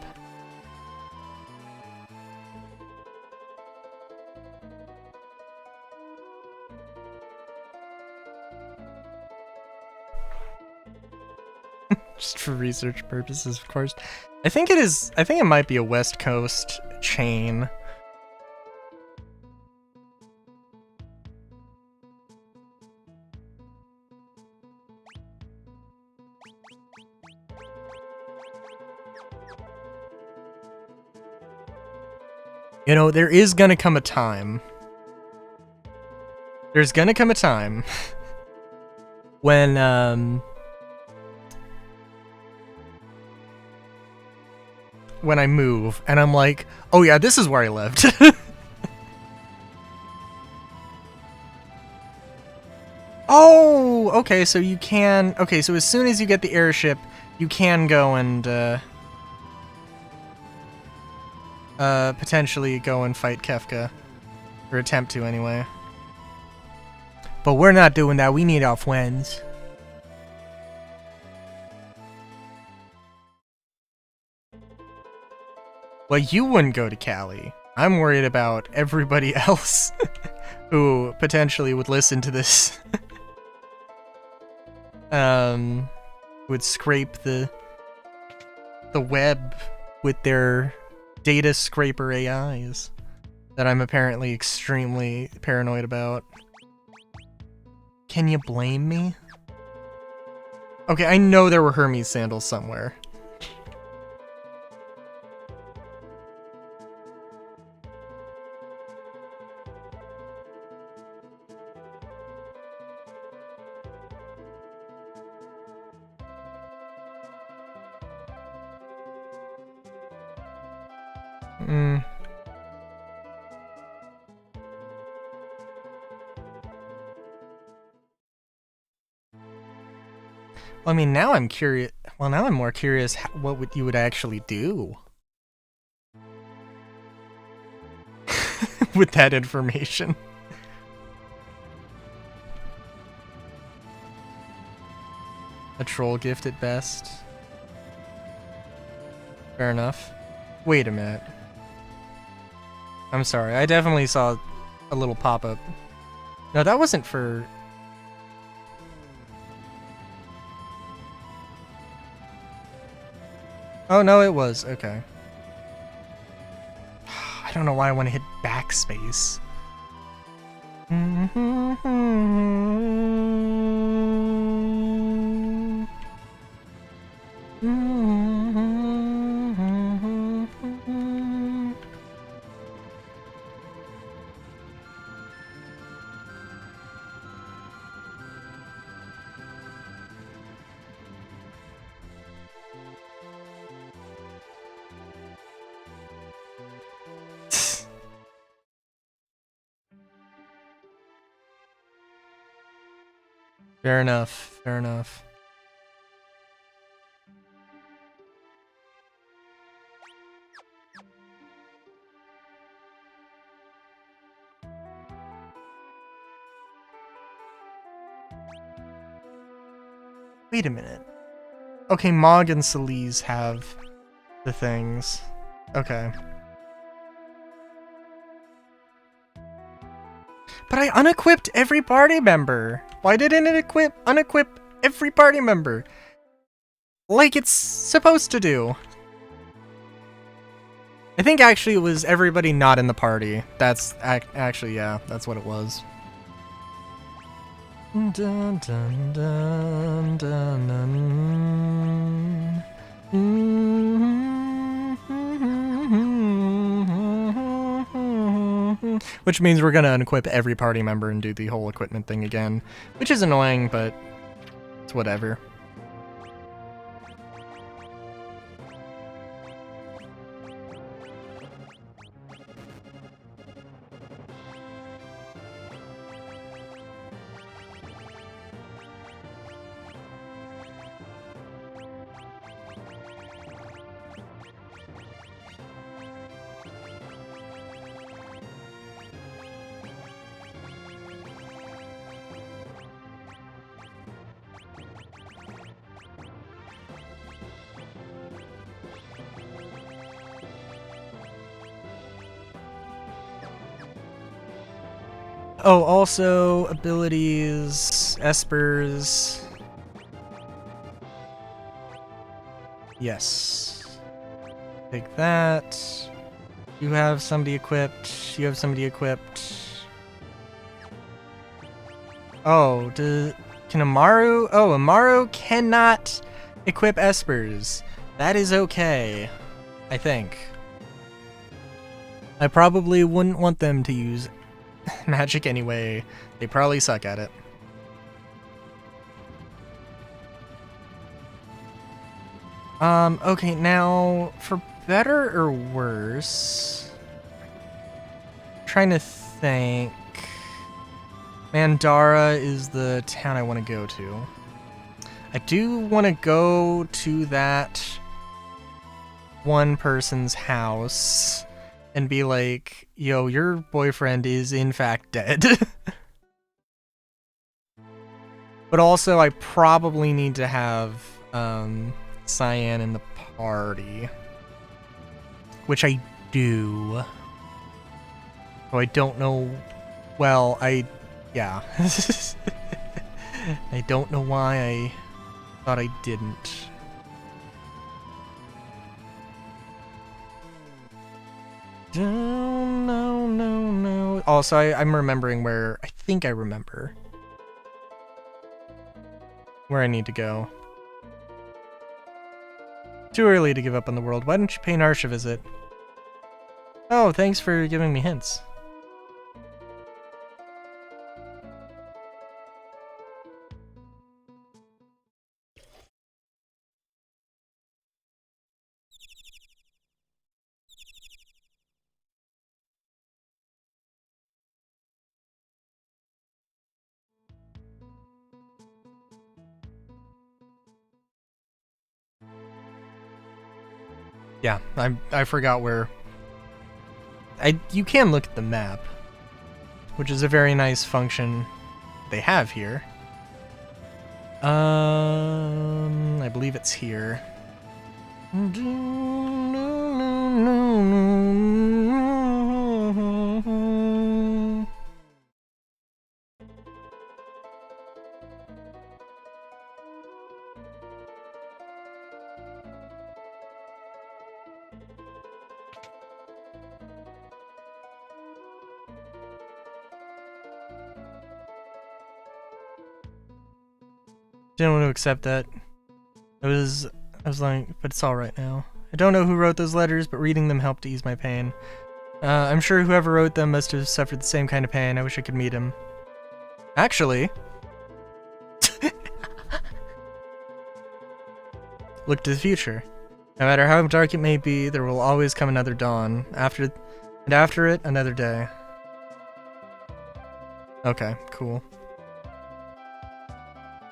Just for research purposes, of course. I think it is... I think it might be a West Coast chain. You know, there is gonna come a time. There's gonna come a time when I move and I'm like, oh yeah, this is where I lived. Oh, okay, so you can... Okay, so as soon as you get the airship, you can go and, potentially go and fight Kefka. Or attempt to, anyway. But we're not doing that, we need our friends. Well, you wouldn't go to Cali. I'm worried about everybody else who potentially would listen to this. Would scrape the web with their data scraper AIs that I'm apparently extremely paranoid about. Can you blame me? Okay, I know there were Hermes sandals somewhere. I mean, now I'm curious. Well, now I'm more curious what you would actually do with that information. A troll gift at best. Fair enough. Wait a minute. I'm sorry, I definitely saw a little pop-up. No, that wasn't for... Oh, no, it was. Okay. I don't know why I want to hit backspace. Fair enough, fair enough. Wait a minute. Okay, Mog and Celise have the things. Okay. But I unequipped every party member. Why didn't it unequip every party member? Like it's supposed to do. I think actually it was everybody not in the party. That's actually, yeah, that's what it was. Dun, dun, dun, dun, dun. Which means we're gonna unequip every party member and do the whole equipment thing again. Which is annoying, but it's whatever. Oh, also abilities, espers. Yes. Take that. You have somebody equipped. You have somebody equipped. Oh, can Amaru? Oh, Amaru cannot equip espers. That is okay, I think. I probably wouldn't want them to use magic anyway. They probably suck at it. Okay, now, for better or worse... trying to think... Mandara is the town I want to go to. I do want to go to that one person's house and be like, yo, your boyfriend is in fact dead. But also, I probably need to have Cyan in the party. Which I do. So I don't know... Well, yeah. I don't know why I thought I didn't. No. Also, I'm remembering where... I think I remember where I need to go. Too early to give up on the world. Why don't you pay Narsha a visit? Oh, thanks for giving me hints. Yeah, I forgot where... you can look at the map, which is a very nice function they have here. I believe it's here. Didn't want to accept that. I was like, but it's alright now. I don't know who wrote those letters, but reading them helped ease my pain. I'm sure whoever wrote them must have suffered the same kind of pain. I wish I could meet him. Actually... Look to the future. No matter how dark it may be, there will always come another dawn. After it, another day. Okay, cool.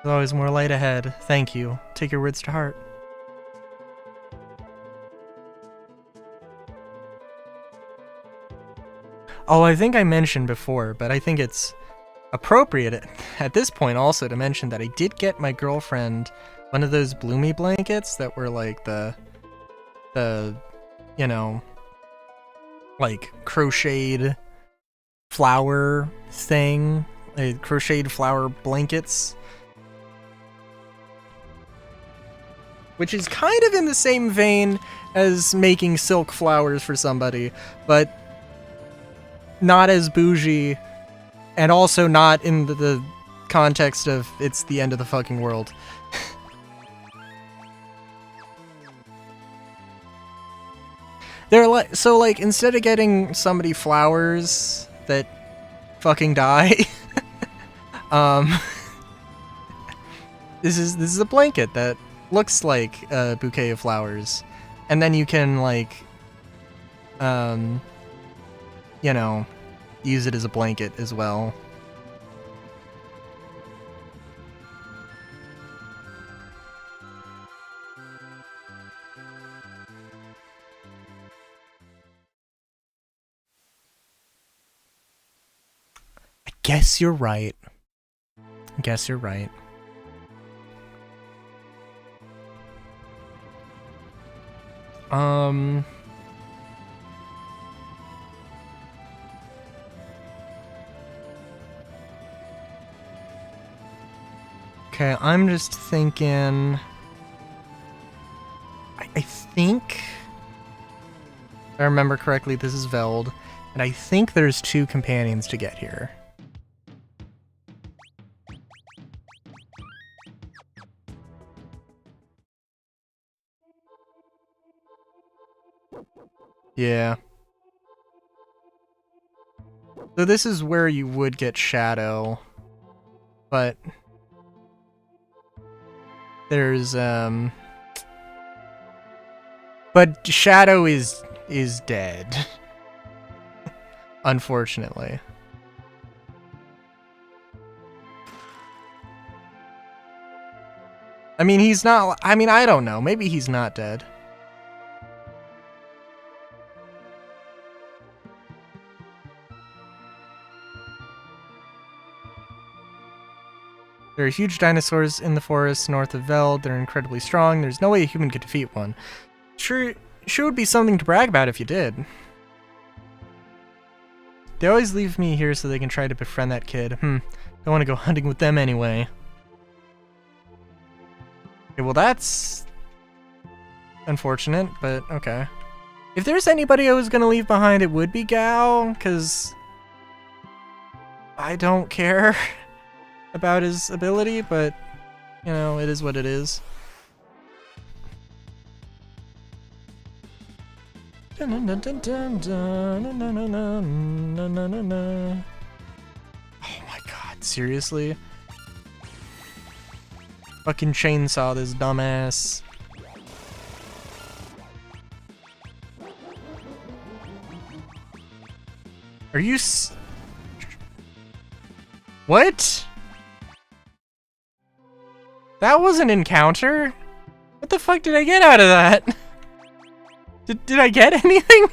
There's always more light ahead. Thank you. Take your words to heart. Oh, I think I mentioned before, but I think it's appropriate at this point also to mention that I did get my girlfriend one of those bloomy blankets that were like the you know, like crocheted flower thing, crocheted flower blankets. Which is kind of in the same vein as making silk flowers for somebody, but not as bougie, and also not in the context of it's the end of the fucking world. They're like, so like, instead of getting somebody flowers that fucking die, this is a blanket that looks like a bouquet of flowers, and then you can like you know, use it as a blanket as well. I guess you're right. I guess you're right. Okay, I'm just thinking... I think... If I remember correctly, this is Veld, and I think there's 2 companions to get here. Yeah. So this is where you would get Shadow, but there's but Shadow is dead. Unfortunately. I mean, he's not, I mean, I don't know. Maybe he's not dead. There are huge dinosaurs in the forest north of Veld. They're incredibly strong. There's no way a human could defeat one. Sure would be something to brag about if you did. They always leave me here so they can try to befriend that kid. Don't want to go hunting with them anyway. Okay, well that's unfortunate, but okay. If there's anybody I was gonna leave behind, it would be Gao, because I don't care about his ability, but, you know, it is what it is. Oh my god, seriously? Fucking chainsaw this dumbass. Are you What? That was an encounter? What the fuck did I get out of that? Did I get anything?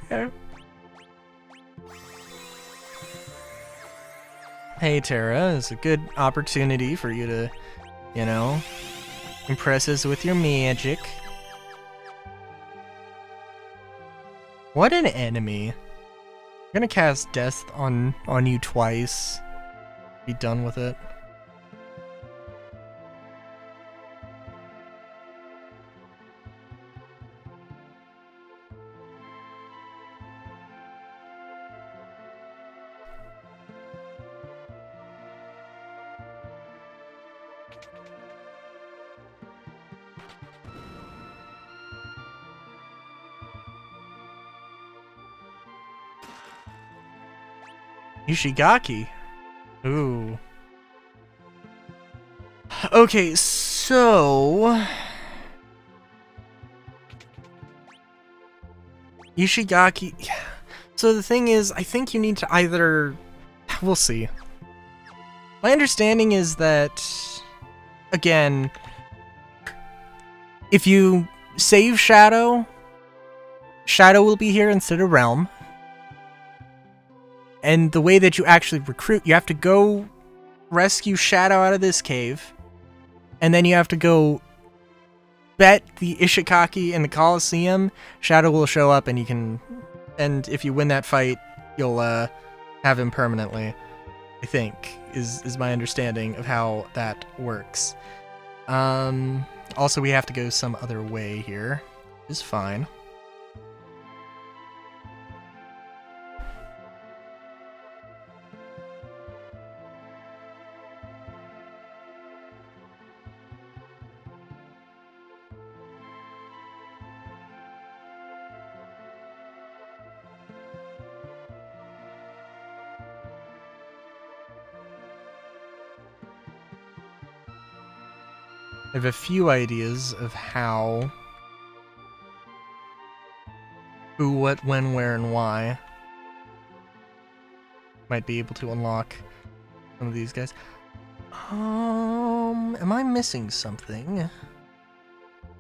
Okay. Hey Terra, it's a good opportunity for you to, you know, impress us with your magic. What an enemy. I'm gonna cast Death on you twice. Be done with it. Ishigaki. Ooh. Okay, so... Ishigaki... So the thing is, I think you need to either... We'll see. My understanding is that... Again... If you save Shadow... Shadow will be here instead of Realm. And the way that you actually recruit, you have to go rescue Shadow out of this cave. And then you have to go bet the Ishikaki in the Colosseum. Shadow will show up and you can... And if you win that fight, you'll have him permanently. I think, is my understanding of how that works. Also, we have to go some other way here. Is fine. I have a few ideas of how, who, what, when, where, and why might be able to unlock some of these guys. Am I missing something?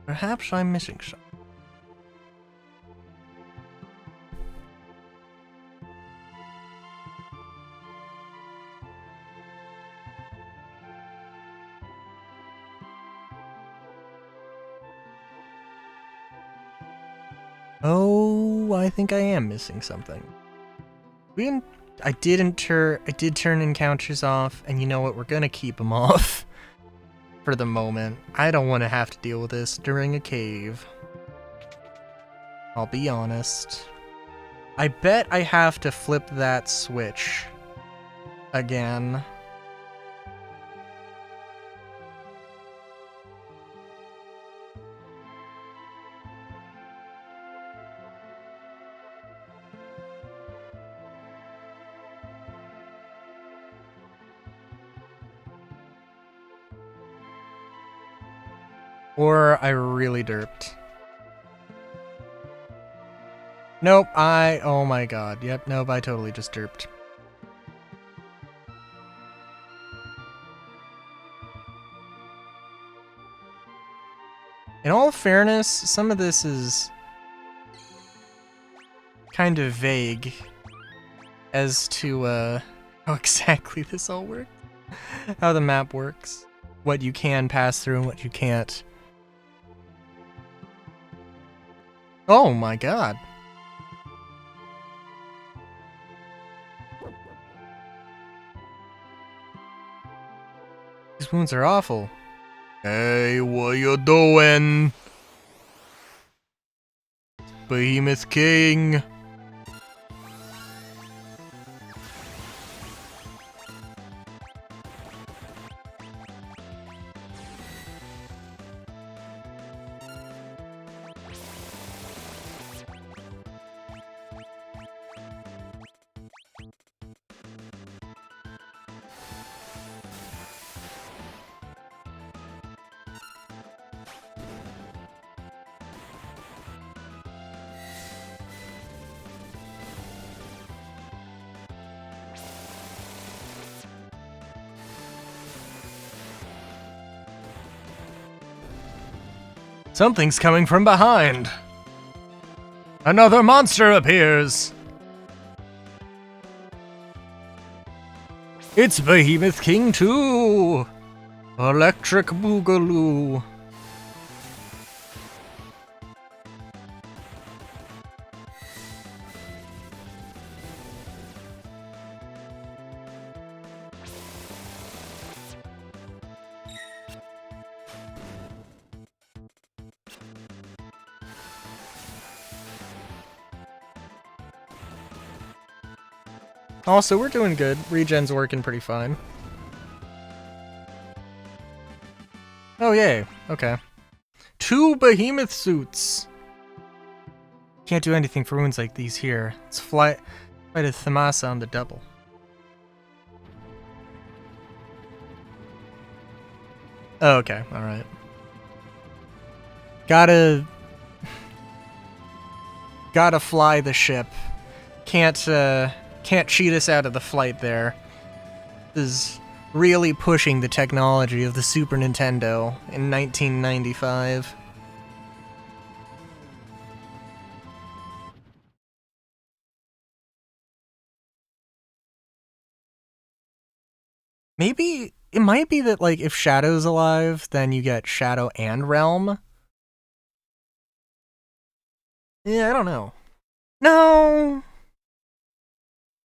Perhaps I'm missing something. Oh, I think I am missing something. I did turn encounters off, and you know what? We're gonna keep them off for the moment. I don't want to have to deal with this during a cave. I'll be honest. I bet I have to flip that switch again. Or I really derped. Nope, oh my god. Yep, nope, I totally just derped. In all fairness, some of this is kind of vague as to how exactly this all works. How the map works. What you can pass through and what you can't. Oh my god. These wounds are awful. Hey, what you doing? Behemoth King. Something's coming from behind. Another monster appears. It's Behemoth King 2. Electric Boogaloo. Also, we're doing good. Regen's working pretty fine. Oh, yay. Okay. 2 behemoth suits. Can't do anything for wounds like these here. Let's fight a Thamasa on the double. Oh, okay. Alright. Gotta fly the ship. Can't cheat us out of the flight there. This is really pushing the technology of the Super Nintendo in 1995. Maybe it might be that, like, if Shadow's alive, then you get Shadow and Realm. Yeah, I don't know. No!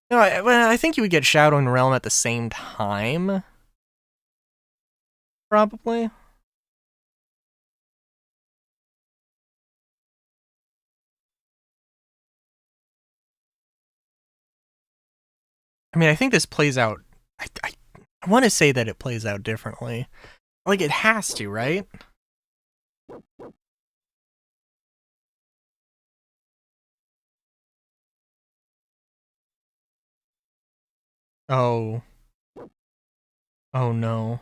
No, I think you would get Shadow and Realm at the same time. Probably. I mean, I think this plays out... I want to say that it plays out differently. Like, it has to, right? Oh. Oh no.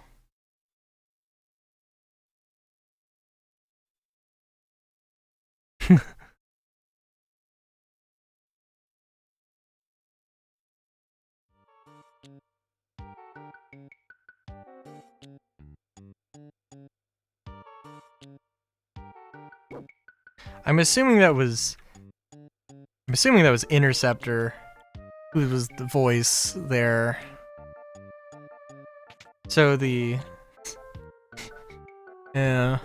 I'm assuming that was Interceptor who was the voice there. So yeah.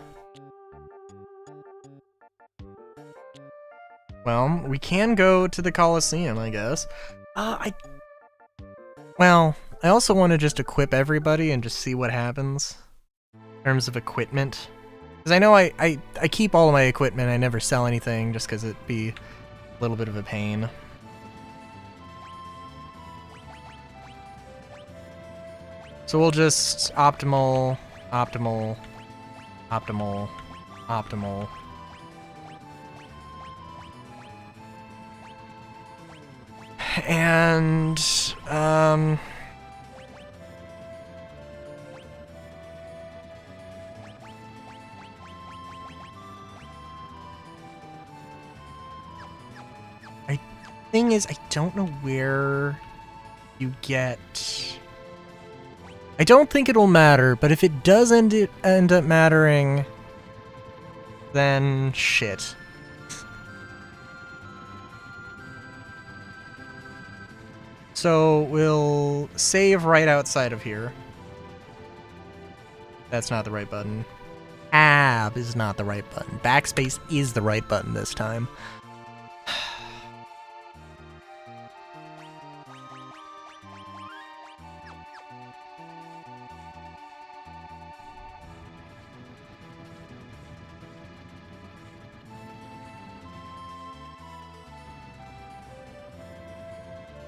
Well, we can go to the Colosseum, I guess. Well, I also want to just equip everybody and just see what happens in terms of equipment. Because I know I keep all of my equipment, I never sell anything just because it'd be a little bit of a pain. So we'll just optimal, optimal, optimal, optimal. And, thing is, I don't know where you get... I don't think it'll matter, but if it does end up mattering, then shit. So we'll save right outside of here. That's not the right button. Tab is not the right button. Backspace is the right button this time.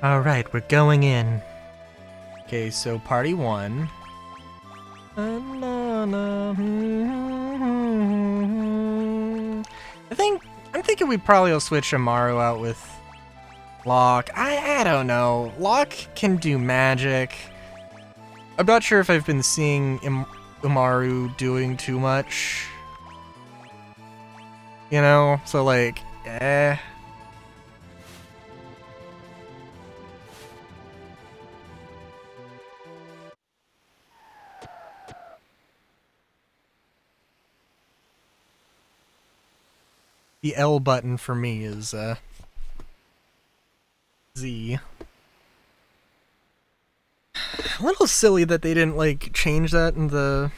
Alright, we're going in. Okay, so party 1. I'm thinking we probably will switch Amaru out with Locke. I don't know. Locke can do magic. I'm not sure if I've been seeing Amaru doing too much. You know? So like, eh. The L button for me is, Z. A little silly that they didn't, like, change that in the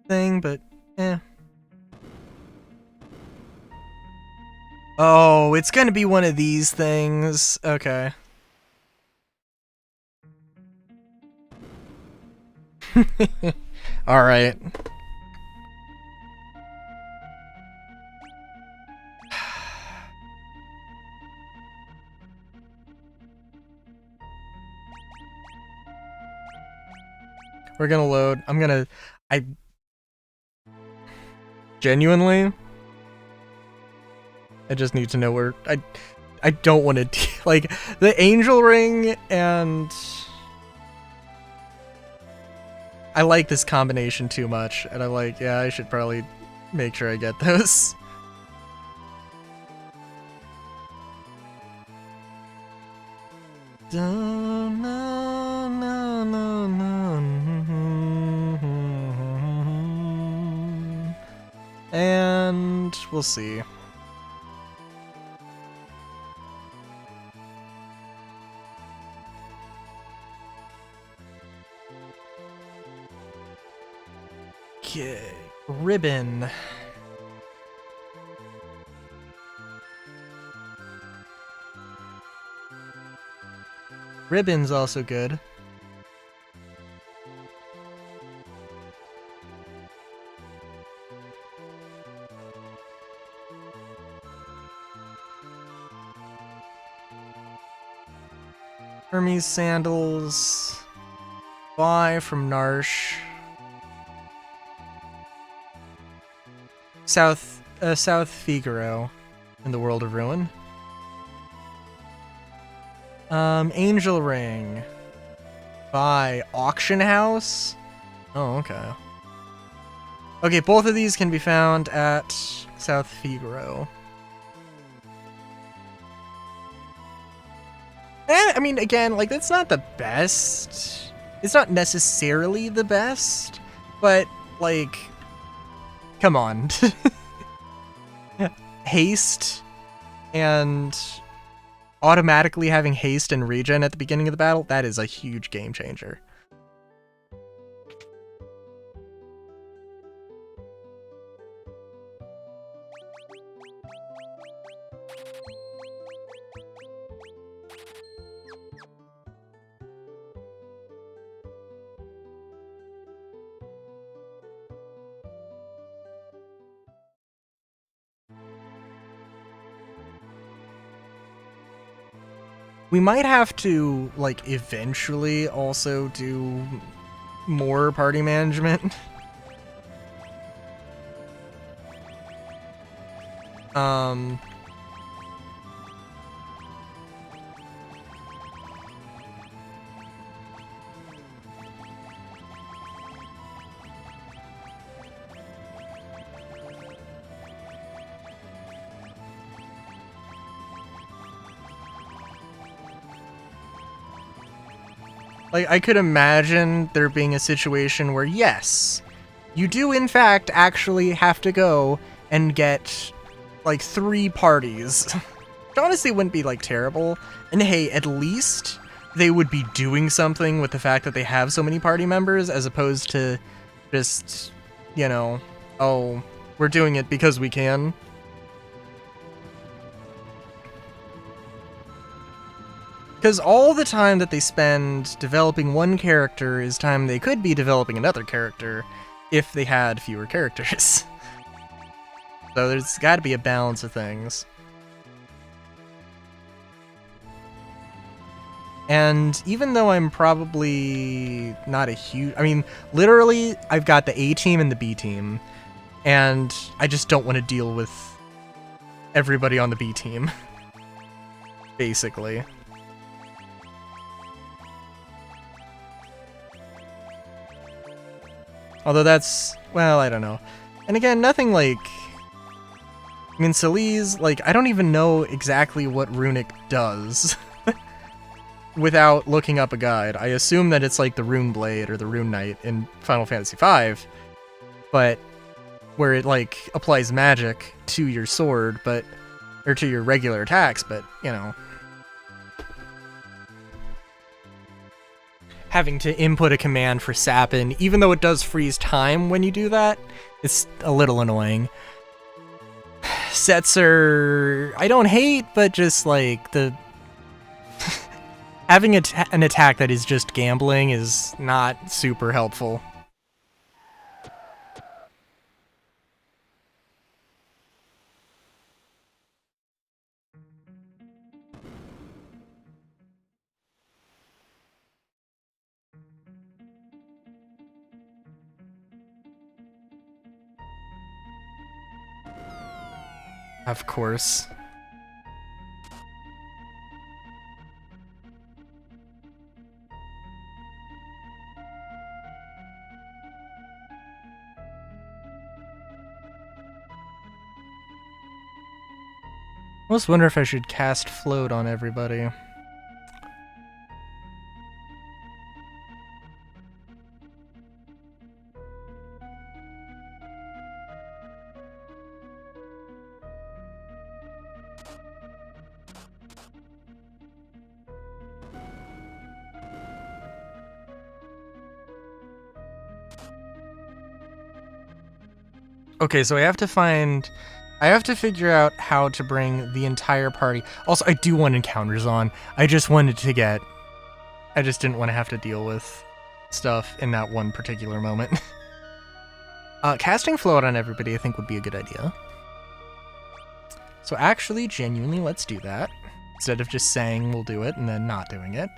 thing, but, eh. Oh, it's gonna be one of these things. Okay. Alright. We're gonna load. I genuinely, I just need to know where, I don't want to, like, the angel ring and I like this combination too much, and I'm like, yeah, I should probably make sure I get those. And we'll see. Okay, ribbon. Ribbon's also good. Hermes sandals. Buy from Narsh. South Figaro in the World of Ruin. Angel ring. Buy auction house. Oh, okay. Okay, both of these can be found at South Figaro. And, I mean, again, like, that's not the best. It's not necessarily the best, but, like, come on. Haste and automatically having haste and regen at the beginning of the battle, that is a huge game changer. We might have to, like, eventually also do more party management. Like, I could imagine there being a situation where, yes, you do in fact actually have to go and get, like, 3 parties. Which honestly wouldn't be, like, terrible. And hey, at least they would be doing something with the fact that they have so many party members, as opposed to just, you know, oh, we're doing it because we can. Because all the time that they spend developing one character is time they could be developing another character if they had fewer characters. So there's got to be a balance of things. And even though I'm probably not a huge... I mean, literally, I've got the A team and the B team. And I just don't want to deal with everybody on the B team. Basically. Although that's, well, I don't know. And again, nothing like... I mean, Celise, like, I don't even know exactly what Runic does without looking up a guide. I assume that it's like the Rune Blade or the Rune Knight in Final Fantasy V, but where it, like, applies magic to your sword, but, or to your regular attacks, but, you know. Having to input a command for Sapin, even though it does freeze time when you do that, it's a little annoying. Setzer, I don't hate, but just like the having an attack that is just gambling is not super helpful. Of course. I almost wonder if I should cast Float on everybody. Okay, so I have to figure out how to bring the entire party. Also, I do want encounters on. I just didn't want to have to deal with stuff in that one particular moment. Casting Float on everybody I think would be a good idea. So actually, genuinely, let's do that. Instead of just saying we'll do it and then not doing it.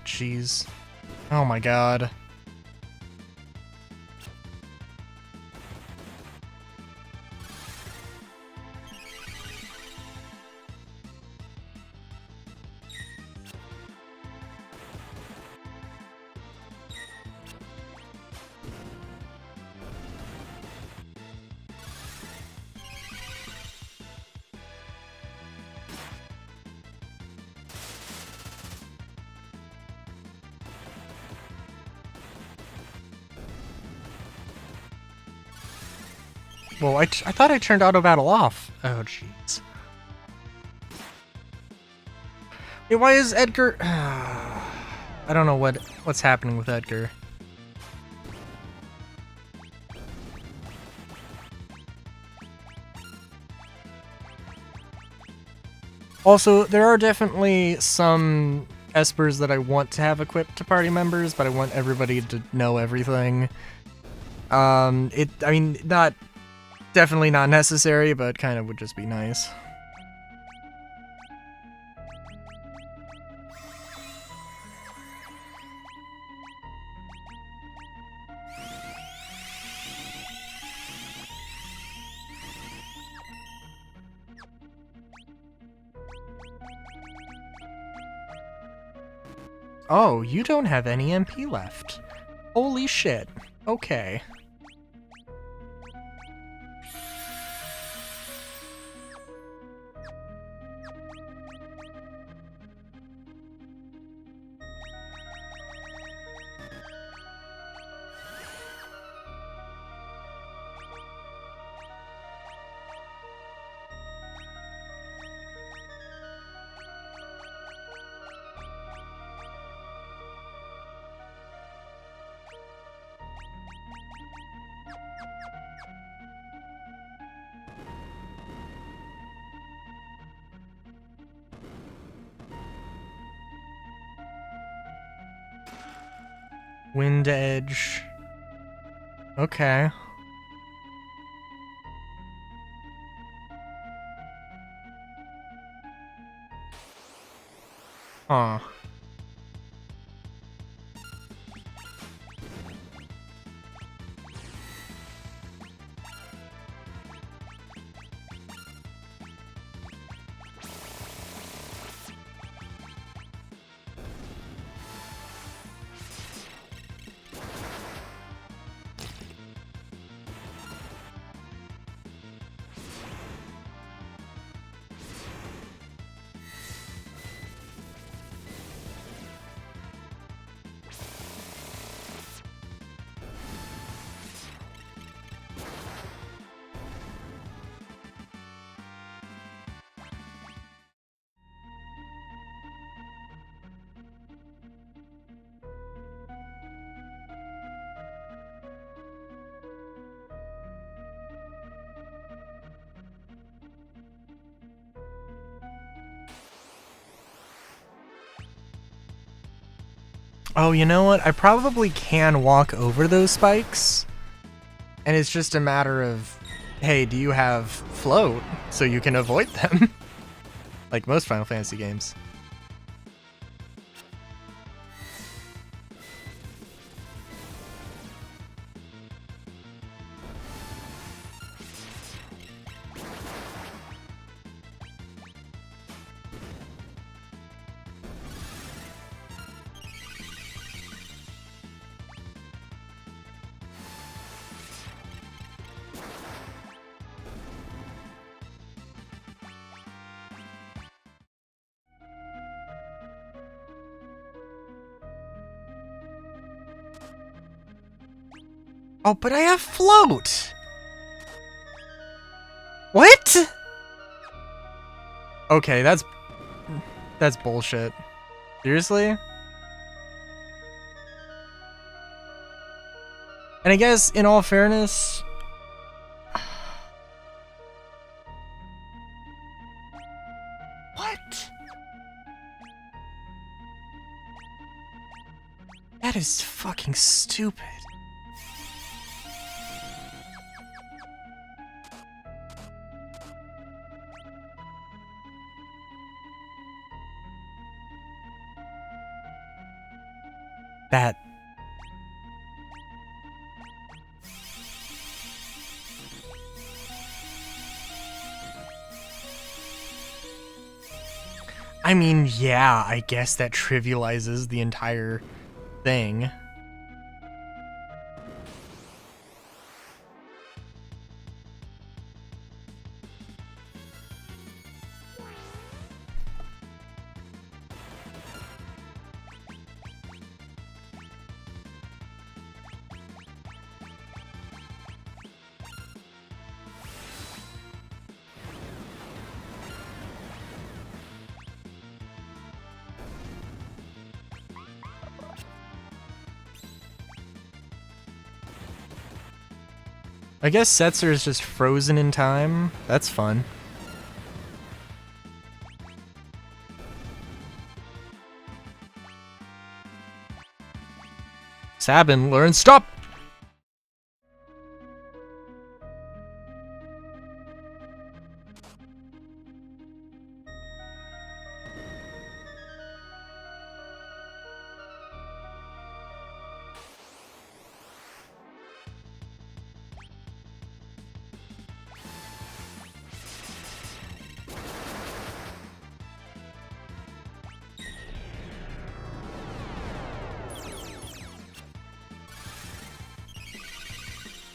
Jeez. Oh my god. Well, I thought I turned auto battle off. Oh, jeez. Hey, why is Edgar... I don't know what's happening with Edgar. Also, there are definitely some espers that I want to have equipped to party members, but I want everybody to know everything. I mean, definitely not necessary, but kind of would just be nice. Oh, you don't have any MP left. Holy shit. Okay. Wind Edge. Okay. Huh. Oh, you know what? I probably can walk over those spikes. And it's just a matter of, hey, do you have float so you can avoid them? Like most Final Fantasy games. Oh, but I have float! What? Okay, that's bullshit. Seriously? And I guess, in all fairness... What? That is fucking stupid. That... I mean, yeah, I guess that trivializes the entire thing. I guess Setzer is just frozen in time. That's fun. Sabin, learn stop!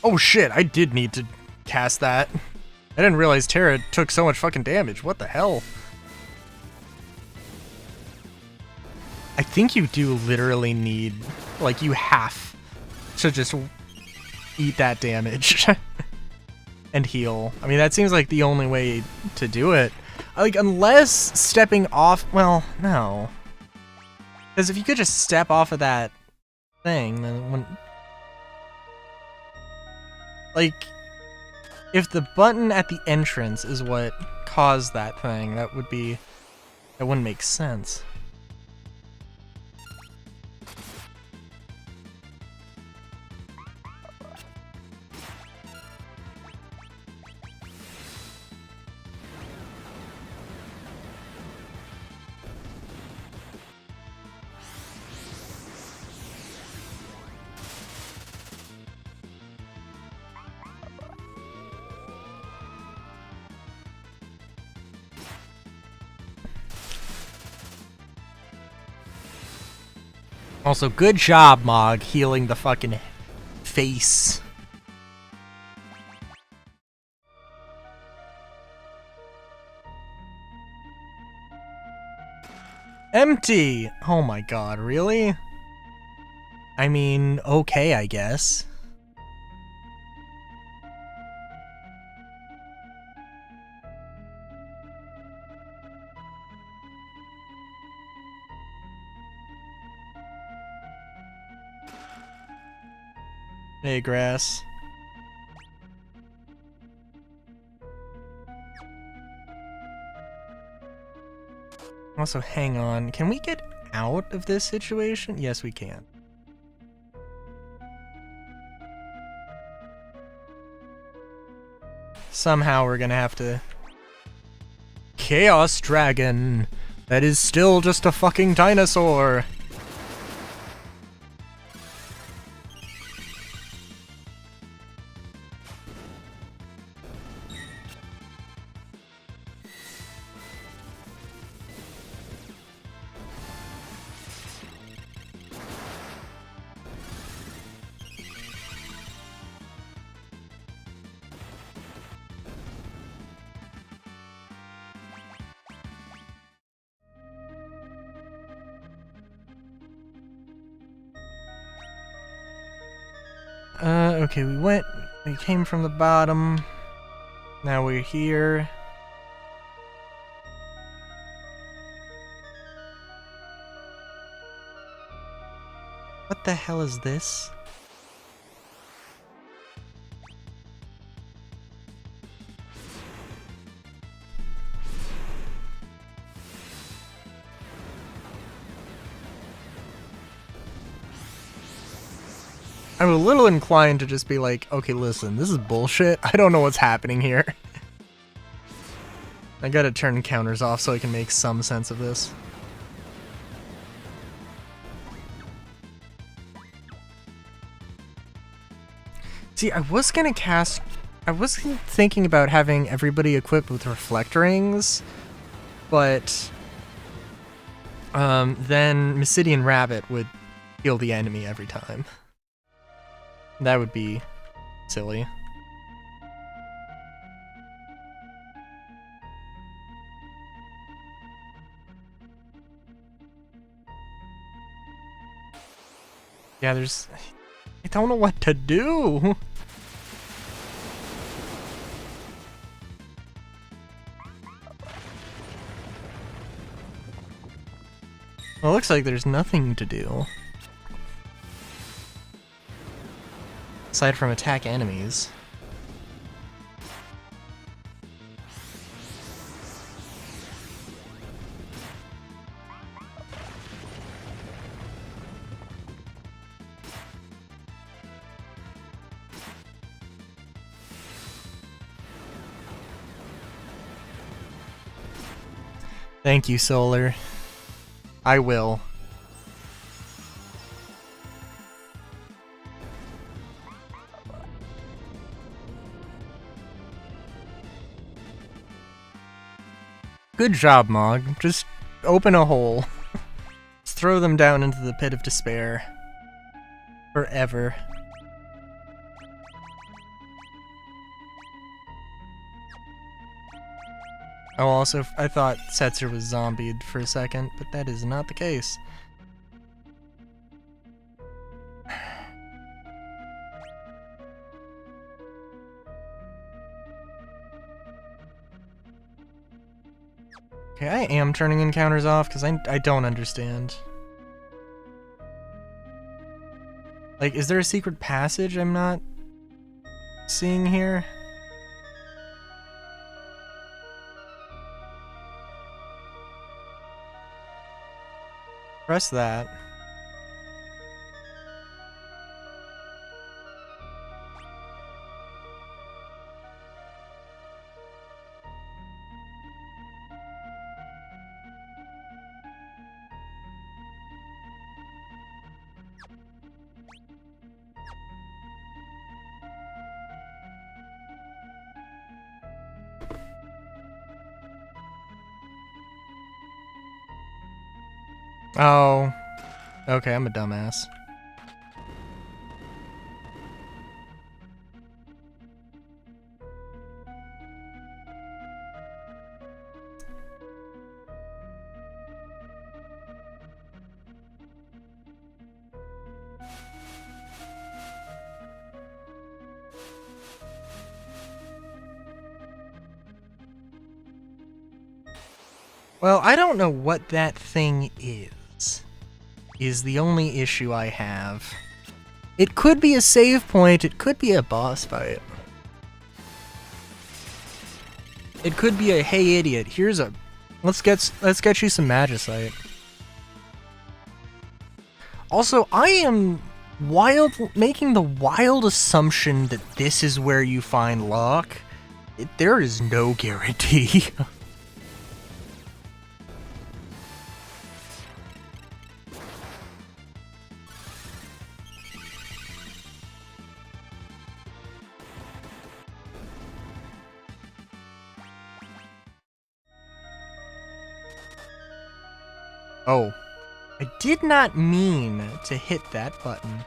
Oh shit, I did need to cast that. I didn't realize Terra took so much fucking damage. What the hell? I think you do literally need, like, you have to just eat that damage and heal. I mean, that seems like the only way to do it. Like, unless stepping off, well, no. Because if you could just step off of that thing, then it wouldn't... Like, if the button at the entrance is what caused that thing, that wouldn't make sense. Also, good job, Mog, healing the fucking face. Empty! Oh my god, really? I mean, okay, I guess. Hey, grass. Also, hang on. Can we get out of this situation? Yes, we can. Somehow we're gonna have to... Chaos Dragon! That is still just a fucking dinosaur! Okay, we came from the bottom. Now we're here. What the hell is this? I'm a little inclined to just be like, okay, listen, this is bullshit. I don't know what's happening here. I gotta turn counters off so I can make some sense of this. See, I was thinking about having everybody equipped with reflect rings, but then Mysidian Rabbit would heal the enemy every time. That would be silly. Yeah, I don't know what to do. Well, it looks like there's nothing to do. Aside from attack enemies. Thank you, Solar. I will. Good job, Mog. Just open a hole. Let's throw them down into the pit of despair. Forever. Oh, also, I thought Setzer was zombied for a second, but that is not the case. Okay, I am turning encounters off because I don't understand. Like, is there a secret passage I'm not seeing here? Press that. Oh. Okay, I'm a dumbass. Well, I don't know what that thing is the only issue I have. It could be a save point, it could be a boss fight. It could be a hey idiot, here's a let's get you some Magicite. Also, I am making the wild assumption that this is where you find luck. There is no guarantee. Oh, I did not mean to hit that button,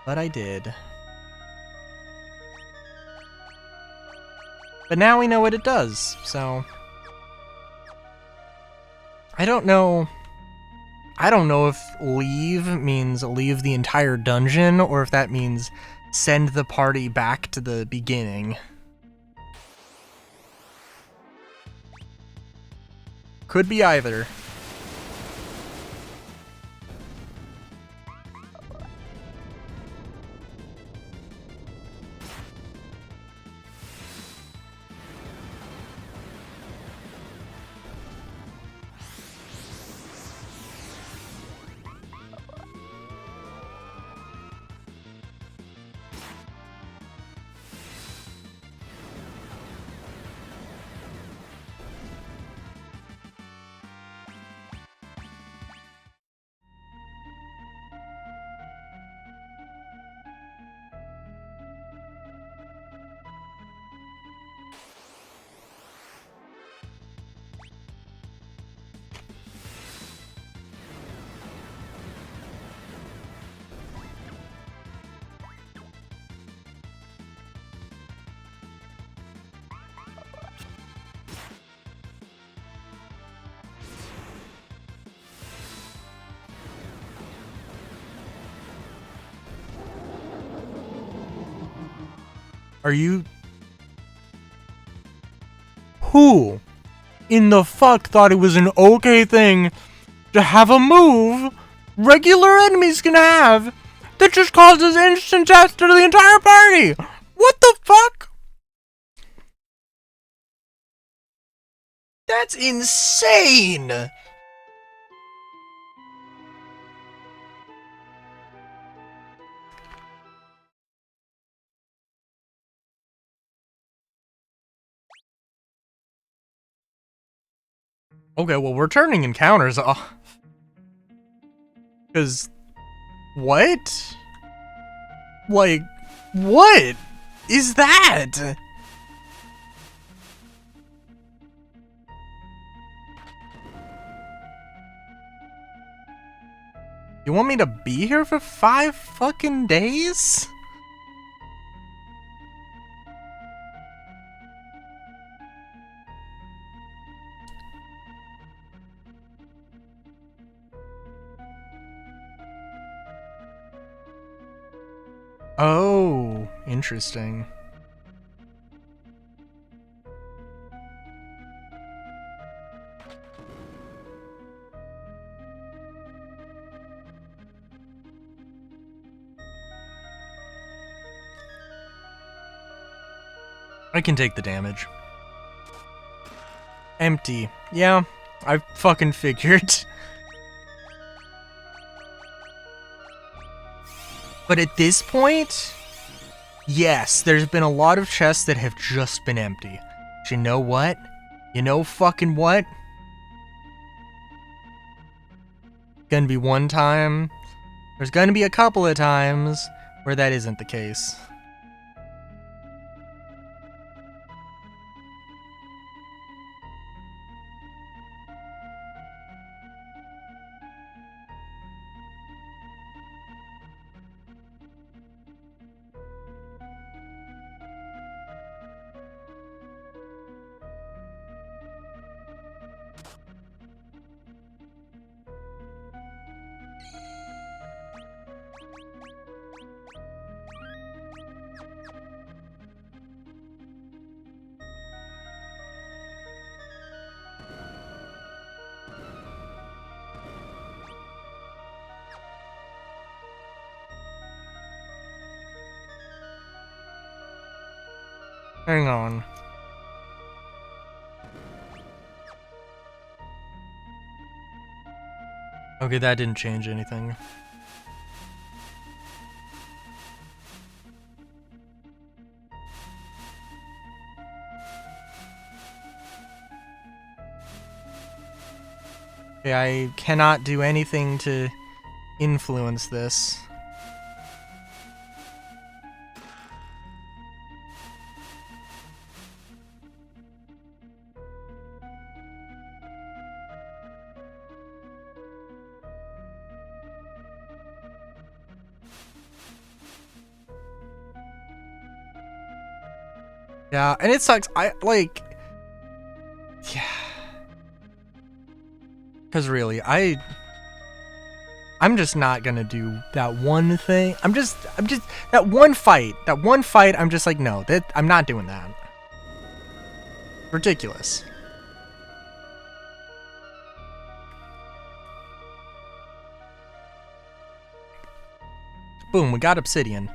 but I did. But now we know what it does, so... I don't know if leave means leave the entire dungeon, or if that means send the party back to the beginning. Could be either. Are you... Who in the fuck thought it was an okay thing to have a move regular enemies can have that just causes instant death to the entire party? What the fuck? That's insane! Okay, well, we're turning encounters off. Because... What? Like, what is that? You want me to be here for 5 fucking days? Oh, interesting. I can take the damage. Empty. Yeah, I fucking figured. But at this point, yes, there's been a lot of chests that have just been empty. But you know what? You know fucking what? Gonna be one time. There's gonna be a couple of times where that isn't the case. Hang on. Okay, that didn't change anything. Okay, I cannot do anything to influence this. Yeah, and it sucks. Yeah. Because really, I'm just not gonna do that one thing. I'm just, that one fight, I'm just like, no, I'm not doing that. Ridiculous. Boom, we got obsidian.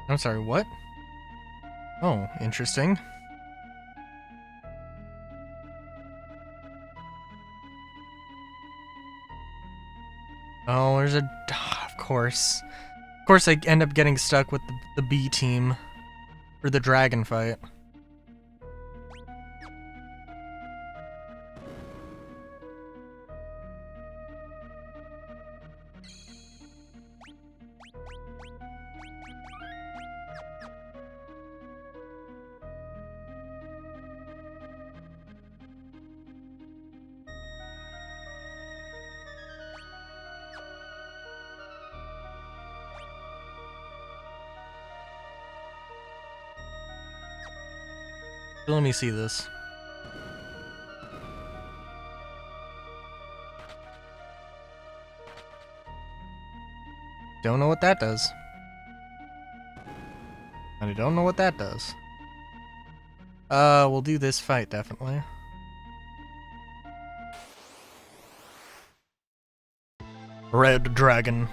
I'm sorry, what? Oh, interesting. Oh, there's a... Of course. Of course I end up getting stuck with the B team. For the dragon fight. Let me see this. Don't know what that does. And I don't know what that does. We'll do this fight, definitely. Red Dragon.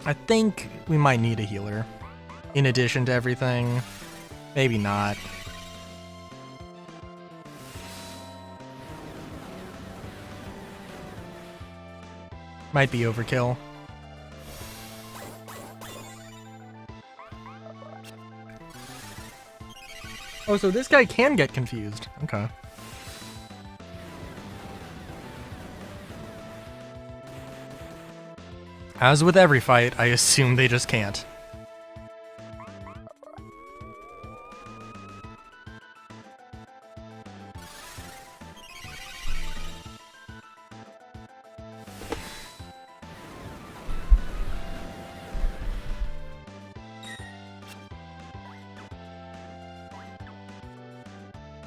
I think we might need a healer. In addition to everything. Maybe not. Might be overkill. Oh, so this guy can get confused. Okay. As with every fight, I assume they just can't.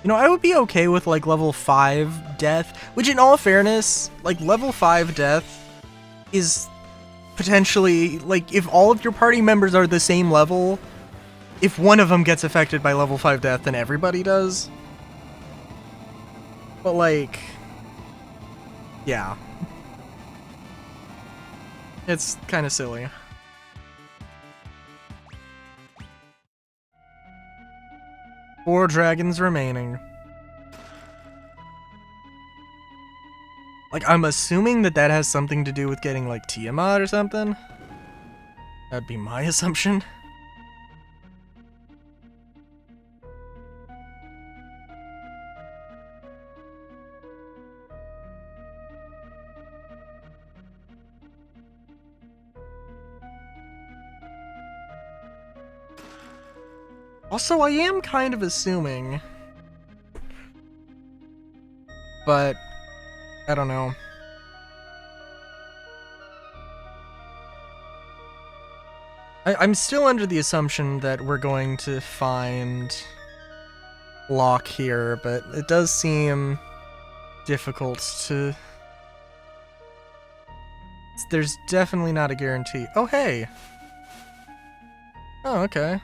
You know, I would be okay with like level 5 death, which in all fairness, like level 5 death is potentially, like, if all of your party members are the same level, if one of them gets affected by level 5 death, then everybody does. But like, yeah. It's kind of silly. Four dragons remaining. Like, I'm assuming that that has something to do with getting, like, Tiamat or something. That'd be my assumption. Also, I am kind of assuming, but I don't know. I'm still under the assumption that we're going to find Locke here, but it does seem difficult to... There's definitely not a guarantee. Oh, hey! Oh, okay.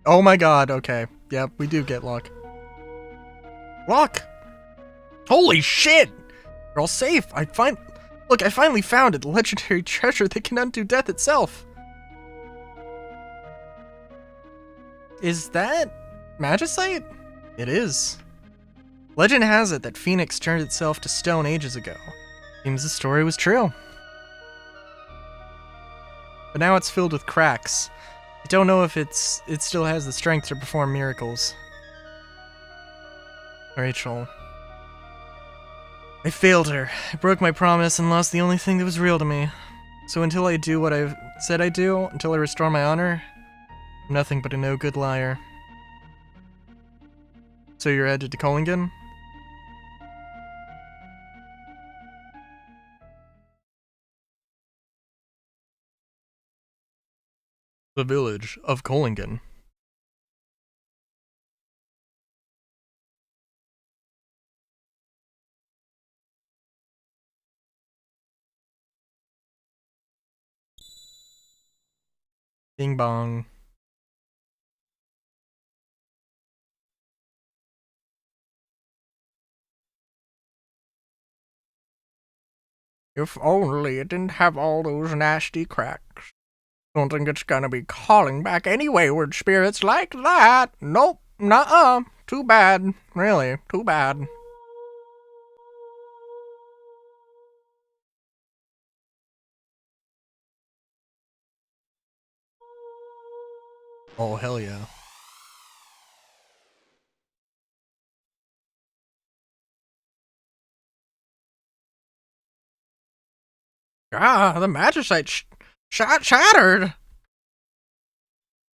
Oh my god, okay. Yep, we do get Locke. Locke! Holy shit! You're all safe! Look, I finally found it! The legendary treasure that can undo death itself! Is that Magicite? It is. Legend has it that Phoenix turned itself to stone ages ago. Seems the story was true. But now it's filled with cracks. I don't know if it still has the strength to perform miracles. Rachel. I failed her. I broke my promise and lost the only thing that was real to me. So until I do what I've said I do, until I restore my honor, I'm nothing but a no-good liar. So you're headed to Collingen? The village of Collingen. Bing bong. If only it didn't have all those nasty cracks. Don't think it's gonna be calling back any wayward spirits like that. Nope, nuh-uh. Too bad. Really, too bad. Oh, hell yeah. Ah, the magicite shattered!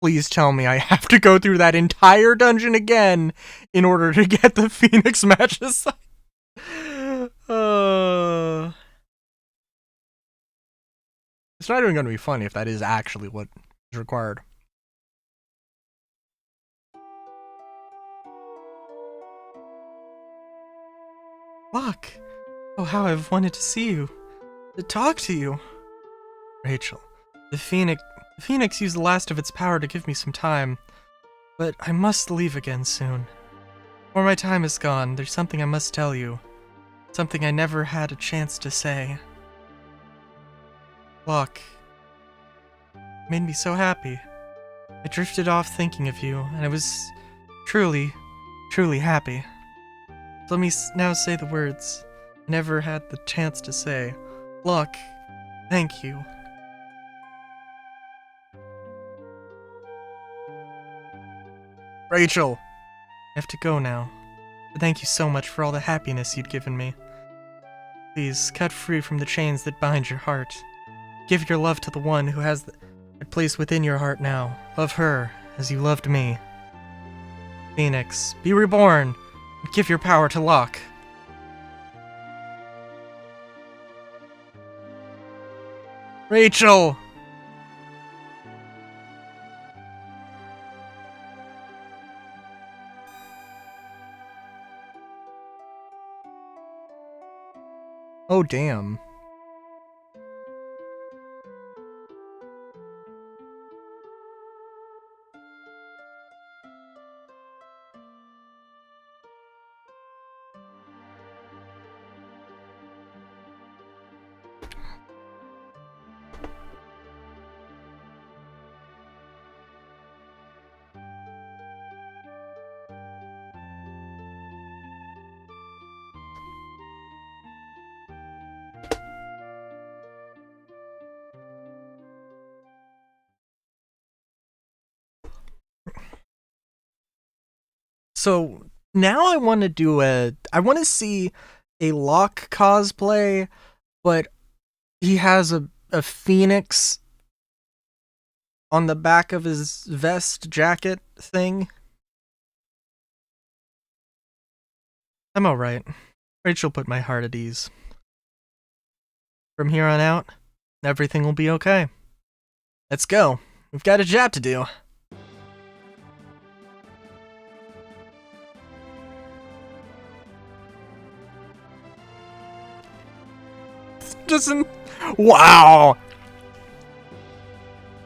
Please tell me I have to go through that entire dungeon again in order to get the Phoenix magicite. It's not even going to be funny if that is actually what is required. Look, Oh, how I've wanted to see you. To talk to you. Rachel, the Phoenix used the last of its power to give me some time. But I must leave again soon. Before my time is gone, there's something I must tell you. Something I never had a chance to say. Locke made me so happy. I drifted off thinking of you, and I was truly, truly happy. So let me now say the words I never had the chance to say. Locke, thank you. Rachel! I have to go now. But thank you so much for all the happiness you'd given me. Please, cut free from the chains that bind your heart. Give your love to the one who has a place within your heart now. Love her as you loved me. Phoenix, be reborn, and give your power to Locke. Rachel! Oh, damn. So now I want to see a Locke cosplay, but he has a phoenix on the back of his vest jacket thing. I'm alright. Rachel put my heart at ease. From here on out, everything will be okay. Let's go. We've got a job to do. Wow!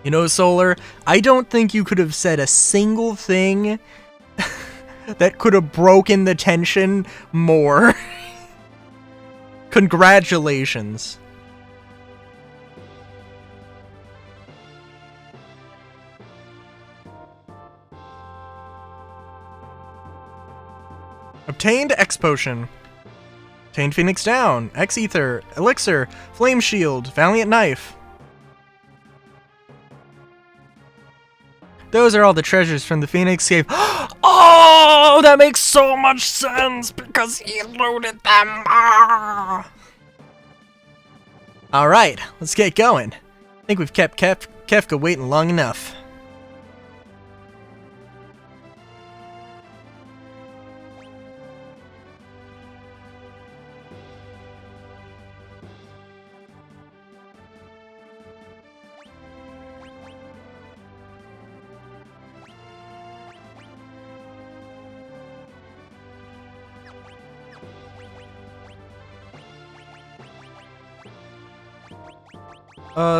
You know, Solar, I don't think you could have said a single thing that could have broken the tension more. Congratulations. Obtained X Potion. Obtained Phoenix Down, X Ether, Elixir, Flame Shield, Valiant Knife. Those are all the treasures from the Phoenix Cave. Oh, that makes so much sense because he looted them. Alright, let's get going. I think we've kept Kefka waiting long enough.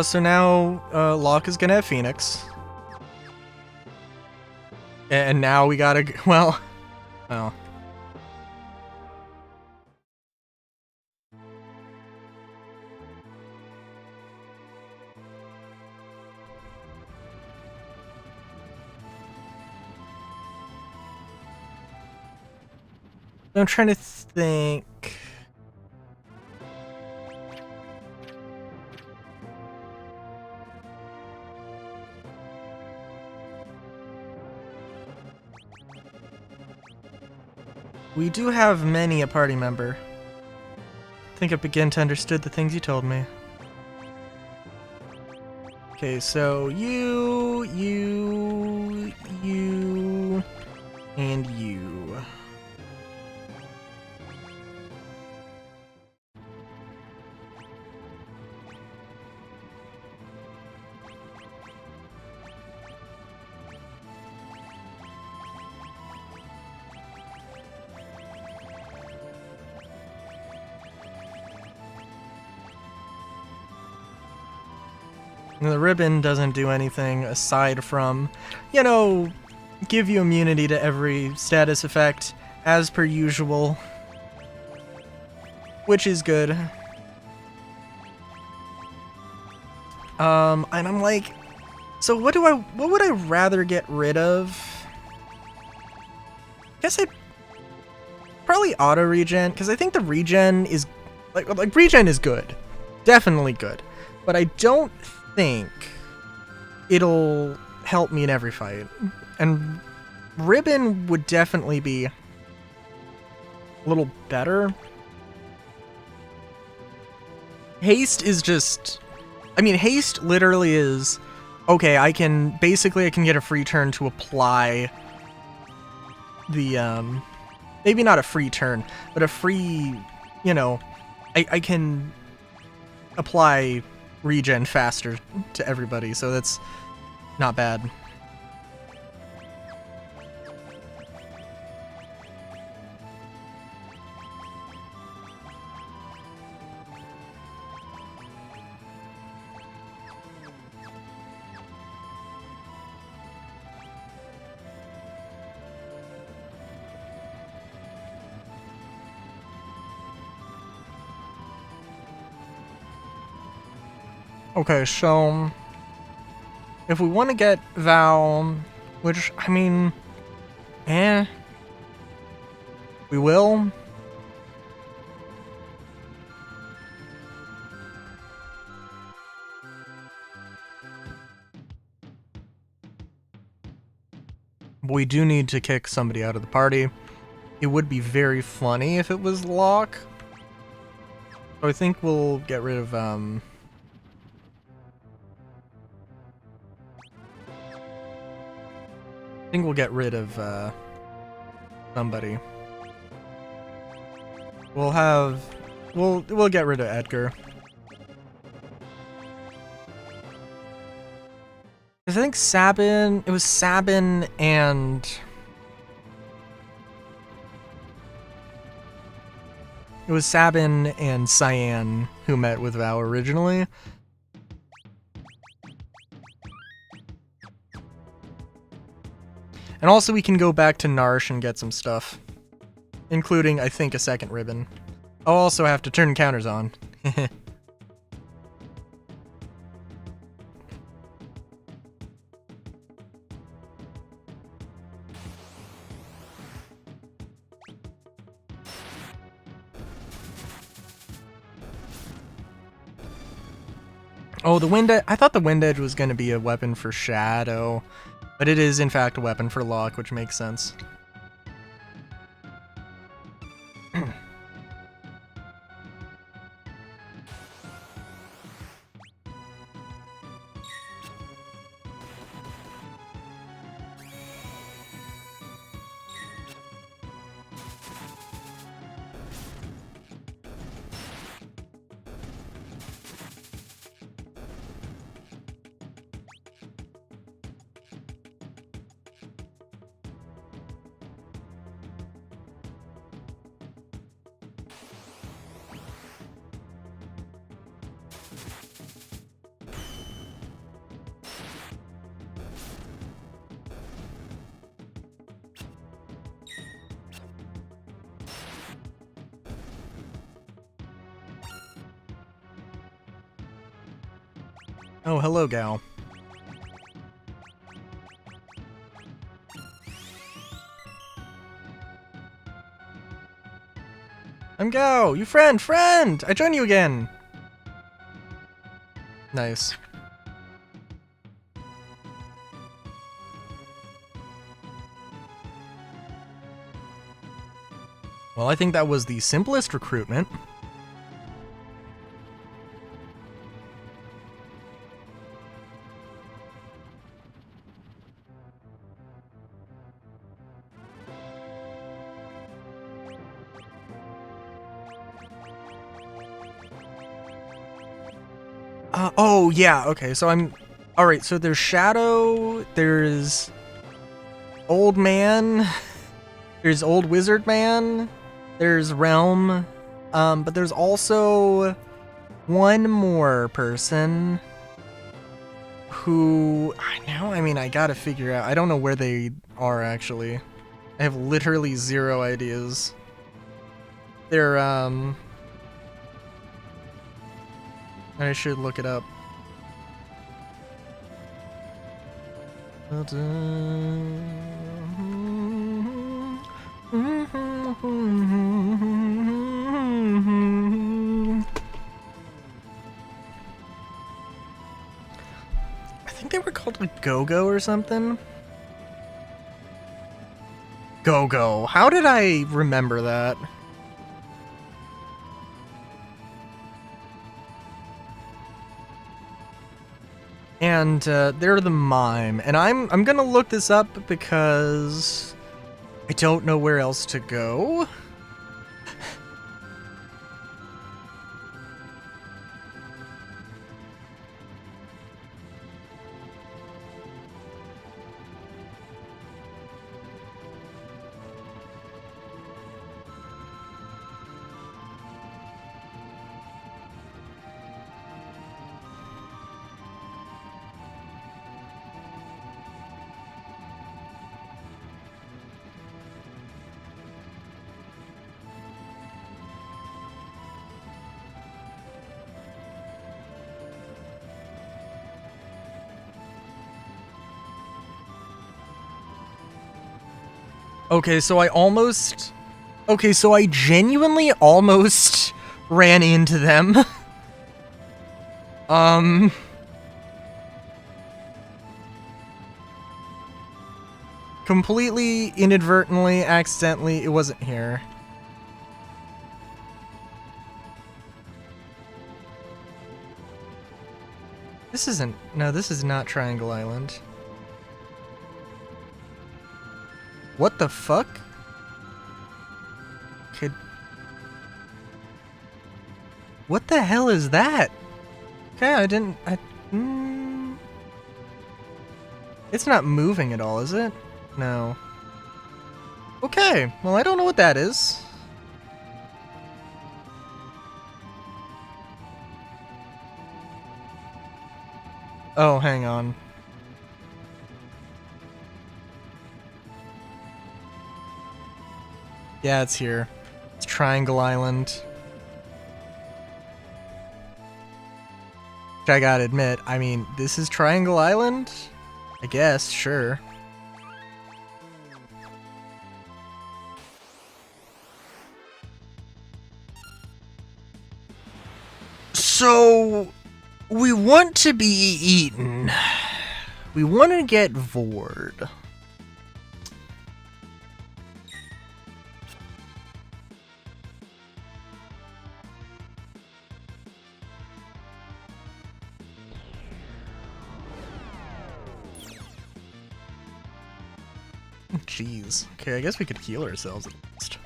So now, Locke is gonna have Phoenix. And now we gotta, well. I'm trying to think. We do have many a party member. I think I begin to understand the things you told me. Okay, so you, and you. And the ribbon doesn't do anything aside from, you know, give you immunity to every status effect, as per usual. Which is good. And I'm like, so what would I rather get rid of? Guess I'd probably auto regen, because I think the regen is like regen is good. Definitely good. But I don't think it'll help me in every fight. And ribbon would definitely be a little better. Haste is just, I mean, haste literally is, okay, I can get a free turn to apply the, maybe not a free turn, but a free, you know, I can apply regen faster to everybody, so that's not bad. Okay, so if we want to get Val, which, I mean, we will. But we do need to kick somebody out of the party. It would be very funny if it was Locke. So I think we'll get rid of, I think we'll get rid of, somebody. We'll get rid of Edgar. Because I think Sabin, it was Sabin and... It was Sabin and Cyan who met with Val originally. And also we can go back to Narshe and get some stuff. Including, I think, a second ribbon. I'll also have to turn counters on. Oh, the Wind Edge. I thought the Wind Edge was going to be a weapon for Shadow, but it is in fact a weapon for Locke, which makes sense. Oh, hello, gal. I'm Gao! You friend! I join you again! Nice. Well, I think that was the simplest recruitment. Oh, yeah, okay, so I'm... Alright, so there's Shadow, there's... Old Man, there's Old Wizard Man, there's Realm, but there's also one more person. who now, I mean, I gotta figure out. I don't know where they are actually. I have literally zero ideas. They're I should look it up. I think they were called like Go-Go or something. Go-Go. How did I remember that? And they're the mime, and I'm gonna look this up because I don't know where else to go. Okay, so I genuinely almost ran into them. Completely inadvertently, accidentally, it wasn't here. This is not Triangle Island. What the fuck? What the hell is that? Okay, It's not moving at all, is it? No. Okay, well, I don't know what that is. Oh, hang on. Yeah, it's here. It's Triangle Island. Which I gotta admit, I mean, this is Triangle Island? I guess, sure. So, we want to be eaten. We want to get Vord. Jeez. Okay, I guess we could heal ourselves at least.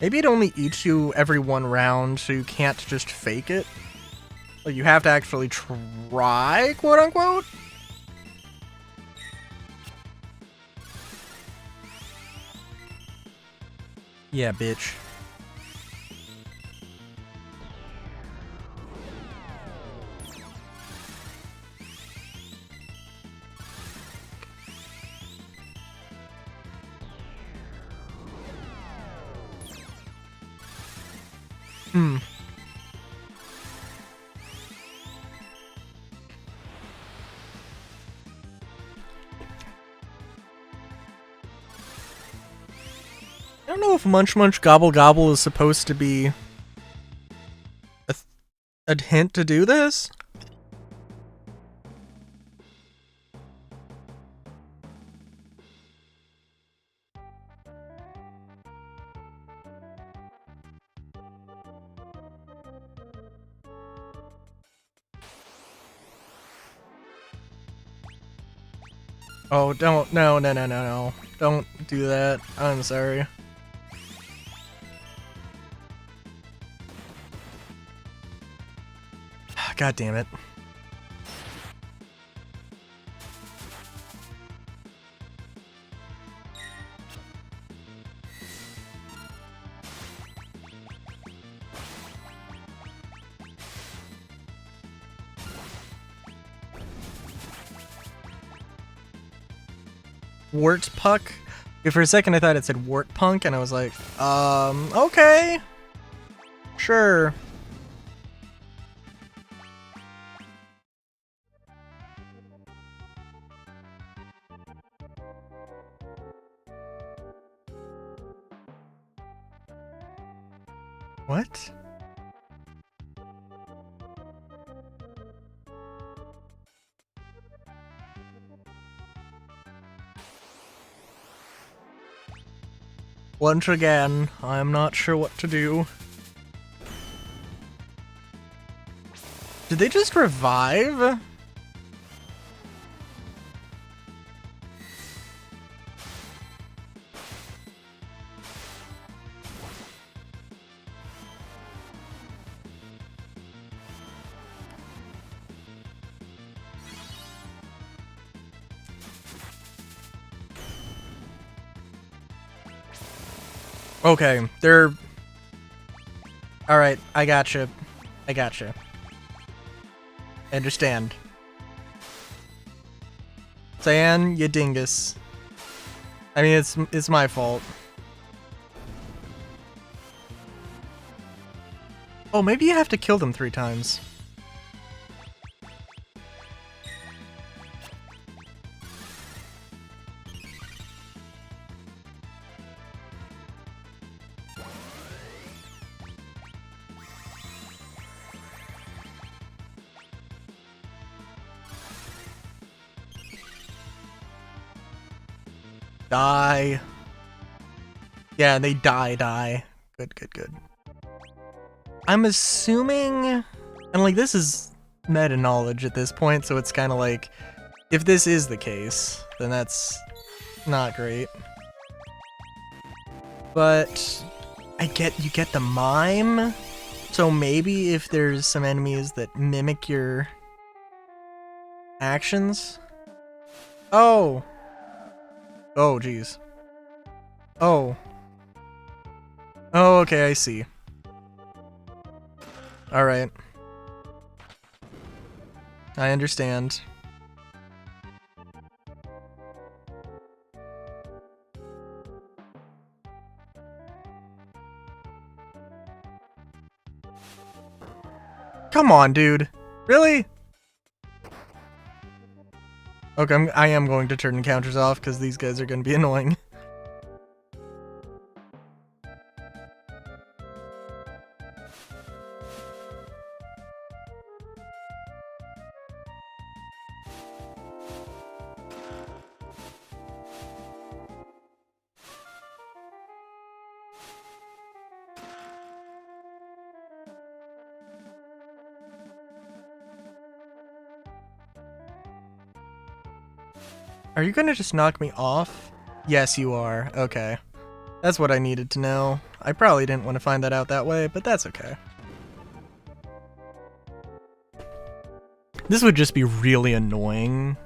Maybe it only eats you every one round, so you can't just fake it. Like, you have to actually try, quote unquote. Yeah, bitch. Hmm. I don't know if Munch Munch Gobble Gobble is supposed to be a hint to do this. Oh, don't. No, no, no, no, no. Don't do that. I'm sorry. God damn it. Wart Puck? Yeah, for a second I thought it said Wart Punk, and I was like, okay. Sure. What? Once again, I'm not sure what to do. Did they just revive? Okay, they're... Alright, I gotcha. I gotcha. I understand. Cyan, you dingus. I mean, it's my fault. Oh, maybe you have to kill them 3 times. Die. Yeah, they die. Good, good, good. I'm assuming... And, like, this is meta knowledge at this point, so it's kind of like... If this is the case, then that's not great. But... you get the mime? So maybe if there's some enemies that mimic your... actions? Oh! Oh, jeez. Oh. Oh, okay, I see. Alright. I understand. Come on, dude. Really? Okay, I am going to turn encounters off because these guys are going to be annoying. Are you gonna just knock me off? Yes, you are. Okay. That's what I needed to know. I probably didn't want to find that out that way, but that's okay. This would just be really annoying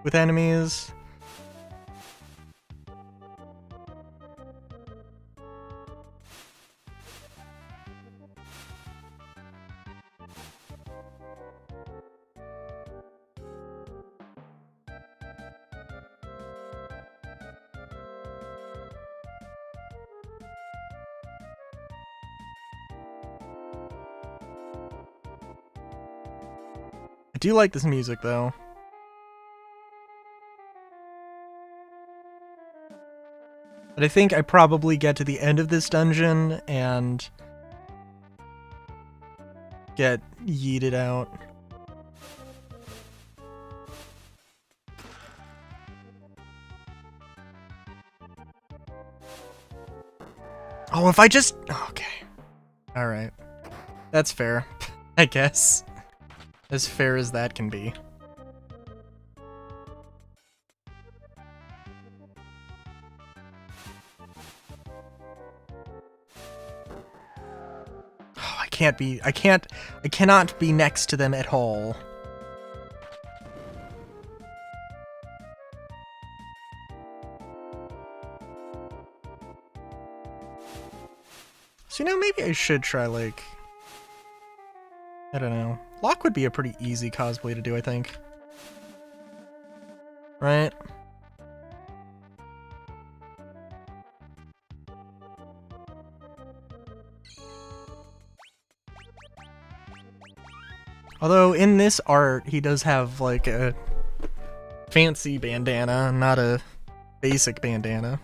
with enemies. I do like this music, though. But I think I probably get to the end of this dungeon and get yeeted out. Oh, if I just... Okay. Alright. That's fair, I guess. As fair as that can be. I cannot be next to them at all. So, you know, maybe I should try, like, I don't know. Locke would be a pretty easy cosplay to do, I think. Right? Although, in this art, he does have, like, a fancy bandana, not a basic bandana.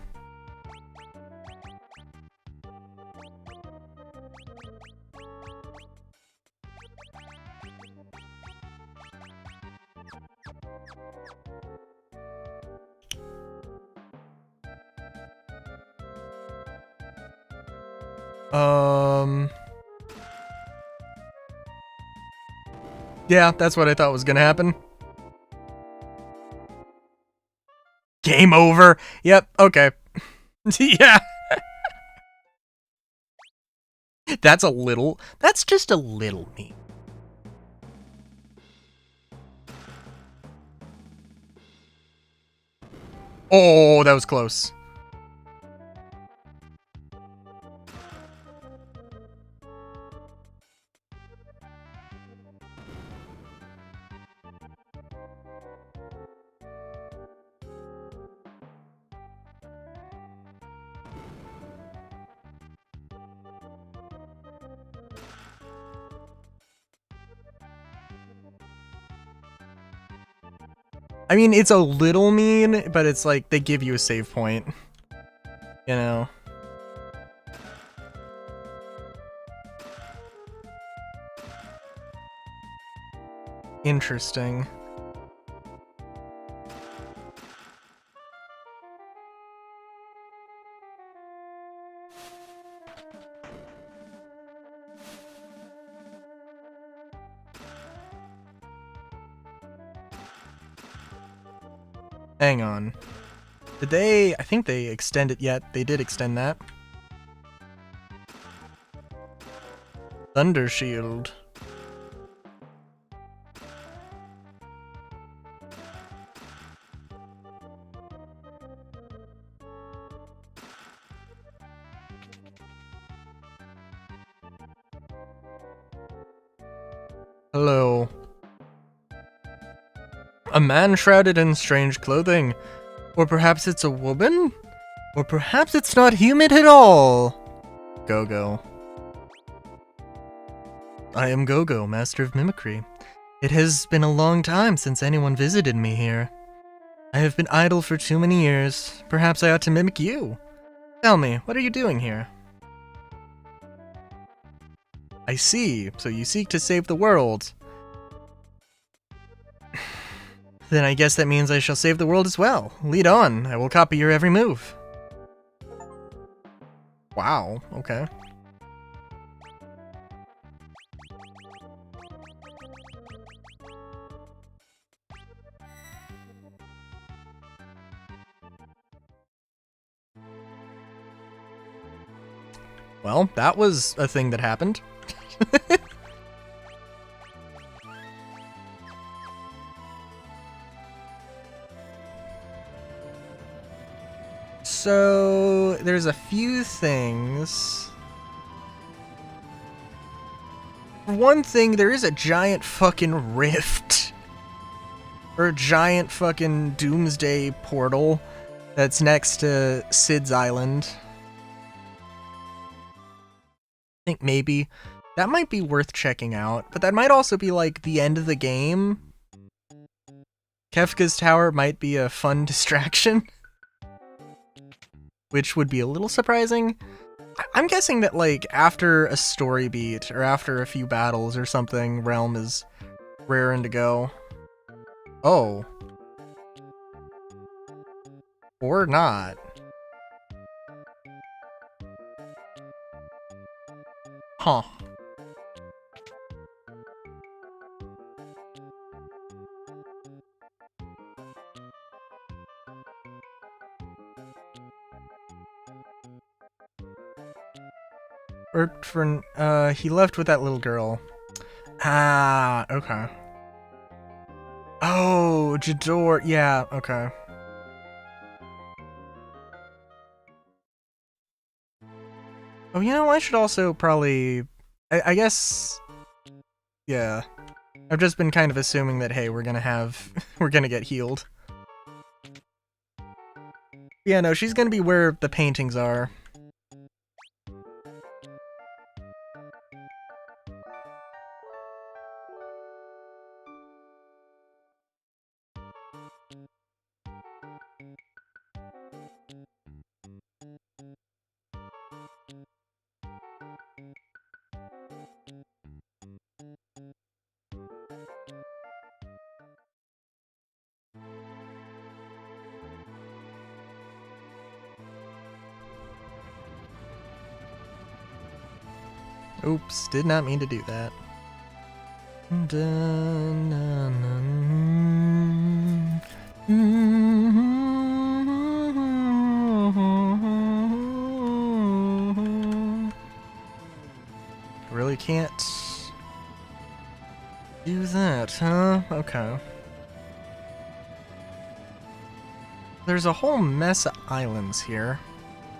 Yeah, that's what I thought was gonna happen. Game over. Yep, okay. Yeah. That's just a little mean. Oh, that was close. I mean, it's a little mean, but it's like they give you a save point. You know? Interesting. Hang on. Did they... I think they extend it yet. They did extend that. Thunder Shield. Hello. A man shrouded in strange clothing. Or perhaps it's a woman? Or perhaps it's not human at all. Go-Go. I am Go-Go, master of mimicry. It has been a long time since anyone visited me here. I have been idle for too many years. Perhaps I ought to mimic you. Tell me, what are you doing here? I see, so you seek to save the world. Then I guess that means I shall save the world as well. Lead on, I will copy your every move. Wow, okay. Well, that was a thing that happened. So, there's a few things. One thing, there is a giant fucking rift. Or a giant fucking doomsday portal that's next to Sid's Island. I think maybe that might be worth checking out, but that might also be like the end of the game. Kefka's Tower might be a fun distraction, which would be a little surprising. I'm guessing that like after a story beat or after a few battles or something, Realm is raring to go. Oh. Or not. Huh. He left with that little girl. Ah, okay. Oh, Jador, yeah, okay. Oh, you know, I should also probably... I guess... Yeah. I've just been kind of assuming that, hey, we're gonna get healed. Yeah, no, she's gonna be where the paintings are. Oops, did not mean to do that. Really can't do that, huh? Okay. There's a whole mess of islands here.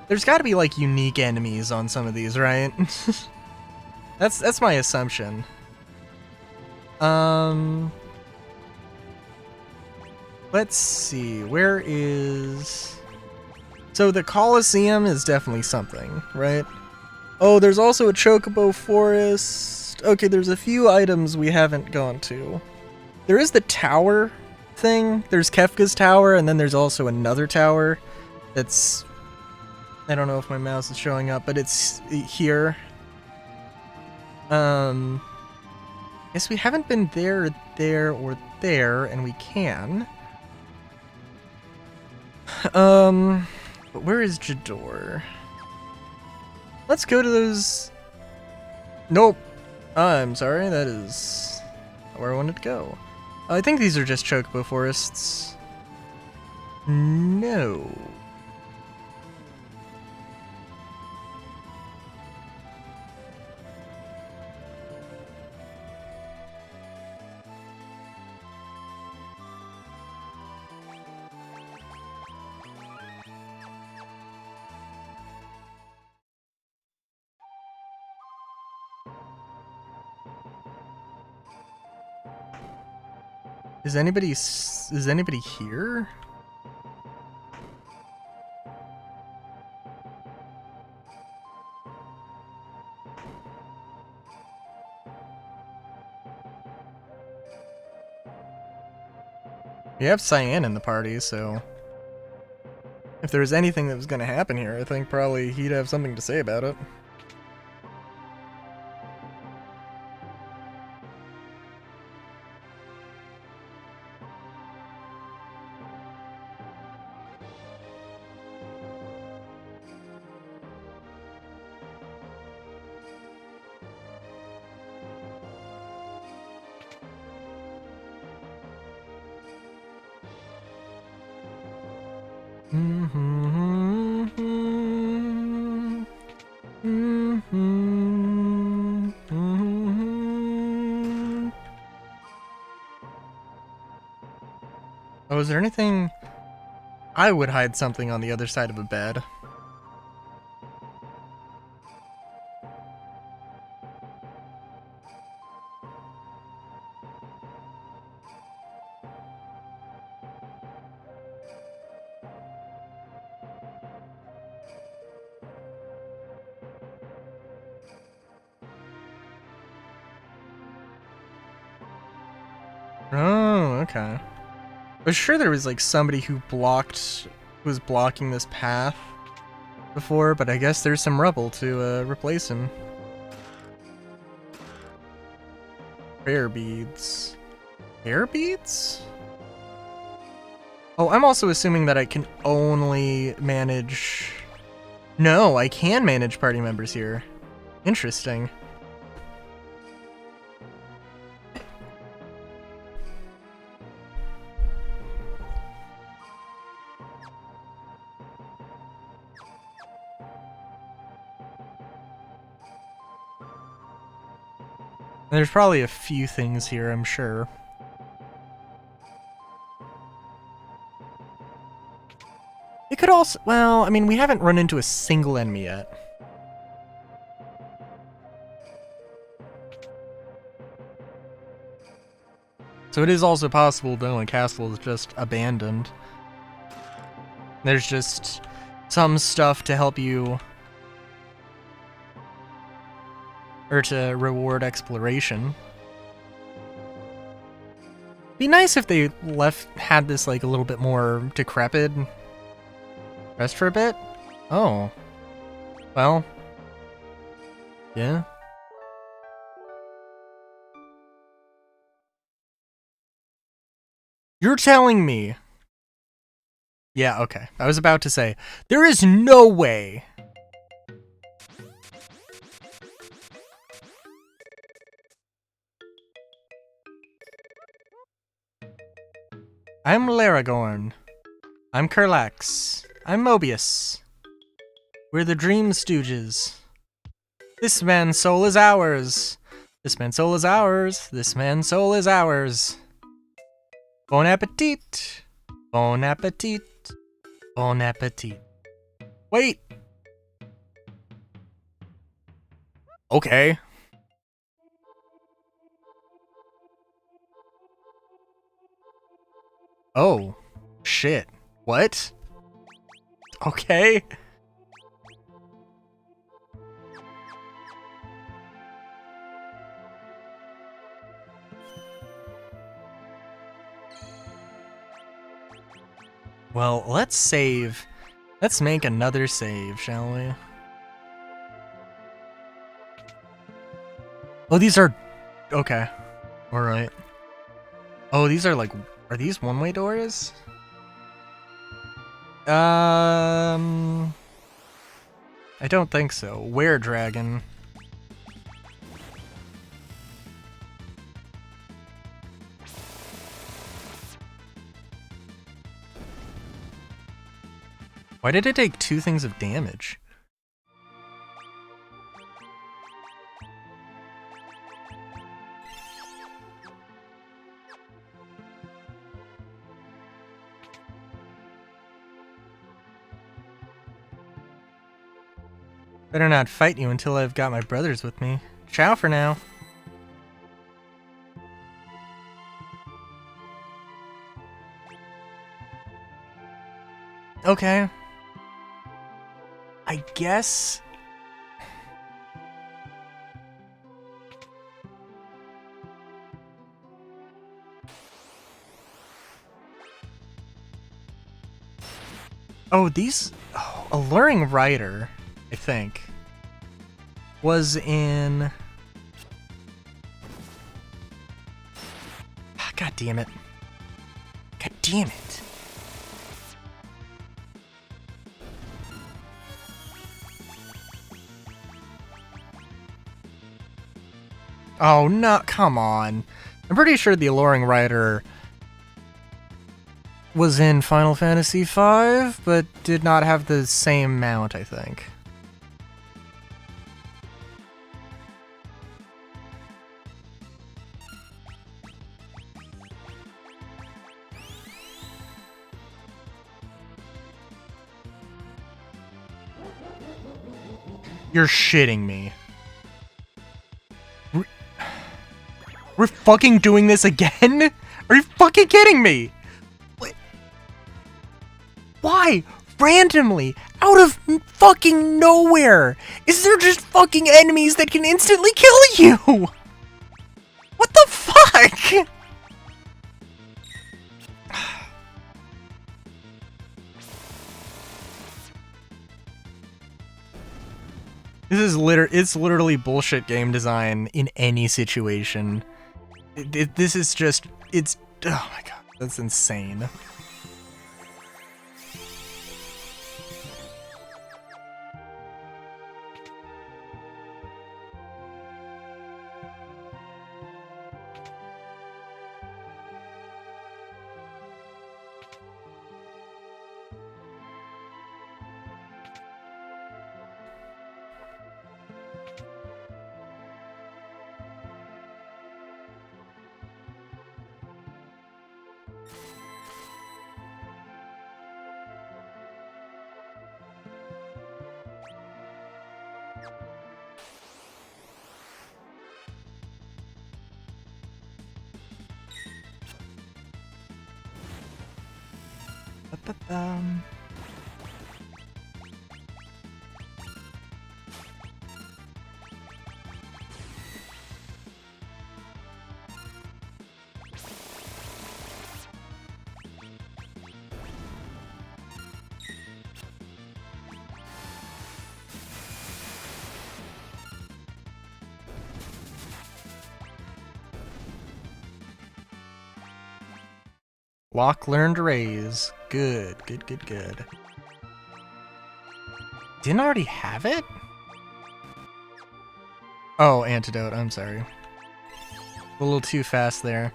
There's gotta be, like, unique enemies on some of these, right? That's my assumption. Let's see, where is... So the Colosseum is definitely something, right? Oh, there's also a Chocobo Forest. Okay, there's a few items we haven't gone to. There is the tower thing. There's Kefka's tower, and then there's also another tower that's... I don't know if my mouse is showing up, but it's here. Guess we haven't been there, or there, and we can. But where is Jador? Let's go to those... Nope. I'm sorry, that is not where I wanted to go. I think these are just Chocobo Forests. No. Is anybody here? We have Cyan in the party, so if there was anything that was going to happen here, I think probably he'd have something to say about it. Oh, is there anything? I would hide something on the other side of a bed. Oh, okay. I was sure there was like somebody who was blocking this path before, but I guess there's some rubble to replace him. Bear beads. Bear beads? Oh, I'm also assuming that I can only manage... No, I can manage party members here. Interesting. There's probably a few things here, I'm sure. It could also, well, I mean, we haven't run into a single enemy yet. So it is also possible Donut Castle is just abandoned. There's just some stuff to help you, or to reward exploration. Be nice if they had this like a little bit more decrepit. Rest for a bit? Oh. Well. Yeah. You're telling me. Yeah, okay. I was about to say, there is no way. I'm Laragorn. I'm Kurlax. I'm Mobius. We're the Dream Stooges. This man's soul is ours. This man's soul is ours. This man's soul is ours. Bon appetit. Bon appetit. Bon appetit. Wait. Okay. Oh. Shit. What? Okay. Well, let's save. Let's make another save, shall we? Oh, these are... Okay. Alright. Oh, these are like... Are these one-way doors? I don't think so. Were Dragon. Why did it take 2 things of damage? Better not fight you until I've got my brothers with me. Ciao for now. Okay. I guess... Oh, these... Oh, Alluring Rider, I think, was in... God damn it. God damn it. Oh, no, come on. I'm pretty sure the Alluring Rider was in Final Fantasy V, but did not have the same mount, I think. You're shitting me. We're fucking doing this again? Are you fucking kidding me? What? Why? Randomly, out of fucking nowhere, is there just fucking enemies that can instantly kill you? What the fuck? It's literally bullshit game design in any situation. This is just, it's, oh my god, that's insane. Ba-ba-bum. Walk, learn to raise. Good, good, good, good. Didn't I already have it? Oh, antidote, I'm sorry. A little too fast there.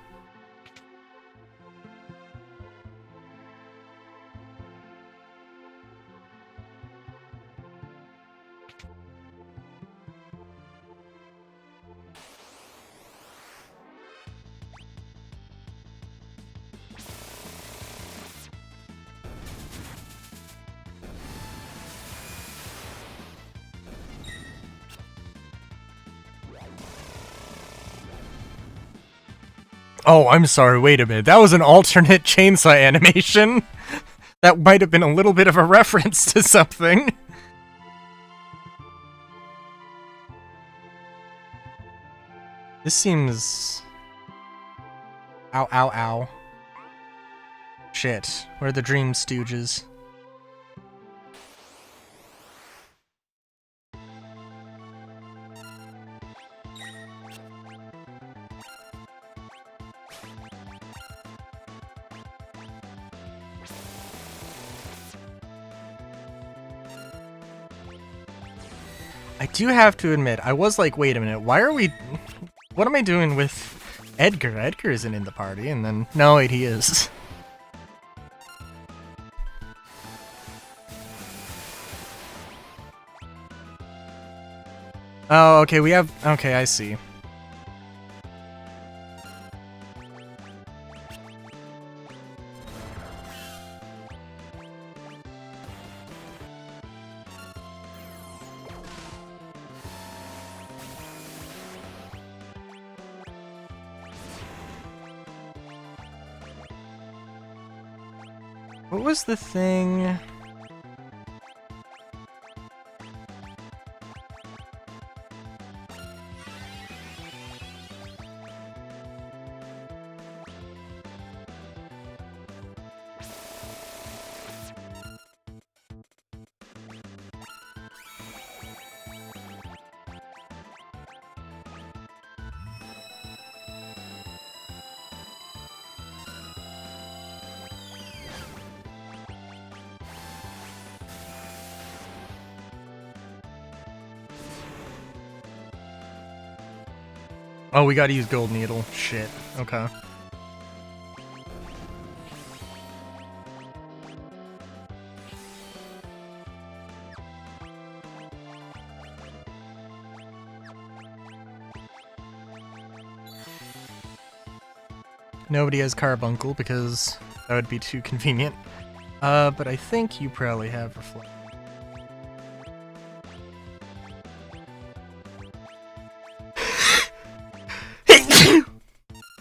Oh, I'm sorry, wait a minute. That was an alternate chainsaw animation. That might have been a little bit of a reference to something. This seems... Ow, ow, ow. Shit. Where are the Dream Stooges? I do have to admit, I was like, wait a minute, why are we... What am I doing with Edgar? Edgar isn't in the party, and then... No, wait, he is. Oh, okay, we have... Okay, I see. What was the thing? Oh, we gotta use Gold Needle. Shit. Okay. Nobody has Carbuncle because that would be too convenient. But I think you probably have Reflect.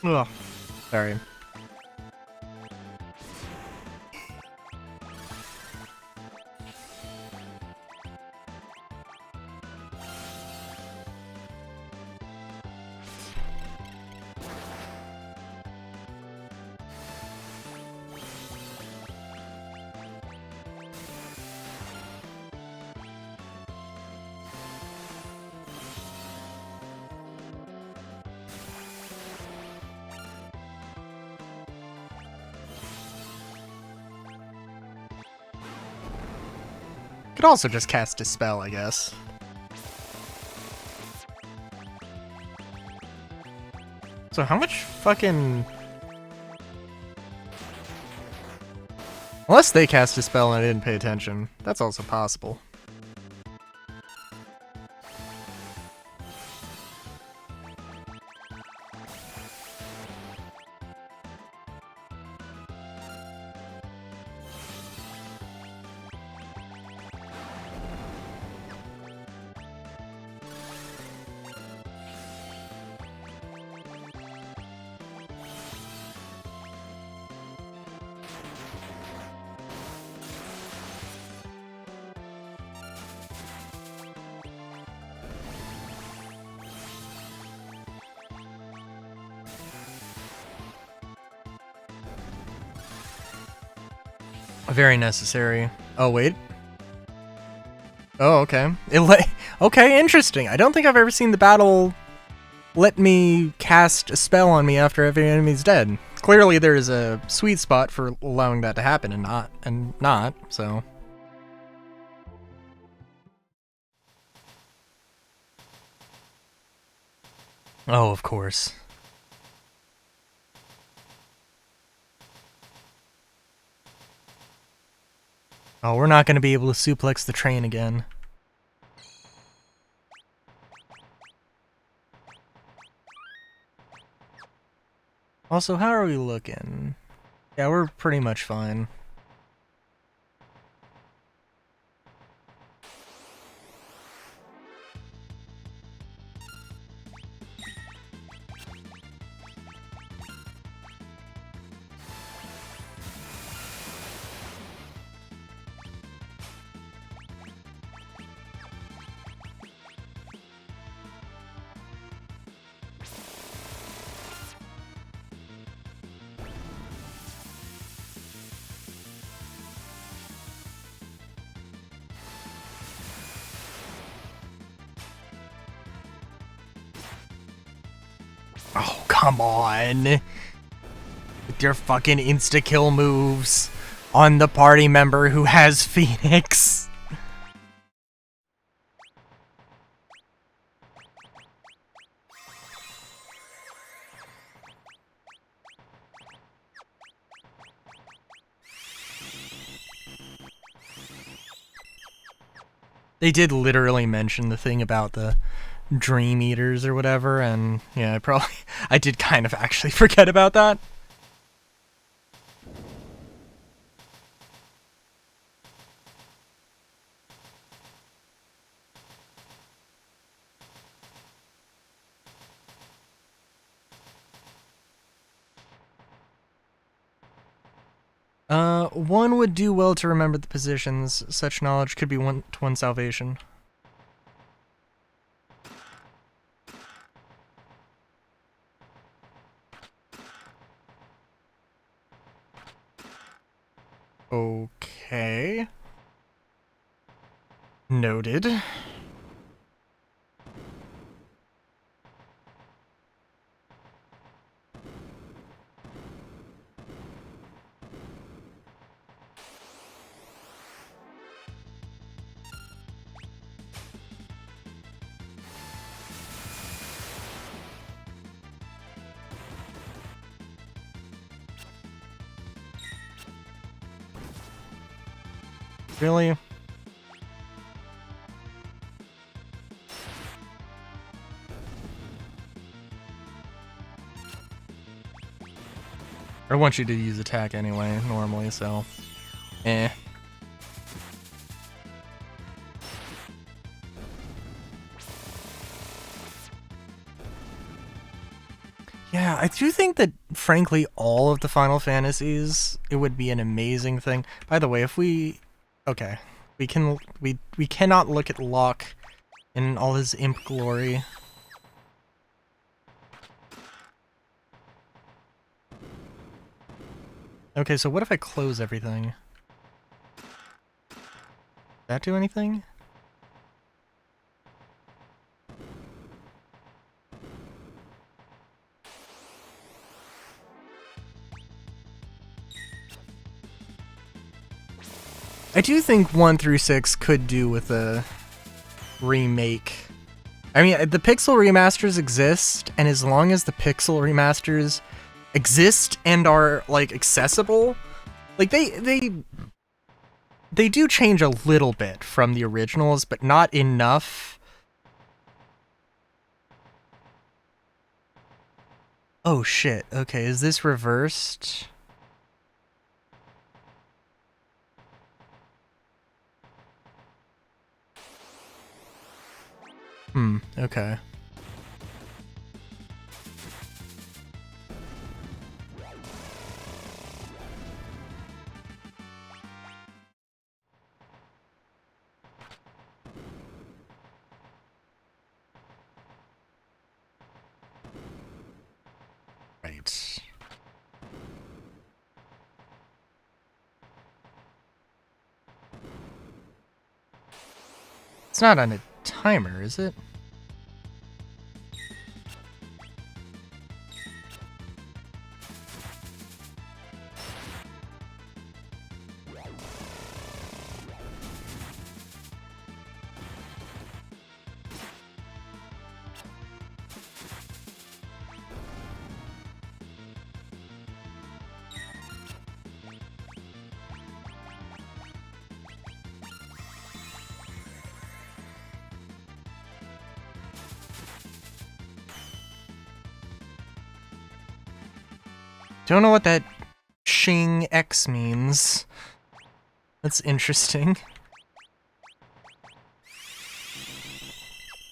Ugh. Sorry. Could also just cast Dispel, I guess. So how much fucking... Unless they cast Dispel and I didn't pay attention. That's also possible. Very necessary. Oh, wait. Oh, okay. Okay, interesting. I don't think I've ever seen the battle let me cast a spell on me after every enemy's dead. Clearly there is a sweet spot for allowing that to happen and not, so. Oh, of course. Oh, we're not going to be able to suplex the train again. Also, how are we looking? Yeah, we're pretty much fine. Oh, come on. With your fucking insta-kill moves on the party member who has Phoenix. They did literally mention the thing about the Dream Eaters or whatever, and yeah, I did kind of actually forget about that. One would do well to remember the positions. Such knowledge could be one to one's salvation. Okay. Noted. Really? I want you to use attack anyway, normally, so. Eh. Yeah, I do think that, frankly, all of the Final Fantasies, it would be an amazing thing. By the way, if we... Okay. We cannot look at Locke in all his imp glory. Okay, so what if I close everything? Does that do anything? I do think 1 through 6 could do with a remake. I mean, the Pixel remasters exist, and as long as the Pixel remasters exist and are, like, accessible, like, they do change a little bit from the originals, but not enough. Oh shit, okay, is this reversed? Okay. Right. It's not on a timer, is it? Don't know what that Shing X means. That's interesting.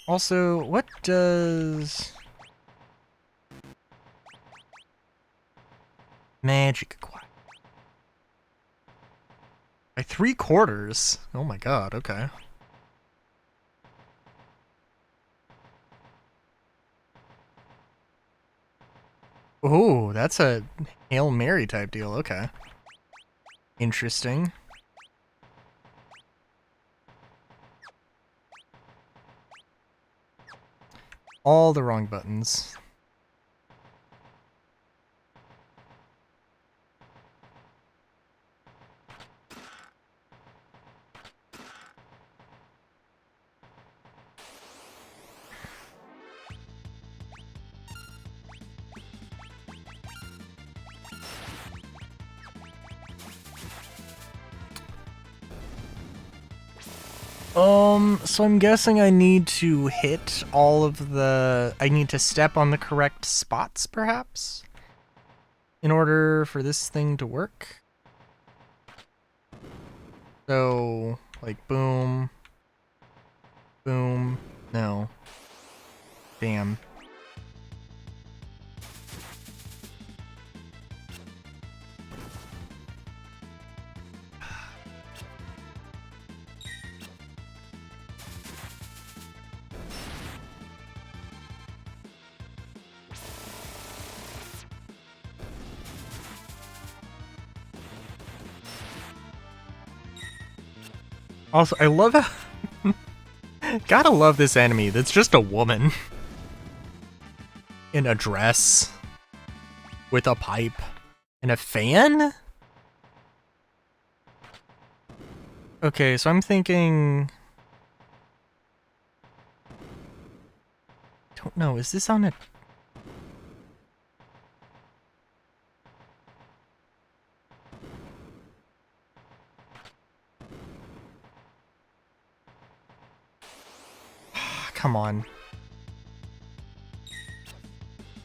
Also, what does magic acquire? By 3/4? Oh my god, okay. Oh, that's a Hail Mary type deal, okay. Interesting. All the wrong buttons. So I'm guessing I need to hit all of the... I need to step on the correct spots, perhaps? In order for this thing to work? So, like, boom. Boom. No. Damn. Also, I love how... Gotta love this enemy that's just a woman. In a dress. With a pipe. And a fan? Okay, so I'm thinking... Don't know, is this on a... Come on.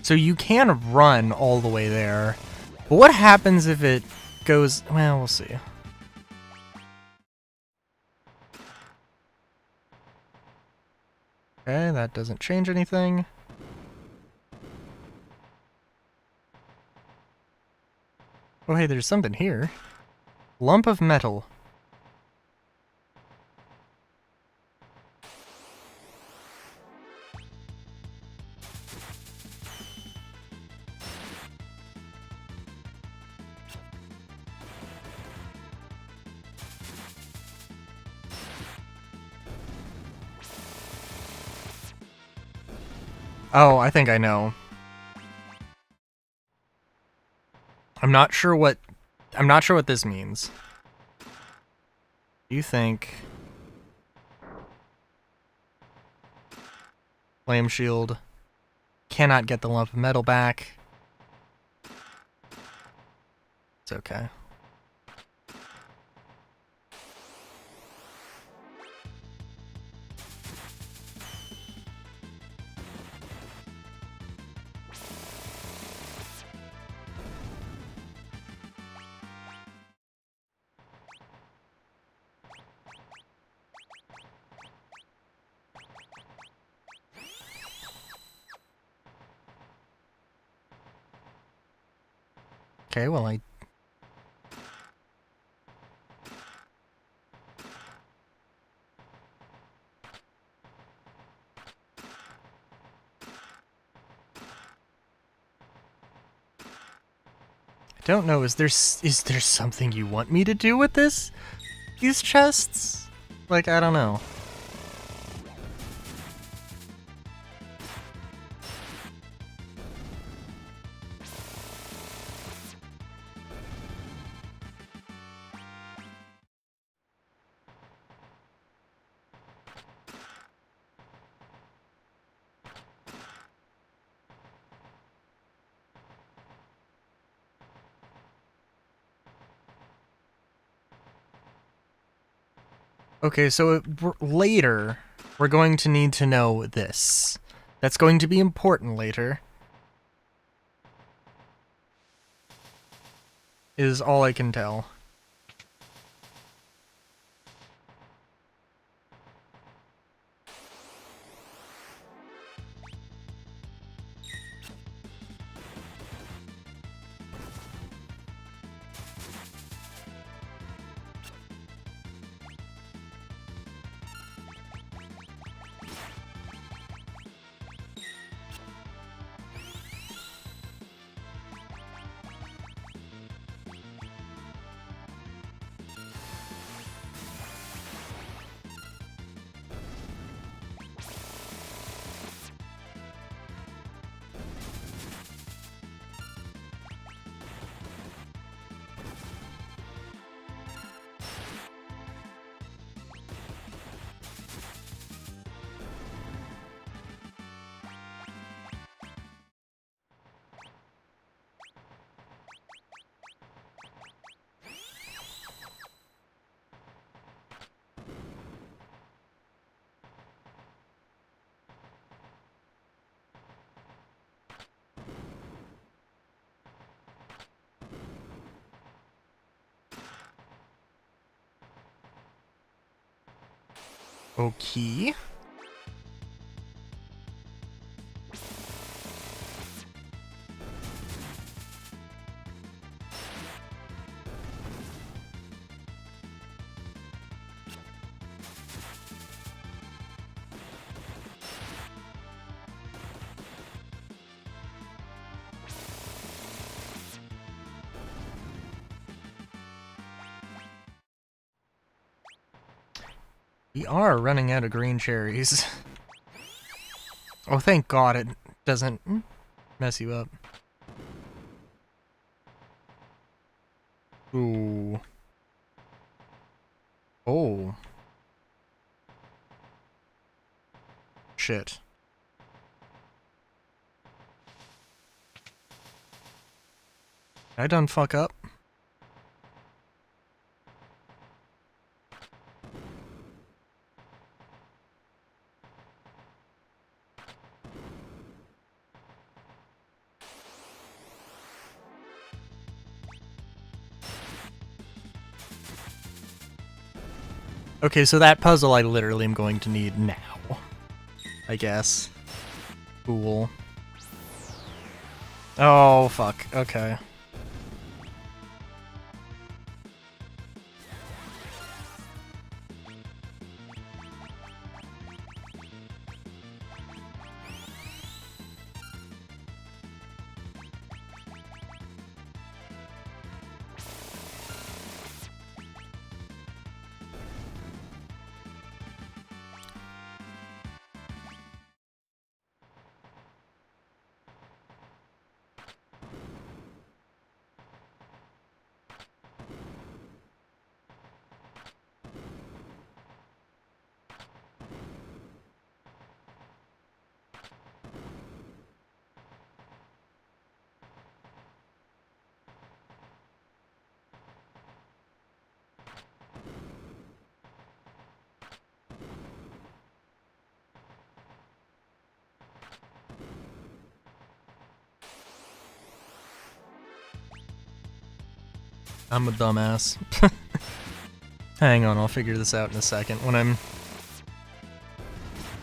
So you can run all the way there. But what happens if it goes... Well, we'll see. Okay, that doesn't change anything. Oh, hey, there's something here. Lump of metal. Oh, I think I know. I'm not sure what this means. Do you think Flame Shield cannot get the lump of metal back? It's okay. Okay, well, I don't know, is there something you want me to do with this? These chests? Like, I don't know. Okay, so later, we're going to need to know this. That's going to be important later. Is all I can tell. Okay. We are running out of green cherries. Oh, thank God it doesn't mess you up. Ooh. Oh. Shit. I done fuck up? Okay, so that puzzle I literally am going to need now. I guess. Cool. Oh, fuck. Okay. I'm a dumbass. Hang on, I'll figure this out in a second when I'm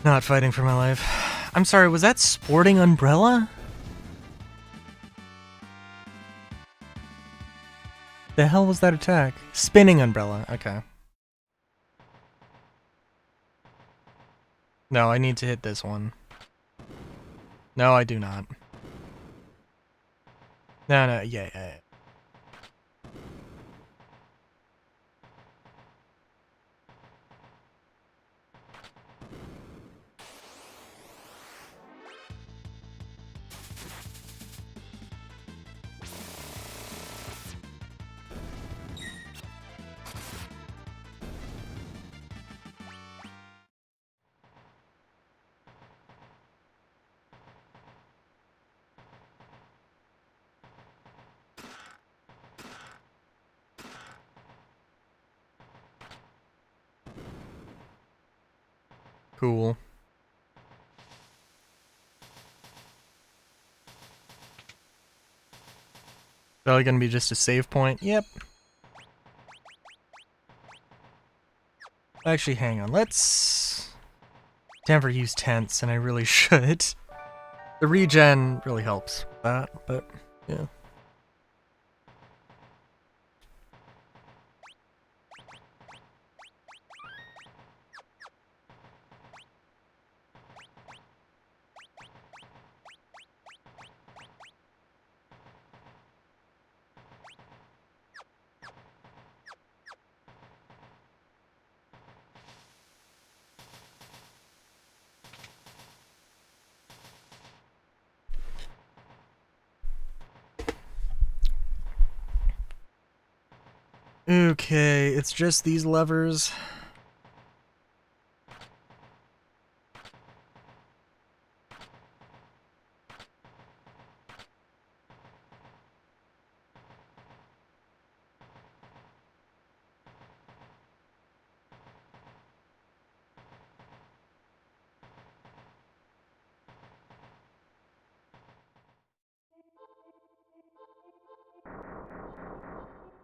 not fighting for my life. I'm sorry, was that Sporting Umbrella? The hell was that attack? Spinning Umbrella, okay. No, I need to hit this one. No, I do not. No, yeah. Cool. Probably gonna be just a save point. Yep. Actually, hang on. Let's never use tents, and I really should. The regen really helps that, but yeah. Okay, it's just these levers.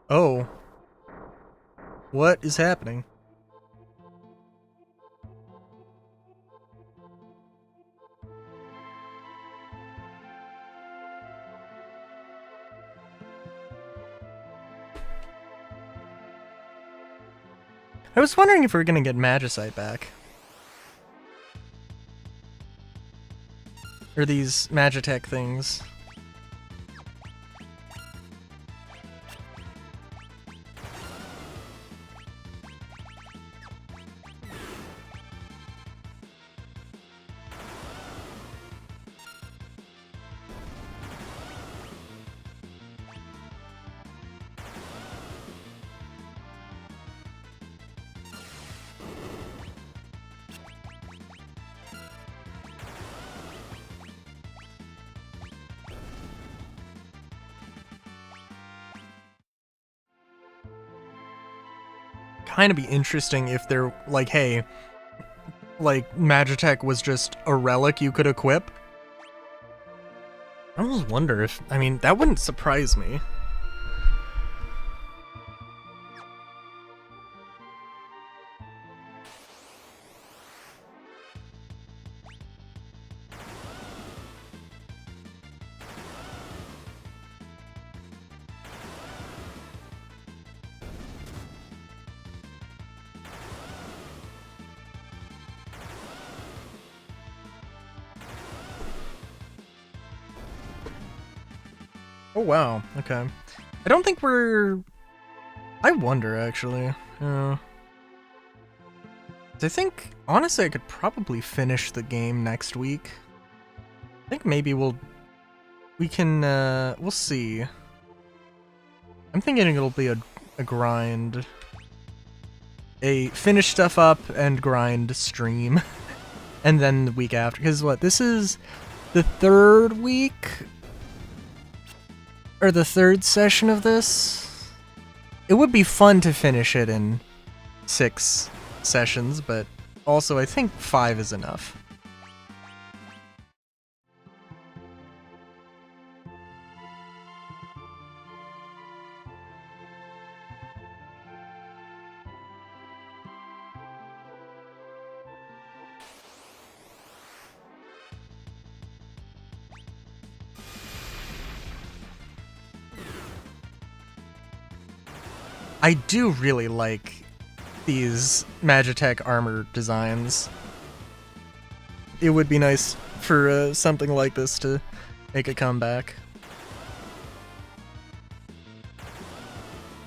Oh. What is happening? I was wondering if we were gonna get Magicite back. Or these Magitech things. Kind of be interesting if they're like, hey, like Magitech was just a relic you could equip. I almost wonder if, I mean, that wouldn't surprise me. Oh wow, okay. I don't think we're... I wonder, actually. I think, honestly, I could probably finish the game next week. I think maybe we can, we'll see. I'm thinking it'll be a grind. A finish stuff up and grind stream. And then the week after. Because what, this is the third week? Or the third session of this? It would be fun to finish it in 6 sessions, but also I think 5 is enough. I do really like these Magitech armor designs. It would be nice for something like this to make a comeback.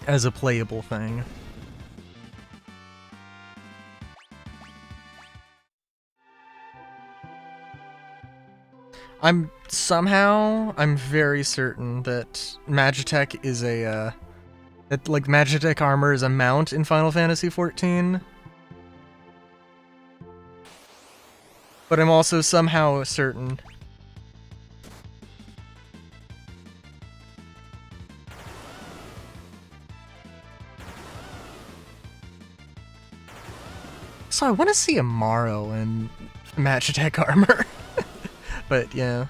As a playable thing. I'm very certain that Magitech is a, that like Magitech armor is a mount in Final Fantasy XIV. But I'm also somehow certain Also, I want to see Amaro in match attack armor. But yeah.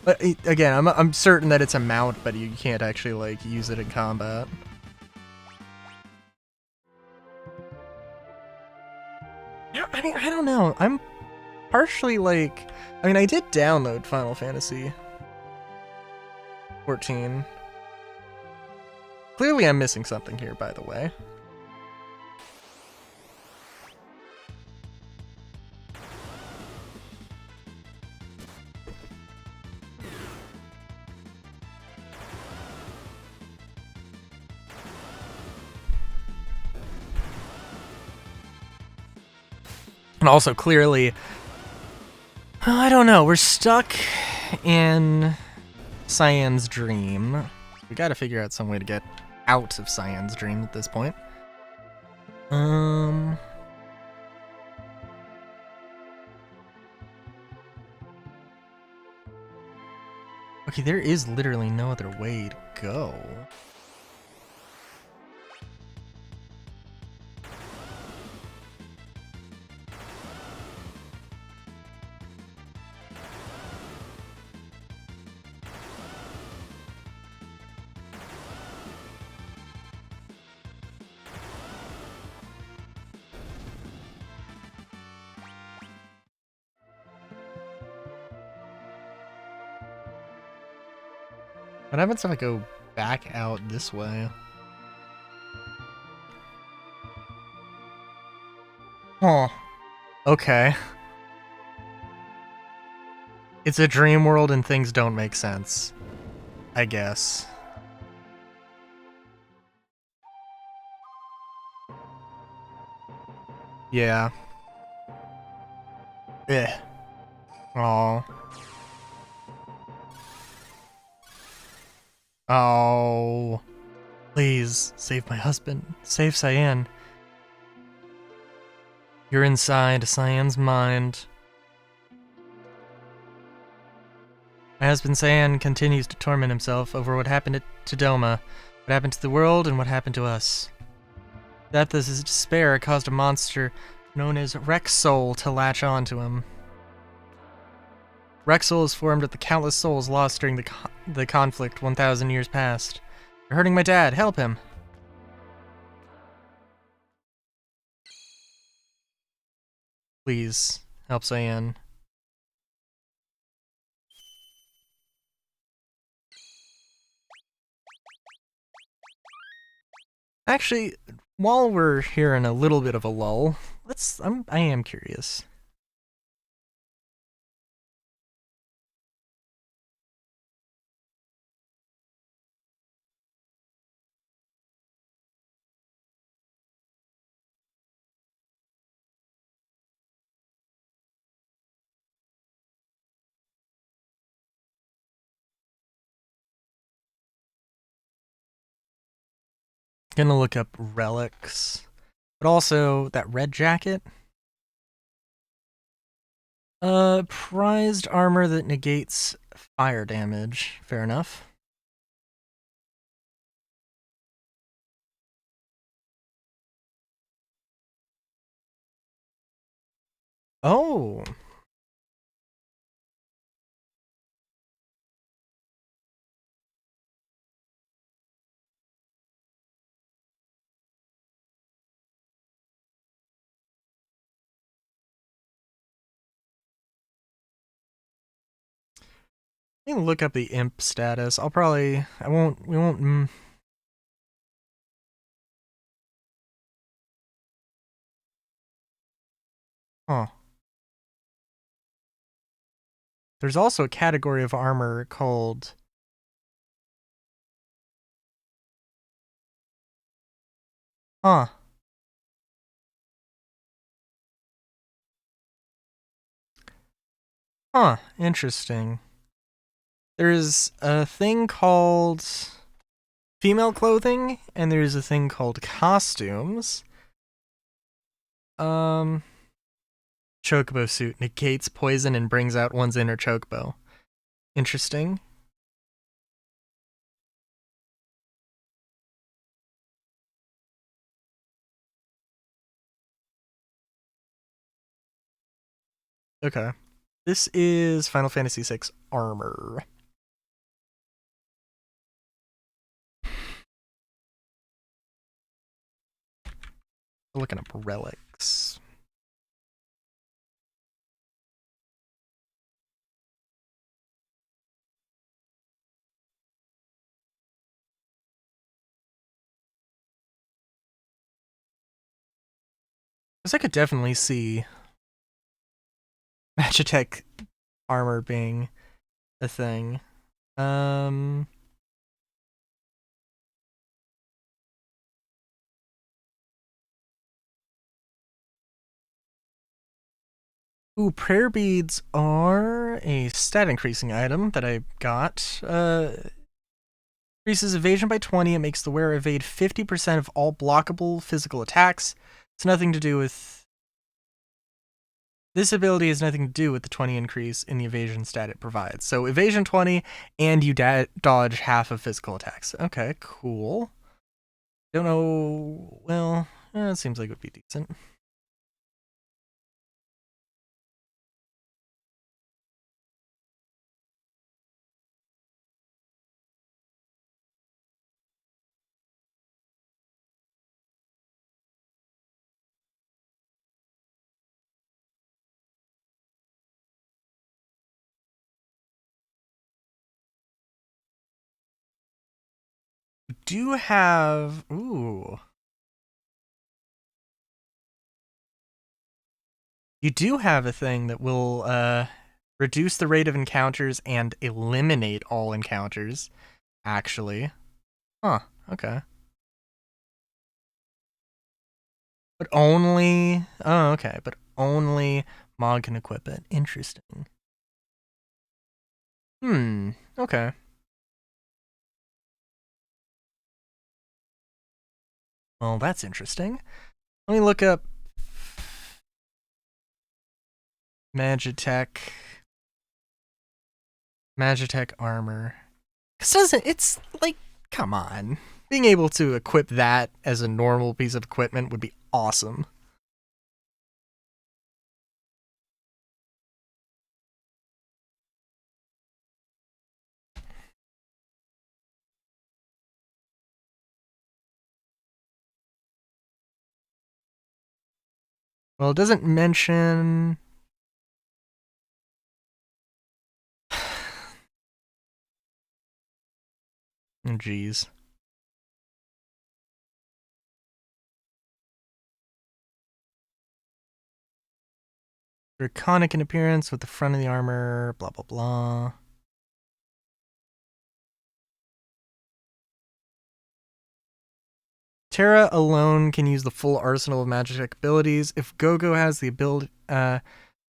But again, I'm certain that it's a mount, but you can't actually like use it in combat. Yeah, I mean, I don't know. I'm partially like, I mean, I did download Final Fantasy 14. Clearly, I'm missing something here, by the way. And also, clearly, I don't know, we're stuck in Cyan's dream. We gotta figure out some way to get out of Cyan's dream at this point. Okay, there is literally no other way to go. What happens if I go back out this way? Huh. Okay. It's a dream world and things don't make sense. I guess. Yeah. Eh. Oh. Oh. Please, save my husband. Save Cyan. You're inside Cyan's mind. My husband Cyan continues to torment himself over what happened to Doma, what happened to the world, and what happened to us. Death of his despair caused a monster known as Rexsoul to latch on to him. Rexsoul is formed of the countless souls lost during the conflict 1,000 years past. You're hurting my dad. Help him. Please, help Cyan. Actually, while we're here in a little bit of a lull, I am curious. Gonna look up relics, but also that red jacket. Prized armor that negates fire damage. Fair enough. Oh. Let me look up the imp status. We won't. Huh. There's also a category of armor called... Huh. Huh, interesting. There's a thing called female clothing, and there's a thing called costumes. Chocobo suit negates poison and brings out one's inner chocobo. Interesting. Okay. This is Final Fantasy VI Armor. Looking up relics. Because I could definitely see Magitech armor being a thing. Ooh, prayer beads are a stat increasing item that I got. Increases evasion by 20. It makes the wearer evade 50% of all blockable physical attacks. It's nothing to do with... This ability has nothing to do with the 20 increase in the evasion stat it provides. So evasion 20, and you dodge half of physical attacks. Okay, cool. Don't know... Well, it seems like it would be decent. Do have... Ooh... You do have a thing that will reduce the rate of encounters and eliminate all encounters, actually. Huh, okay. But only... Oh, okay, but only Mog can equip it. Interesting. Okay. Well, that's interesting. Let me look up Magitech armor. Cause it's like, come on. Being able to equip that as a normal piece of equipment would be awesome. Well, it doesn't mention... Jeez. Draconic in appearance with the front of the armor, blah, blah, blah. Terra alone can use the full arsenal of Magitech abilities. If Gogo has the ability,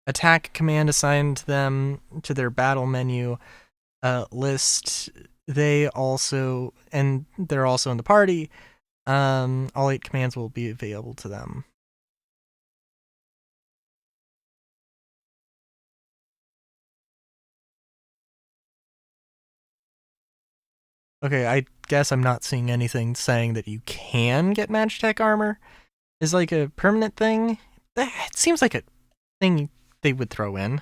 attack command assigned to them to their battle menu list, they're also in the party. All 8 commands will be available to them. Okay, I guess I'm not seeing anything saying that you can get Magitech armor is like a permanent thing. It seems like a thing they would throw in.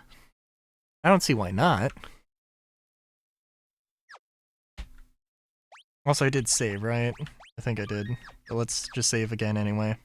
I don't see why not. Also, I did save, right? I think I did. But let's just save again anyway.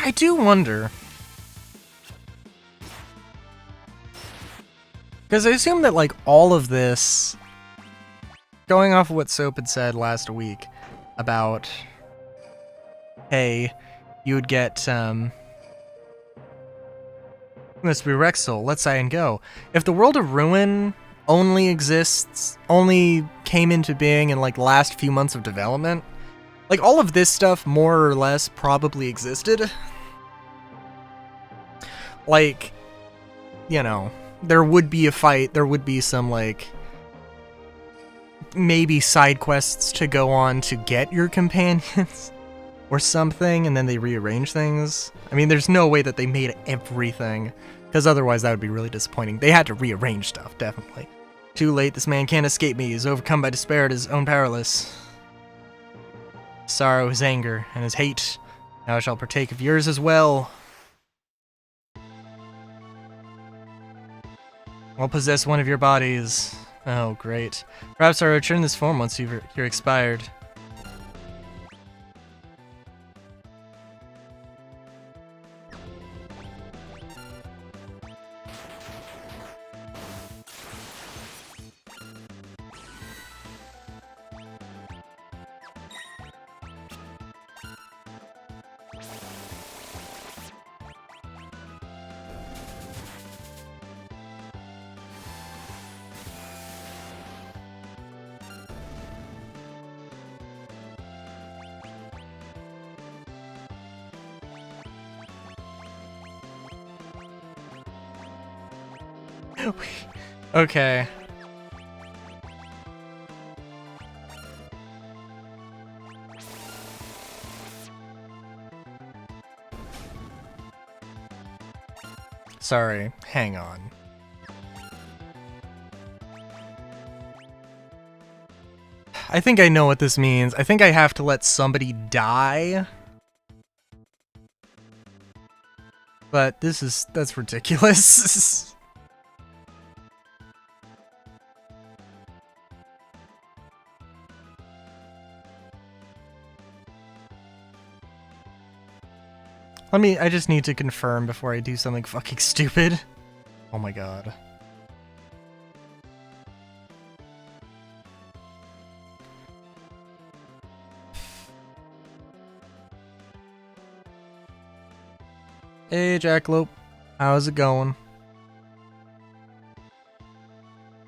I do wonder. Because I assume that, like, all of this, going off of what Soap had said last week about, hey, you would get, must be Rexel, Let's Say and Go. If the World of Ruin only came into being in, like, the last few months of development, Like, all of this stuff, more or less, probably existed. Like, you know, there would be a fight, there would be some, like, maybe side quests to go on to get your companions or something, and then they rearrange things. I mean, there's no way that they made everything, because otherwise that would be really disappointing. They had to rearrange stuff, definitely. Too late, this man can't escape me. He's overcome by despair at his own powerless. Sorrow, his anger, and his hate. Now I shall partake of yours as well. I'll possess one of your bodies. Oh, great. Perhaps I'll return this form once you're expired. Okay. Sorry, hang on. I think I know what this means. I think I have to let somebody die. But that's ridiculous. I just need to confirm before I do something fucking stupid. Oh my god. Hey, Jackalope. How's it going?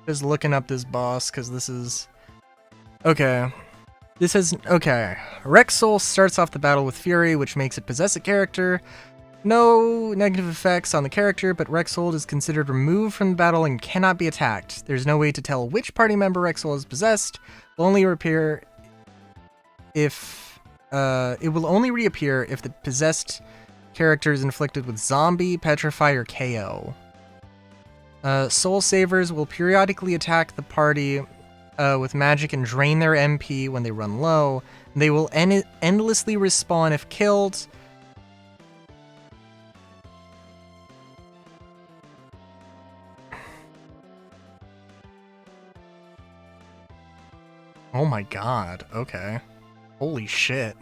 Just looking up this boss, because this is... Okay. Okay. Rexsoul starts off the battle with Fury, which makes it possess a character. No negative effects on the character, but Rexsoul is considered removed from the battle and cannot be attacked. There's no way to tell which party member Rexsoul is possessed. It will only reappear if the possessed character is inflicted with zombie, petrify, or KO. Soul Savers will periodically attack the party with magic and drain their MP when they run low. They will endlessly respawn if killed. Oh my god, okay. Holy shit.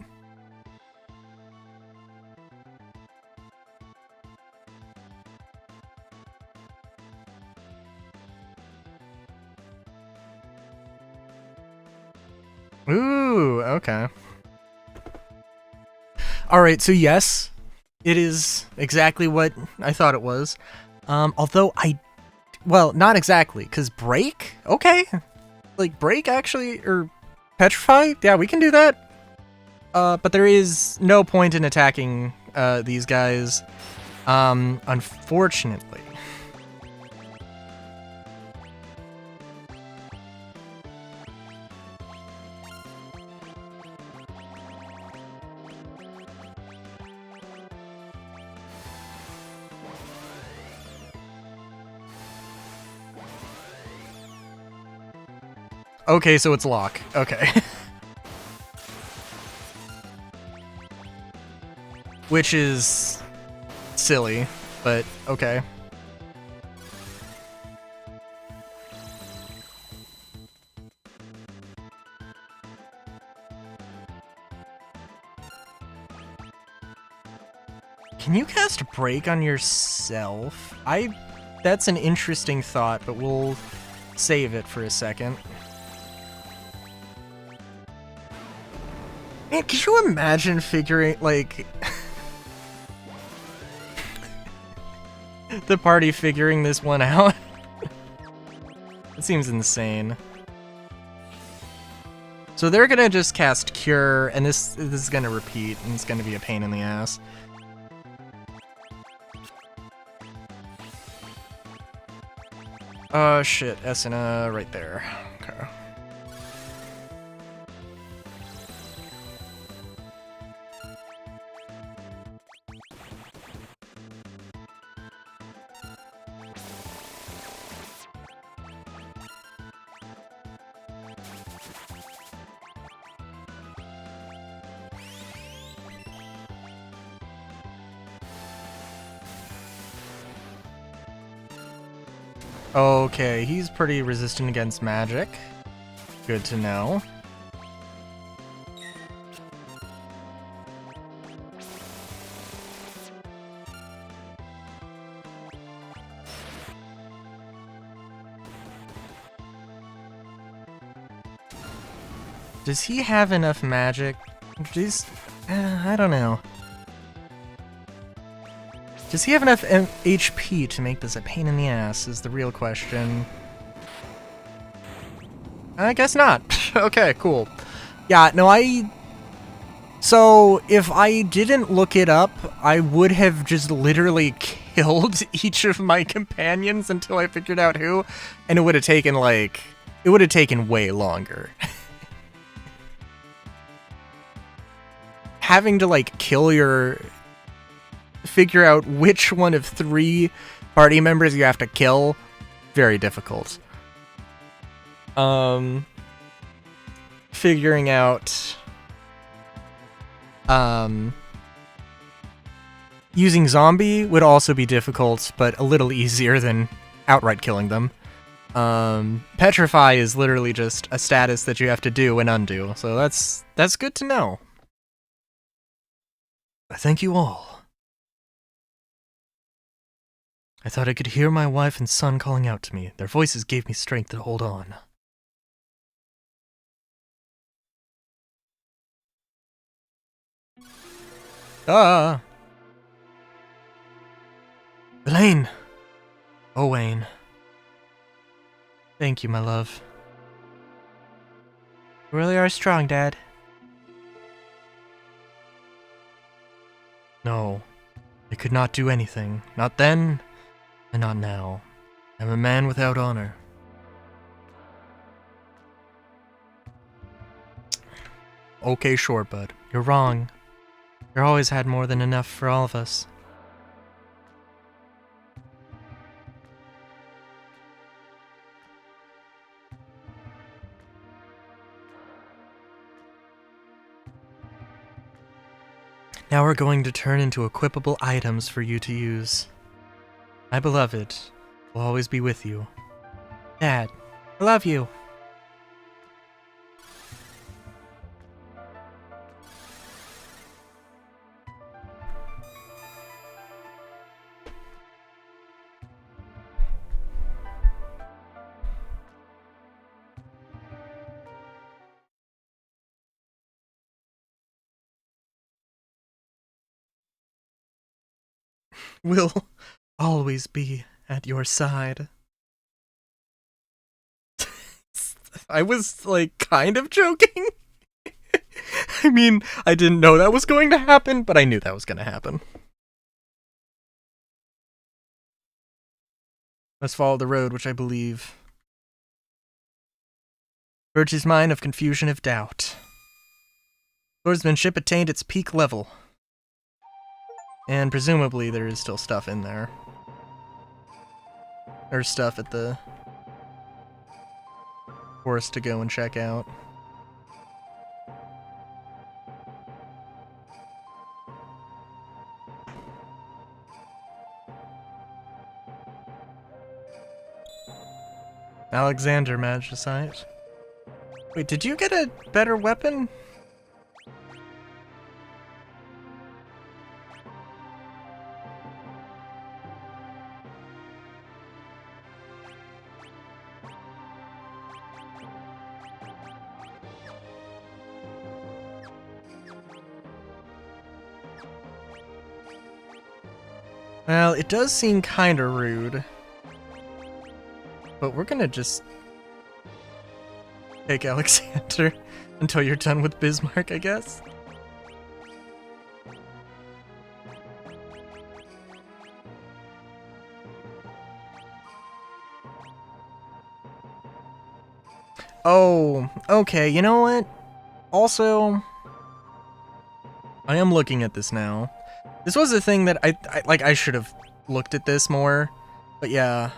Ooh, okay. Alright, so yes, it is exactly what I thought it was. Although well, not exactly, because break? Okay. Like, break, actually, or petrify? Yeah, we can do that. But there is no point in attacking, these guys, unfortunately. Okay, so it's lock. Okay. Which is silly, but okay. Can you cast Break on yourself? That's an interesting thought, but we'll save it for a second. Man, could you imagine figuring, like... the party figuring this one out? It seems insane. So they're gonna just cast Cure, and this is gonna repeat, and it's gonna be a pain in the ass. Oh shit, Esuna right there. Okay. Okay, he's pretty resistant against magic. Good to know. Does he have enough magic? I don't know. Does he have enough HP to make this a pain in the ass is the real question. I guess not. Okay, cool. Yeah, no, So, if I didn't look it up, I would have just literally killed each of my companions until I figured out who, and it would have taken, like... It would have taken way longer. Having to, like, figure out which one of 3 party members you have to kill, very difficult. Figuring out using zombie would also be difficult, but a little easier than outright killing them. Petrify is literally just a status that you have to do and undo, so that's good to know. I thank you all. I thought I could hear my wife and son calling out to me. Their voices gave me strength to hold on. Ah! Elaine! Owain. Thank you, my love. You really are strong, Dad. No. I could not do anything. Not then, and not now. I'm a man without honor. Okay, sure, bud. You're wrong. You always had more than enough for all of us. Now we're going to turn into equipable items for you to use. My beloved will always be with you. Dad, I love you. Will always be at your side. I was, like, kind of joking. I mean, I didn't know that was going to happen, but I knew that was going to happen. Must follow the road, which I believe. Purge his mind of confusion of doubt. Swordsmanship attained its peak level. And presumably there is still stuff in there. There's stuff at the forest to go and check out. Alexander Magicite. Wait, did you get a better weapon? Well, it does seem kinda rude. But we're gonna just take Alexander. Until you're done with Bismarck, I guess. Oh, okay, you know what? Also, I am looking at this now. This was a thing that I should have looked at this more. But yeah.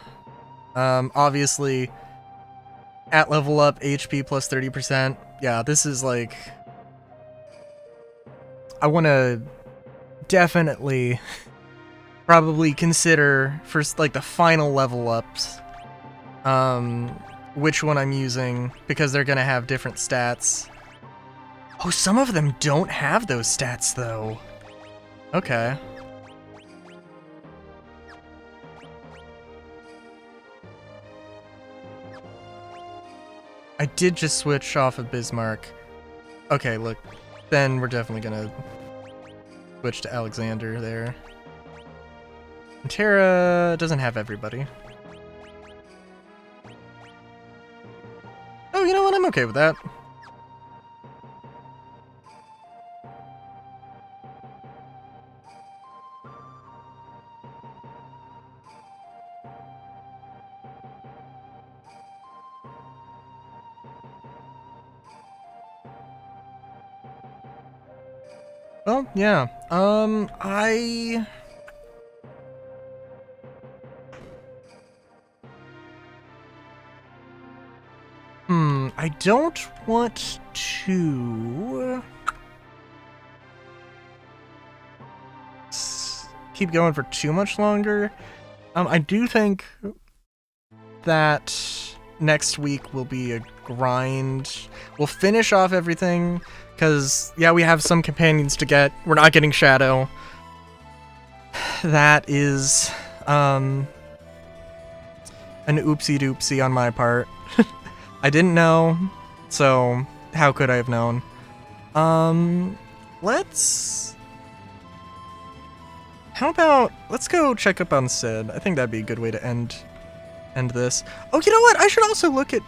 Obviously, at level up, HP plus 30%. Yeah, this is like... I want to definitely probably consider for like the final level ups which one I'm using, because they're gonna have different stats. Oh, some of them don't have those stats though. Okay. I did just switch off of Bismarck. Okay, look, then we're definitely gonna switch to Alexander there. And Terra doesn't have everybody. Oh, you know what? I'm okay with that. Well, yeah. I don't want to keep going for too much longer. I do think that next week will be a grind. We'll finish off everything, because, yeah, we have some companions to get. We're not getting Shadow. That is, an oopsie-doopsie on my part. I didn't know, so how could I have known? Let's go check up on Sid. I think that'd be a good way to end this. Oh, you know what? I should also look at...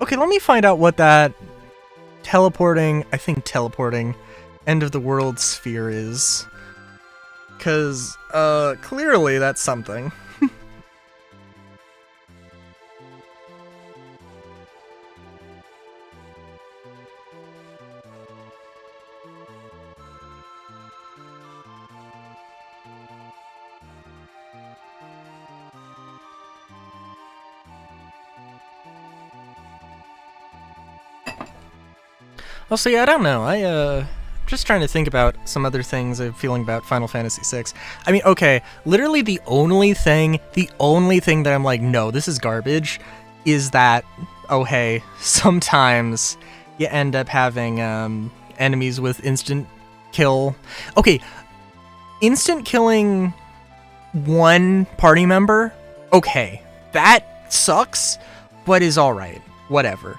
Okay, let me find out what that teleporting end of the world sphere is. 'Cause, clearly that's something. Well, see, I don't know. Just trying to think about some other things I'm feeling about Final Fantasy VI. I mean, okay, literally the only thing that I'm like, no, this is garbage, is that, oh hey, sometimes you end up having enemies with instant kill. Okay, instant killing one party member, okay, that sucks, but is alright, whatever.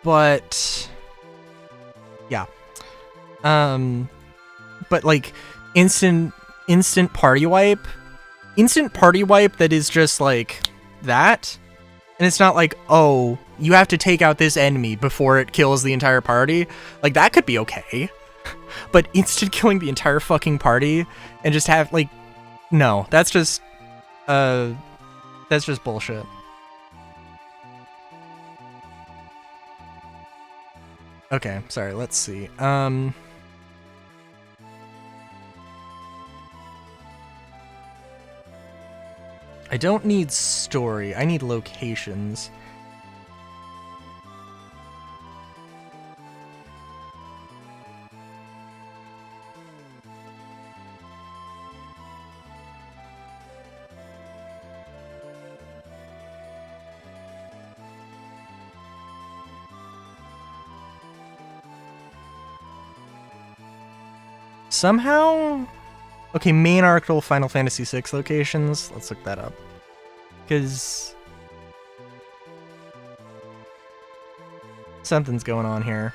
But yeah. But like instant party wipe that is just like that. And it's not like, oh, you have to take out this enemy before it kills the entire party. Like, that could be okay. But instant killing the entire fucking party and just have like, no, that's just bullshit. Okay, sorry, let's see. I don't need story, I need locations. Somehow, Okay, main archetypal Final Fantasy VI locations. Let's look that up. Because something's going on here.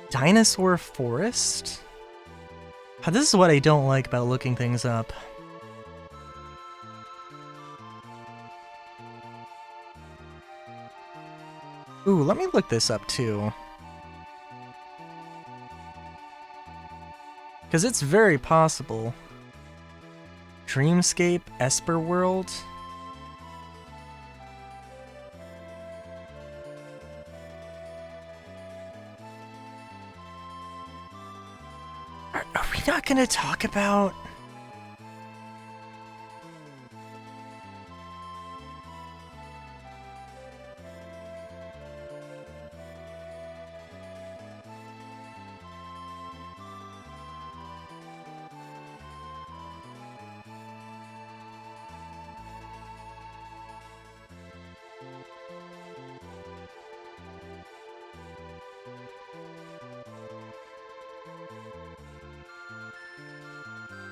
Dinosaur Forest? This is what I don't like about looking things up. Ooh, let me look this up too. Because it's very possible. Dreamscape, Esper World. Are we not gonna talk about...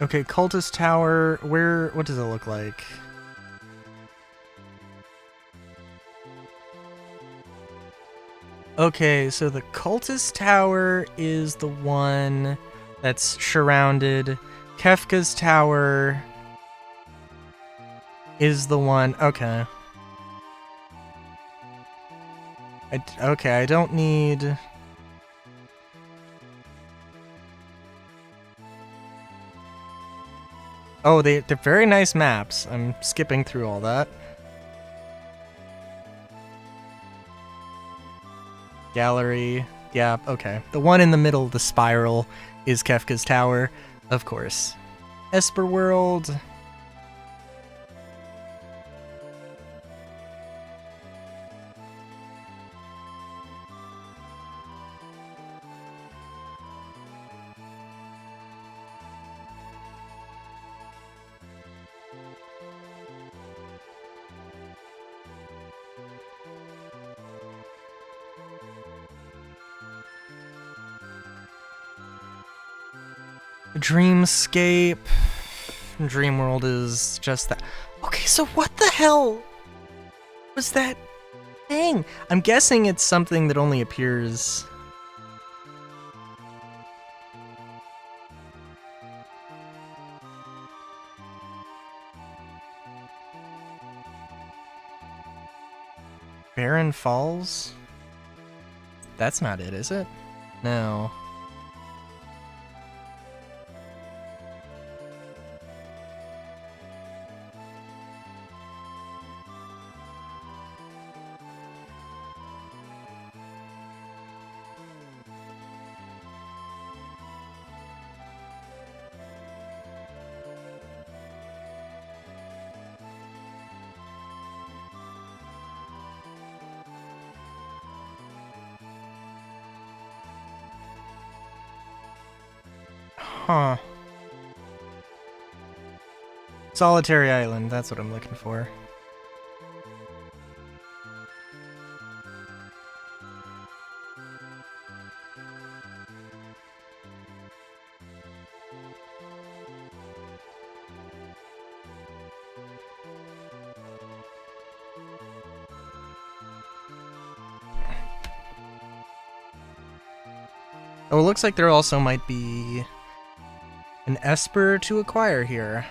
Okay, Cultist Tower, what does it look like? Okay, so the Cultist Tower is the one that's surrounded. Kefka's Tower is the one, okay. Okay, I don't need... Oh, they're very nice maps. I'm skipping through all that. Gallery. Yeah, okay. The one in the middle of the spiral is Kefka's Tower, of course. Esper World. Dreamscape. Dreamworld is just that. Okay, so what the hell was that thing? I'm guessing it's something that only appears... Barren Falls? That's not it, is it? No. Huh. Solitary Island, that's what I'm looking for. Oh, it looks like there also might be an Esper to acquire here.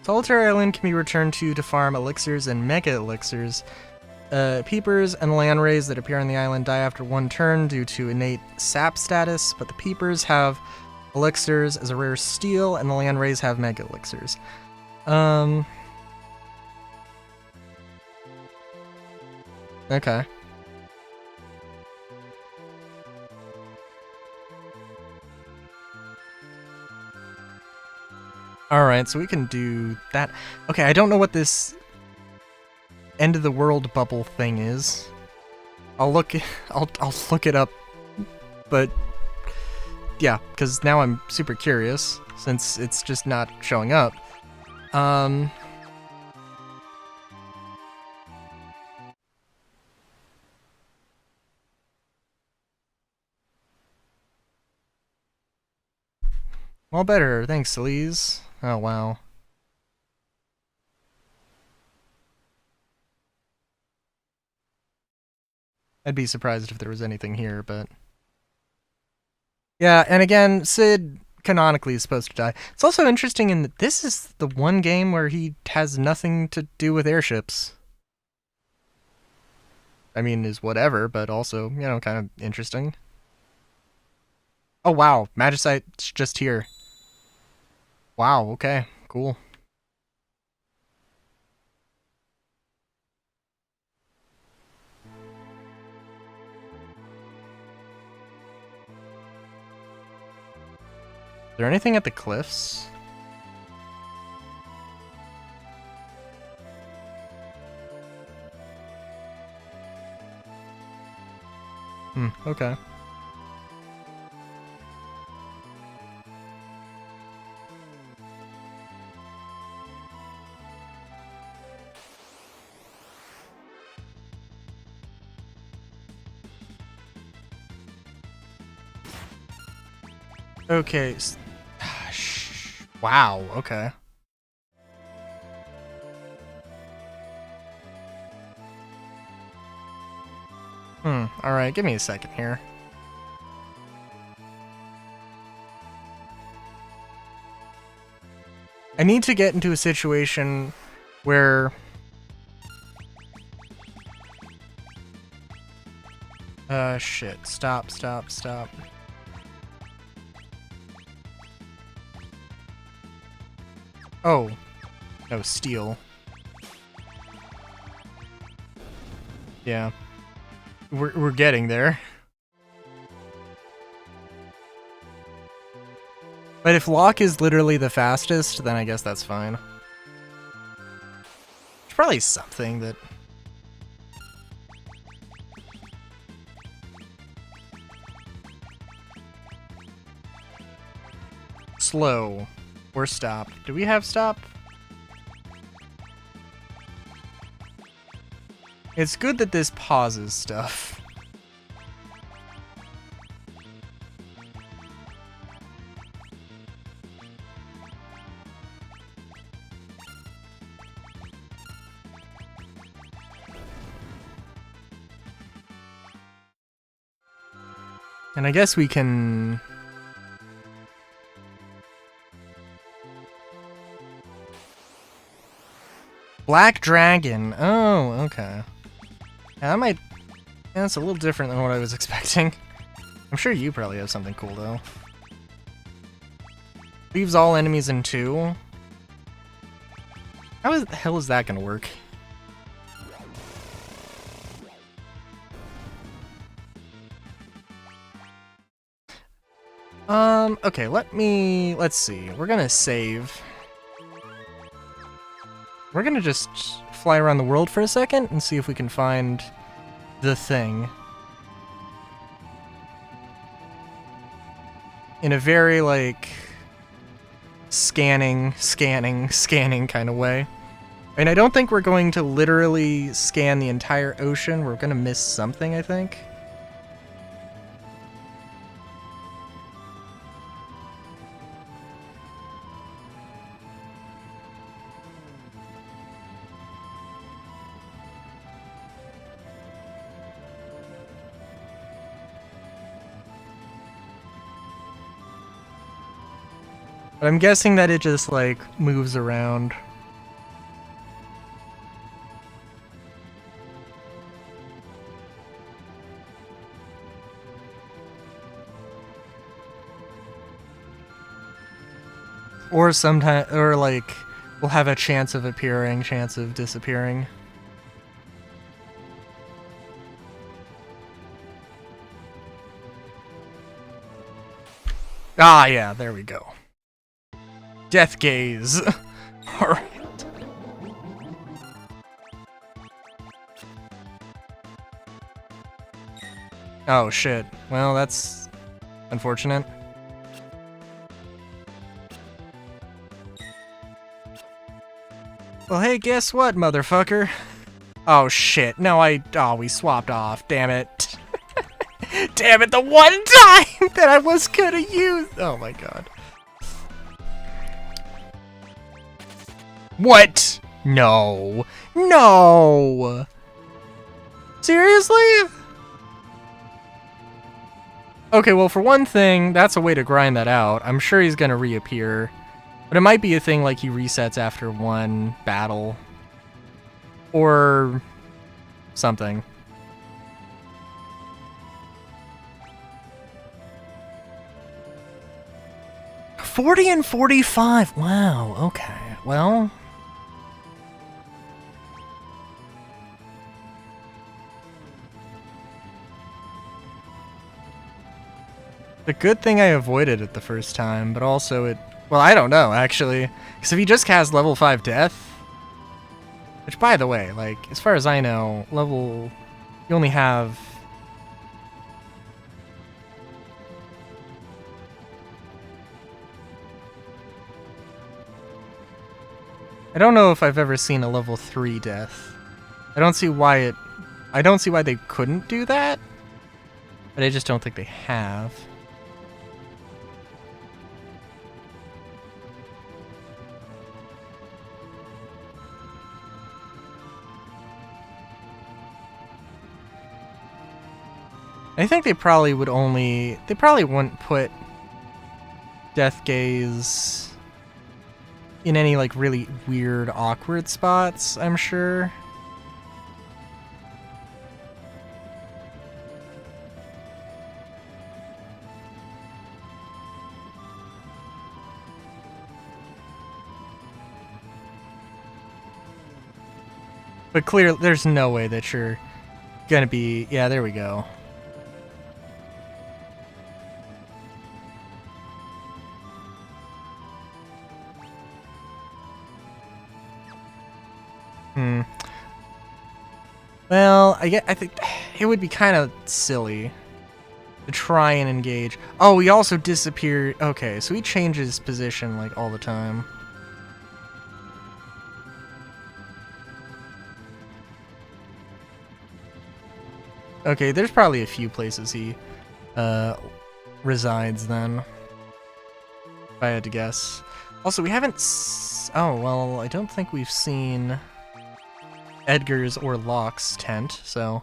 Solitary Island can be returned to farm elixirs and mega elixirs. Peepers and land rays that appear on the island die after one turn due to innate sap status, but the peepers have elixirs as a rare steel, and the land rays have mega elixirs. Okay. Alright, so we can do that. Okay, I don't know what this end of the world bubble thing is. I'll look it up, but yeah, because now I'm super curious since it's just not showing up. Well, better. Thanks, Elise. Oh, wow. I'd be surprised if there was anything here, but... Yeah, and again, Sid canonically is supposed to die. It's also interesting in that this is the one game where he has nothing to do with airships. I mean, is whatever, but also, you know, kind of interesting. Oh, wow. Magicite's just here. Wow, okay. Cool. Is there anything at the cliffs? Okay. Okay. Wow, okay. Alright, give me a second here. I need to get into a situation where... shit. Stop. Oh. No, steel. Yeah. We're getting there. But if Locke is literally the fastest, then I guess that's fine. There's probably something that... Slow. Or stop. Do we have stop? It's good that this pauses stuff. And I guess we can... Black Dragon. Oh, okay. Yeah, that might... Yeah, that's a little different than what I was expecting. I'm sure you probably have something cool, though. Leaves all enemies in 2. How the hell is that gonna work? Okay, let's see. We're gonna save. We're gonna just fly around the world for a second and see if we can find the thing. In a very, like, scanning kind of way. And I don't think we're going to literally scan the entire ocean. We're gonna miss something, I think. But I'm guessing that it just, like, moves around. Or sometimes, or like, we'll have a chance of appearing, chance of disappearing. Ah, yeah, there we go. Death gaze. Alright. Oh shit. Well, that's unfortunate. Well, hey, guess what, motherfucker? Oh shit. No, we swapped off. Damn it. Damn it, the one time that I was gonna use. Oh my god. What? No. No. Seriously? Okay, well, for one thing, that's a way to grind that out. I'm sure he's gonna reappear. But it might be a thing like he resets after one battle. Or something. $40 and $45. Wow, okay. Well, the good thing I avoided it the first time, but also it... Well, I don't know, actually. Because if he just casts level 5 death... Which, by the way, like, as far as I know, level... You only have... I don't know if I've ever seen a level 3 death. I don't see why it... I don't see why they couldn't do that. But I just don't think they have. I think they probably would only... They probably wouldn't put Death Gaze in any, like, really weird, awkward spots, I'm sure. But clearly, there's no way that you're gonna be... Yeah, there we go. Well, I think it would be kind of silly to try and engage. Oh, he also disappeared. Okay, so he changes position like all the time. Okay, there's probably a few places he resides then, if I had to guess. Also, we haven't... Oh, well, I don't think we've seen Edgar's or Locke's tent, so...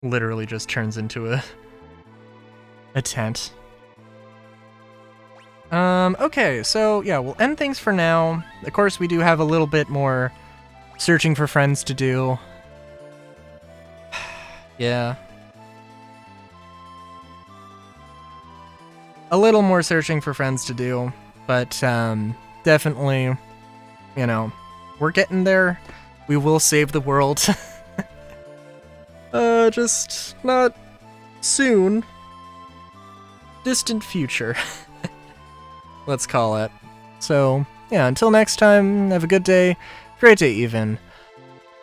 Literally just turns into a tent. Okay, so yeah, we'll end things for now. Of course, we do have a little bit more searching for friends to do. Yeah. A little more searching for friends to do, but definitely, you know, we're getting there. We will save the world. Just not soon. Distant future. Let's call it. So, yeah, until next time, have a good day. Great day even.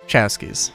Chowskis.